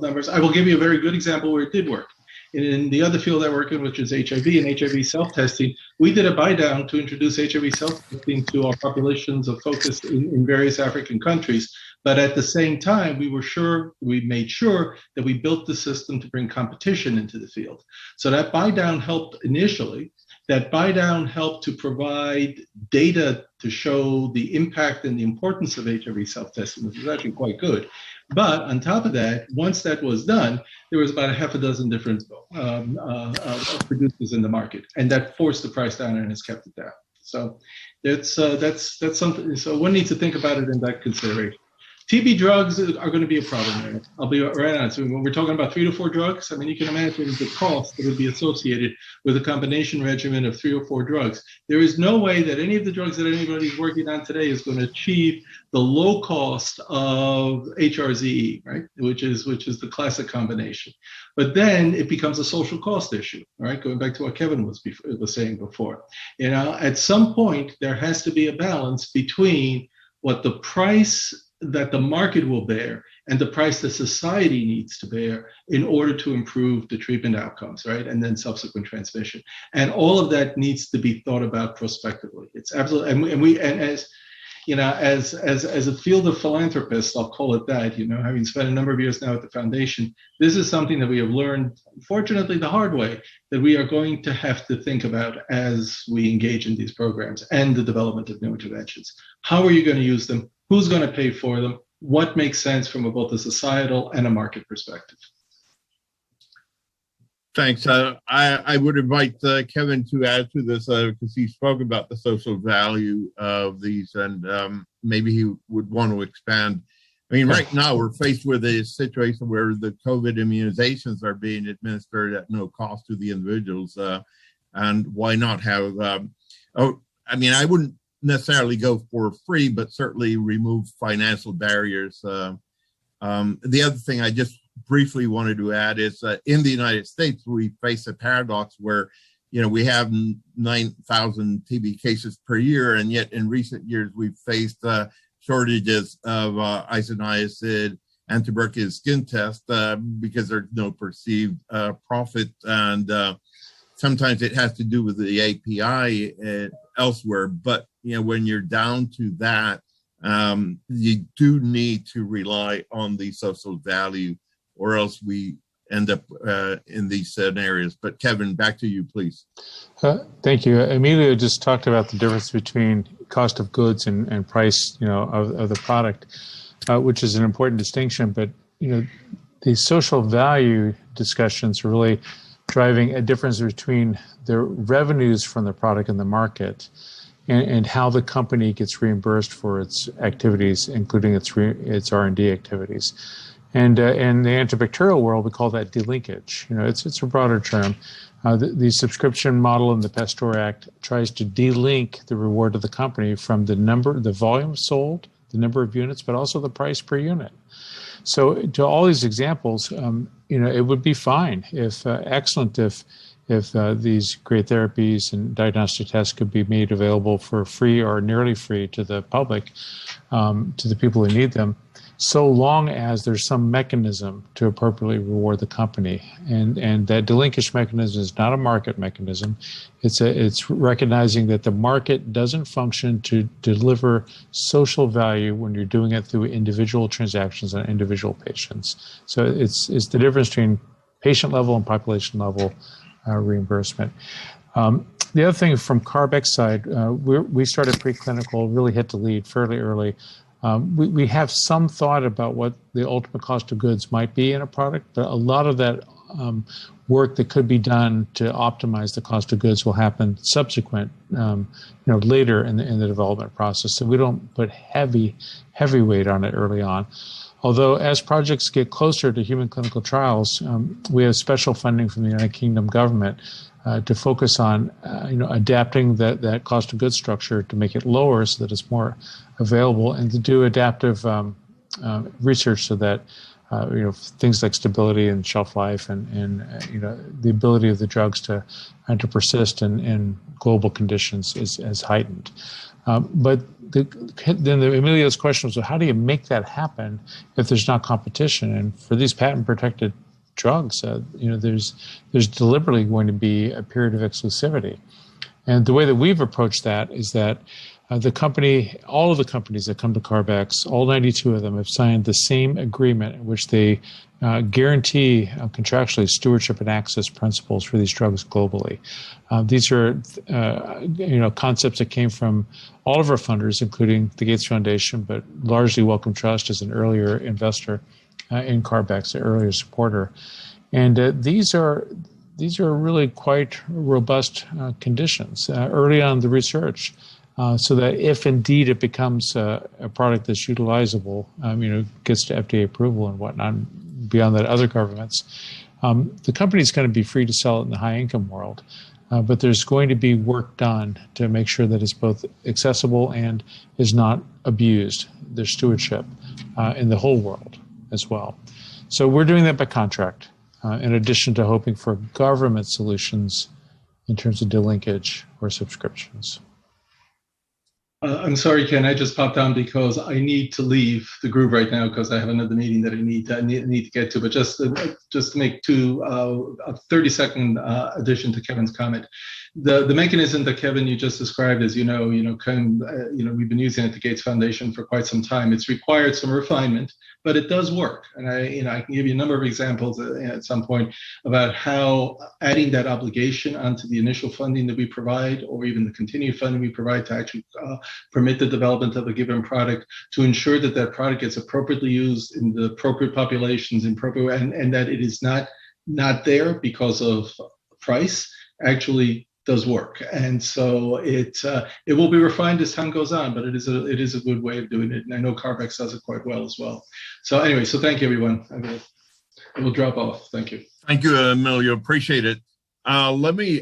numbers. I will give you a very good example where it did work. In the other field I work in, which is HIV and HIV self-testing, we did a buy down to introduce HIV self-testing to our populations of focus in various African countries. But at the same time, we made sure that we built the system to bring competition into the field. So that buy down helped initially. That buy down helped to provide data to show the impact and the importance of HIV self-testing, which was actually quite good. But on top of that, once that was done, there was about a half a dozen different producers in the market, and that forced the price down and has kept it down. So that's something. So one needs to think about it in that consideration. TB drugs are going to be a problem there. I'll be right on. So when we're talking about 3 to 4 drugs, I mean, you can imagine the cost that would be associated with a combination regimen of 3 or 4 drugs. There is no way that any of the drugs that anybody's working on today is going to achieve the low cost of HRZE, right? Which is the classic combination. But then it becomes a social cost issue, right? Going back to what Kevin was saying before. At some point, there has to be a balance between what the price that the market will bear and the price that society needs to bear in order to improve the treatment outcomes, right? And then subsequent transmission. And all of that needs to be thought about prospectively. It's absolutely, and as a field of philanthropists, I'll call it that, having spent a number of years now at the foundation, this is something that we have learned, fortunately the hard way, that we are going to have to think about as we engage in these programs and the development of new interventions. How are you going to use them? Who's going to pay for them? What makes sense from both a societal and a market perspective? Thanks. I would invite Kevin to add to this because he spoke about the social value of these, and maybe he would want to expand. I mean, right now we're faced with a situation where the COVID immunizations are being administered at no cost to the individuals, and why not have? I wouldn't necessarily go for free, but certainly remove financial barriers. The other thing I just briefly wanted to add is in the United States, we face a paradox where, we have 9,000 TB cases per year, and yet in recent years, we've faced shortages of isoniazid and tuberculosis skin tests because there's no perceived profit. And sometimes it has to do with the API elsewhere. But, when you're down to that, you do need to rely on the social value, or else we end up in these scenarios. But Kevin, back to you, please. Thank you. Emilio just talked about the difference between cost of goods and price, of the product, which is an important distinction. But, the social value discussions are really driving a difference between the revenues from the product and the market, and how the company gets reimbursed for its activities, including its R&D activities. And in the antibacterial world, we call that delinkage. It's a broader term. The subscription model in the PASTEUR Act tries to delink the reward of the company from the volume sold, the number of units, but also the price per unit. So to all these examples, it would be fine excellent if these great therapies and diagnostic tests could be made available for free or nearly free to the public, to the people who need them, so long as there's some mechanism to appropriately reward the company. And that delinkage mechanism is not a market mechanism. It's recognizing that the market doesn't function to deliver social value when you're doing it through individual transactions on individual patients. So it's the difference between patient level and population level reimbursement. The other thing from Carbex's side, we started preclinical, really hit the lead fairly early. We have some thought about what the ultimate cost of goods might be in a product, but a lot of that work that could be done to optimize the cost of goods will happen subsequent, later in the development process. So we don't put heavy weight on it early on. Although as projects get closer to human clinical trials, we have special funding from the United Kingdom government to focus on adapting that cost of goods structure to make it lower so that it's more available, and to do adaptive research so that things like stability and shelf life and the ability of the drugs to persist in global conditions is heightened. But then Emilio's question was, well, how do you make that happen if there's not competition? And for these patent protected drugs, there's deliberately going to be a period of exclusivity. And the way that we've approached that is that all of the companies that come to Carbex, all 92 of them have signed the same agreement in which they guarantee contractually stewardship and access principles for these drugs globally. These are concepts that came from all of our funders, including the Gates Foundation, but largely Wellcome Trust as an earlier investor in Carbex, an earlier supporter. And these are really quite robust conditions early on in the research. So that if indeed it becomes a product that's utilizable, gets to FDA approval and whatnot, beyond that other governments, the company is going to be free to sell it in the high income world. But there's going to be work done to make sure that it's both accessible and is not abused, their stewardship in the whole world as well. So we're doing that by contract, in addition to hoping for government solutions in terms of delinkage or subscriptions. I'm sorry, Ken, I just popped on because I need to leave the group right now because I have another meeting that I need to get to. But just to make a 30-second addition to Kevin's comment. The mechanism that Kevin you just described, as we've been using at the Gates Foundation for quite some time. It's required some refinement, but it does work. And I can give you a number of examples at some point about how adding that obligation onto the initial funding that we provide, or even the continued funding we provide to actually permit the development of a given product, to ensure that that product gets appropriately used in the appropriate populations, and that it is not there because of price, actually does work. And so it will be refined as time goes on, but it is a good way of doing it. And I know Carbex does it quite well as well. So anyway, so thank you, everyone. I will drop off. Thank you. Thank you, Emilio. Appreciate it. Let me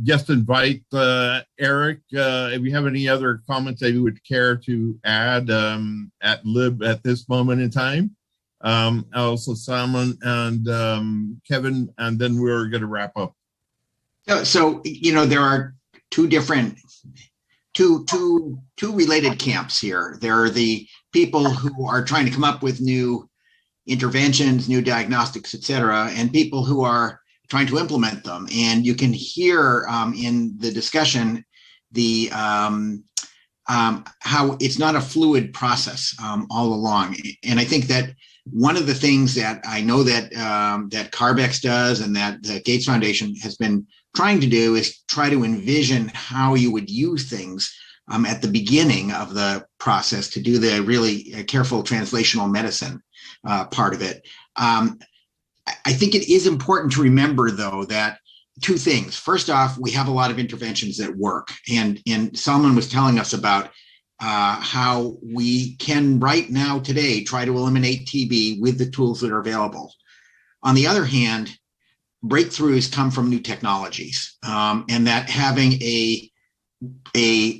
just invite Eric, if you have any other comments that you would care to add at this moment in time. Also Simon and Kevin, and then we're going to wrap up. So there are two related camps here. There are the people who are trying to come up with new interventions, new diagnostics, et cetera, and people who are trying to implement them. And you can hear in the discussion how it's not a fluid process all along. And I think that one of the things that I know that Carbex does, and that the Gates Foundation has been trying to do, is try to envision how you would use things at the beginning of the process to do the really careful translational medicine part of it. I think it is important to remember, though, that two things. First off, we have a lot of interventions that work. And Salman was telling us about how we can right now today try to eliminate TB with the tools that are available. On the other hand, breakthroughs come from new technologies, and that having a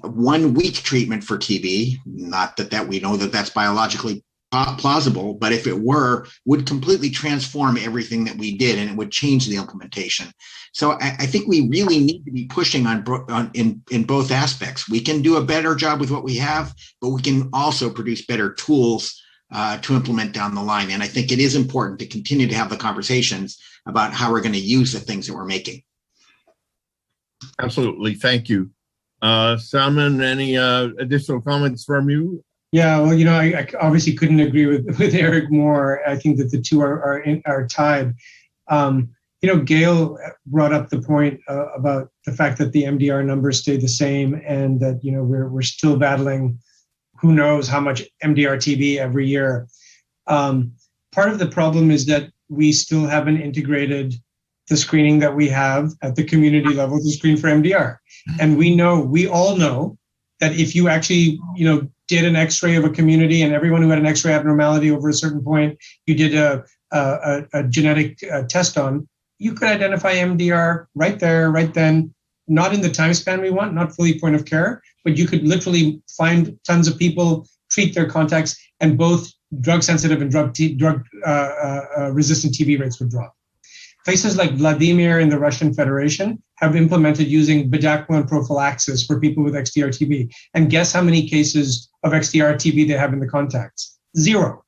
1 week treatment for TB, not that we know that that's biologically plausible, but if it were, would completely transform everything that we did, and it would change the implementation. So I think we really need to be pushing in both aspects. We can do a better job with what we have, but we can also produce better tools to implement down the line. And I think it is important to continue to have the conversations about how we're going to use the things that we're making. Absolutely. Thank you. Salman, any additional comments from you? Yeah, well, I obviously couldn't agree with Eric more. I think that the two are tied. Gail brought up the point about the fact that the MDR numbers stay the same, and that we're still battling who knows how much MDR TB every year. Part of the problem is that we still haven't integrated the screening that we have at the community level to screen for MDR. And we all know that if you actually, did an X-ray of a community, and everyone who had an X-ray abnormality over a certain point, you did a genetic test on, you could identify MDR right there, right then, not in the time span we want, not fully point of care, but you could literally find tons of people, treat their contacts, and both drug-sensitive and drug-resistant TB rates would drop. Places like Vladimir in the Russian Federation have implemented using bedaquiline prophylaxis for people with XDR-TB. And guess how many cases of XDR-TB they have in the contacts? Zero.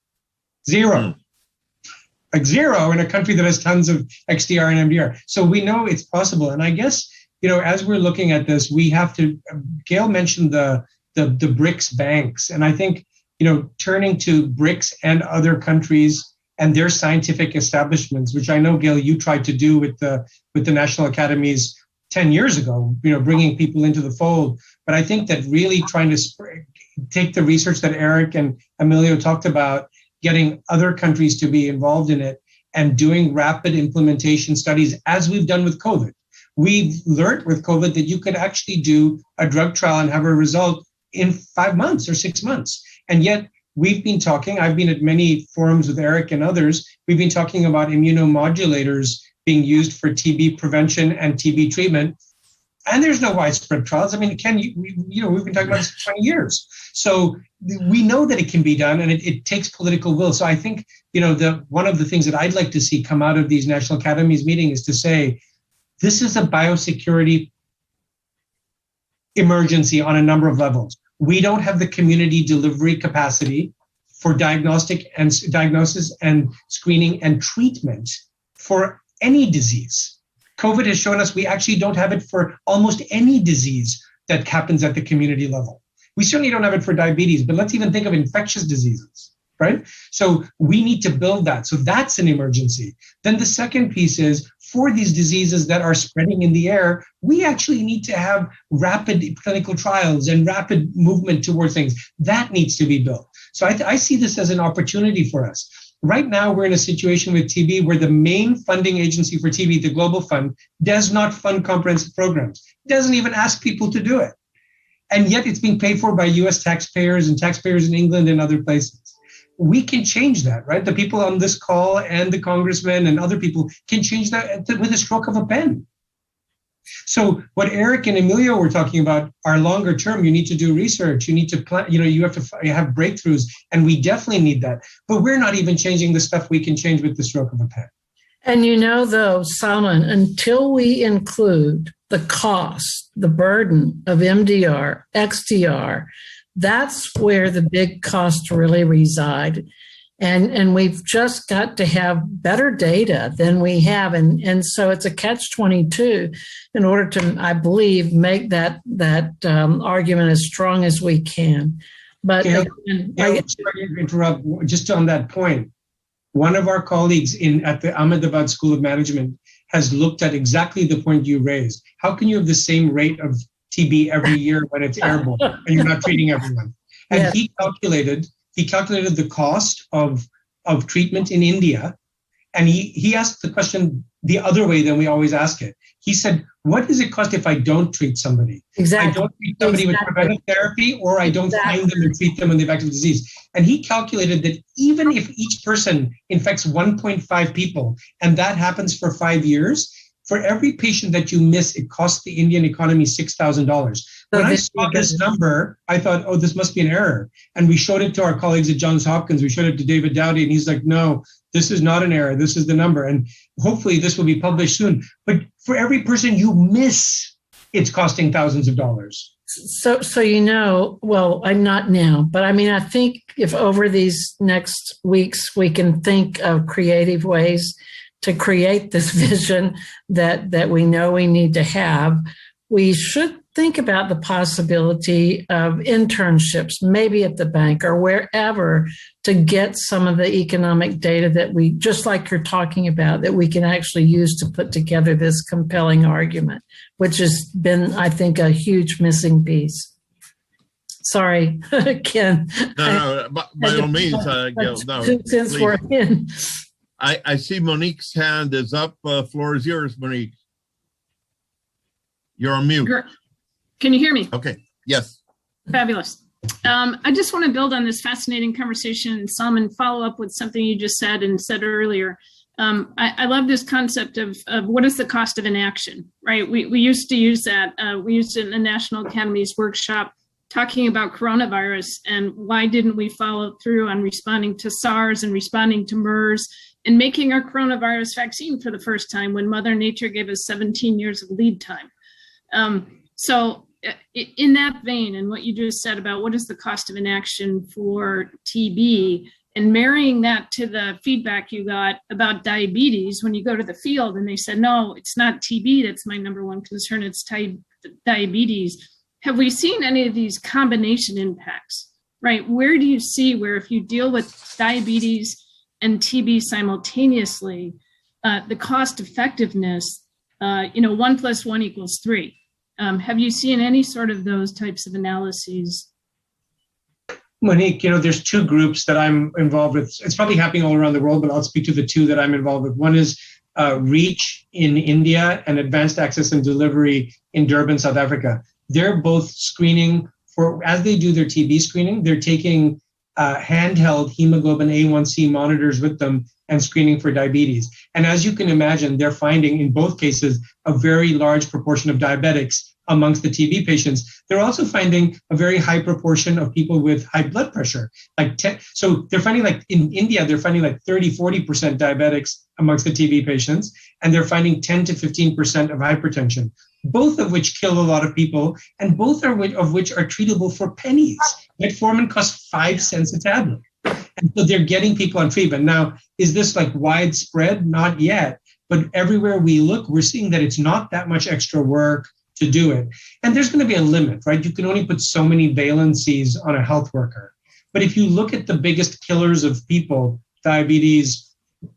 Like zero in a country that has tons of XDR and MDR. So we know it's possible. And I guess, as we're looking at this, we have to, Gail mentioned the BRICS banks. And I think, turning to BRICS and other countries and their scientific establishments, which I know, Gail, you tried to do with the National Academies 10 years ago, bringing people into the fold. But I think that really trying to take the research that Eric and Emilio talked about, getting other countries to be involved in it, and doing rapid implementation studies, as we've done with COVID. We've learned with COVID that you could actually do a drug trial and have a result in 5 months or 6 months. And yet, we've been talking, I've been at many forums with Eric and others, we've been talking about immunomodulators being used for TB prevention and TB treatment, and there's no widespread trials. I mean, Ken, we've been talking about this for 20 years. So we know that it can be done, and it takes political will. So I think, one of the things that I'd like to see come out of these National Academies meetings is to say, this is a biosecurity emergency on a number of levels. We don't have the community delivery capacity for diagnosis and screening and treatment for any disease. COVID has shown us we actually don't have it for almost any disease that happens at the community level. We certainly don't have it for diabetes, but let's even think of infectious diseases, right? So we need to build that. So that's an emergency. Then the second piece is, for these diseases that are spreading in the air, we actually need to have rapid clinical trials and rapid movement towards things. That needs to be built. So I see this as an opportunity for us. Right now, we're in a situation with TB where the main funding agency for TB, the Global Fund, does not fund comprehensive programs. It doesn't even ask people to do it. And yet it's being paid for by US taxpayers and taxpayers in England and other places. We can change that, right? The people on this call and the congressmen and other people can change that with a stroke of a pen. So what Eric and Emilio were talking about are longer term. You need to do research. You need to plan, you have to have breakthroughs, and we definitely need that. But we're not even changing the stuff we can change with the stroke of a pen. And though, Salman, until we include the cost, the burden of MDR, XDR, that's where the big costs really reside. And we've just got to have better data than we have. And so it's a catch-22 in order to, I believe, make that argument as strong as we can. But sorry to interrupt, just on that point. One of our colleagues at the Ahmedabad School of Management has looked at exactly the point you raised. How can you have the same rate of TB every year when it's airborne and you're not treating everyone? And yes. He calculated the cost of treatment in India, and he asked the question the other way than we always ask it. He said, what does it cost if I don't treat somebody? Exactly. I don't treat somebody with preventive therapy, or I don't find them and treat them when they've active disease. And he calculated that even if each person infects 1.5 people, and that happens for 5 years, For every patient that you miss, it costs the Indian economy $6,000. When I saw this number, I thought, oh, this must be an error. And we showed it to our colleagues at Johns Hopkins. We showed it to David Dowdy, and he's like, no, this is not an error. This is the number. And hopefully this will be published soon. But for every person you miss, it's costing thousands of dollars. So well, I'm not now, but I mean, I think if over these next weeks we can think of creative ways to create this vision that we know we need to have, we should think about the possibility of internships, maybe at the bank or wherever, to get some of the economic data that we, just like you're talking about, that we can actually use to put together this compelling argument, which has been, I think, a huge missing piece. Sorry, Ken. No, by all means, Gail, no, since we're in. I see Monique's hand is up. Floor is yours, Monique. You're on mute. Can you hear me? Okay. Yes. Fabulous. I just want to build on this fascinating conversation, Salman, follow up with something you just said and said earlier. I love this concept of what is the cost of inaction, right? We used to use that. We used it in the National Academies workshop talking about coronavirus and why didn't we follow through on responding to SARS and responding to MERS and making our coronavirus vaccine for the first time when Mother Nature gave us 17 years of lead time. So in that vein, and what you just said about what is the cost of inaction for TB, and marrying that to the feedback you got about diabetes, when you go to the field and they said, no, it's not TB that's my number one concern, it's diabetes. Have we seen any of these combination impacts, right? Where do you see where if you deal with diabetes and TB simultaneously, the cost effectiveness, 1 + 1 = 3. Have you seen any sort of those types of analyses? Monique, there's two groups that I'm involved with. It's probably happening all around the world, but I'll speak to the two that I'm involved with. One is REACH in India and Advanced Access and Delivery in Durban, South Africa. They're both screening as they do their TB screening, they're taking handheld hemoglobin A1C monitors with them and screening for diabetes. And as you can imagine, they're finding in both cases a very large proportion of diabetics amongst the TB patients. They're also finding a very high proportion of people with high blood pressure. So they're finding in India, they're finding 30-40% diabetics amongst the TB patients, and they're finding 10 to 15% of hypertension, both of which kill a lot of people, and both of which are treatable for pennies. Metformin costs 5 cents a tablet. And so they're getting people on treatment. Now, is this widespread? Not yet. But everywhere we look, we're seeing that it's not that much extra work to do it. And there's going to be a limit, right? You can only put so many valencies on a health worker. But if you look at the biggest killers of people, diabetes,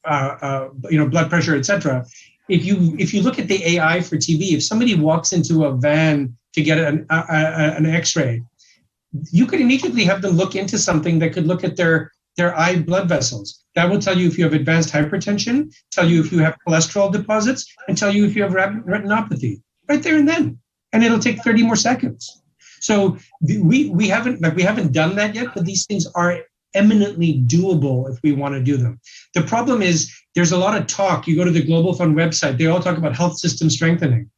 blood pressure, et cetera, if you look at the AI for TB, if somebody walks into a van to get an X-ray, you could immediately have them look into something that could look at their eye blood vessels. That will tell you if you have advanced hypertension, tell you if you have cholesterol deposits, and tell you if you have retinopathy, right there and then. And it'll take 30 more seconds. So we haven't done that yet, but these things are eminently doable if we want to do them. The problem is there's a lot of talk. You go to the Global Fund website, they all talk about health system strengthening.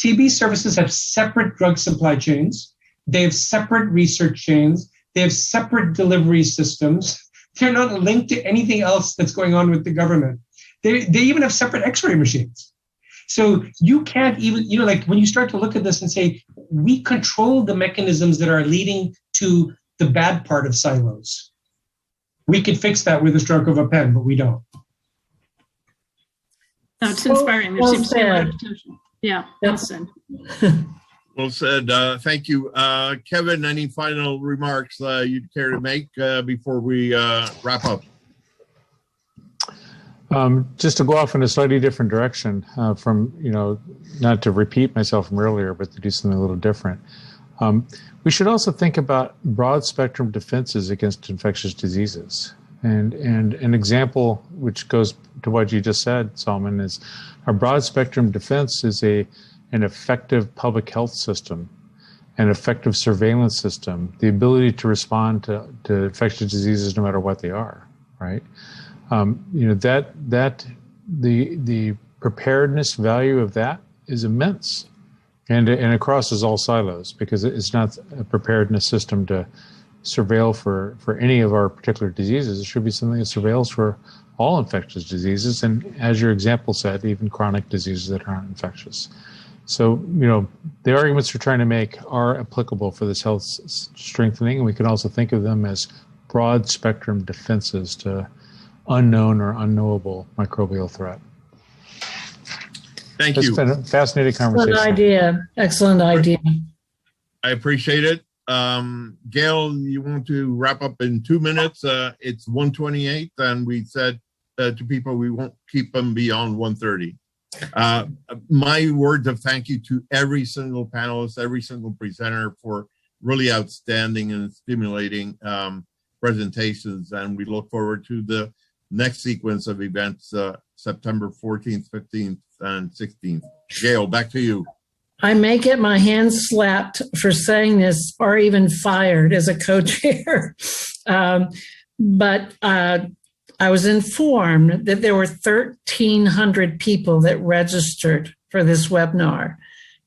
TB services have separate drug supply chains. They have separate research chains. They have separate delivery systems. They're not linked to anything else that's going on with the government. They even have separate X-ray machines. So you can't even, when you start to look at this and say, we control the mechanisms that are leading to the bad part of silos. We could fix that with a stroke of a pen, but we don't. That's inspiring. There seems to be a lot of potential. Yeah, well said. Well said. Thank you. Kevin, any final remarks you'd care to make before we wrap up? Just to go off in a slightly different direction from, not to repeat myself from earlier, but to do something a little different. We should also think about broad spectrum defenses against infectious diseases. And an example which goes to what you just said, Salman, is a broad spectrum defense is an effective public health system, an effective surveillance system, the ability to respond to infectious diseases no matter what they are, right? The preparedness value of that is immense. And it crosses all silos because it's not a preparedness system to surveil for any of our particular diseases. It should be something that surveils for all infectious diseases. And as your example said, even chronic diseases that aren't infectious. So, the arguments we're trying to make are applicable for this health strengthening. And we can also think of them as broad spectrum defenses to unknown or unknowable microbial threat. Thank It's you. been a fascinating conversation. Excellent idea. I appreciate it. Gail, you want to wrap up in 2 minutes? It's 1:28, and we said to people we won't keep them beyond 1:30. My words of thank you to every single panelist, every single presenter for really outstanding and stimulating presentations, and we look forward to the next sequence of events, September 14th, 15th, and 16th. Gail, back to you. I may get my hands slapped for saying this or even fired as a co-chair. But I was informed that there were 1,300 people that registered for this webinar.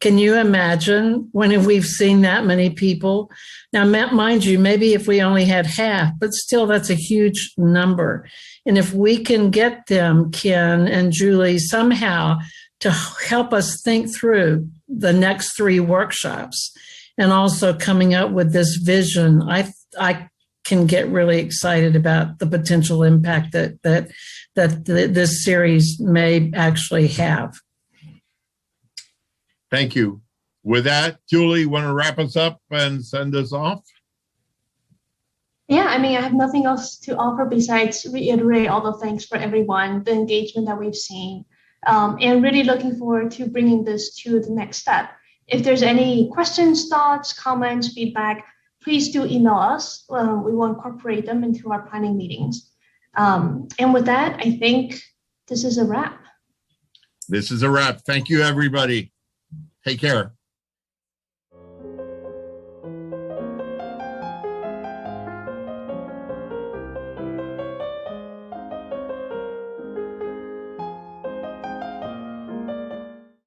Can you imagine when we've seen that many people? Now, mind you, maybe if we only had half, but still that's a huge number. And if we can get them, Ken and Julie, somehow to help us think through the next 3 workshops and also coming up with this vision, I can get really excited about the potential impact that this series may actually have. Thank you. With that, Julie, want to wrap us up and send us off? Yeah, I have nothing else to offer besides reiterate all the thanks for everyone, the engagement that we've seen, and really looking forward to bringing this to the next step. If there's any questions, thoughts, comments, feedback, please do email us. We will incorporate them into our planning meetings. And with that, I think this is a wrap. This is a wrap. Thank you, everybody. Take care.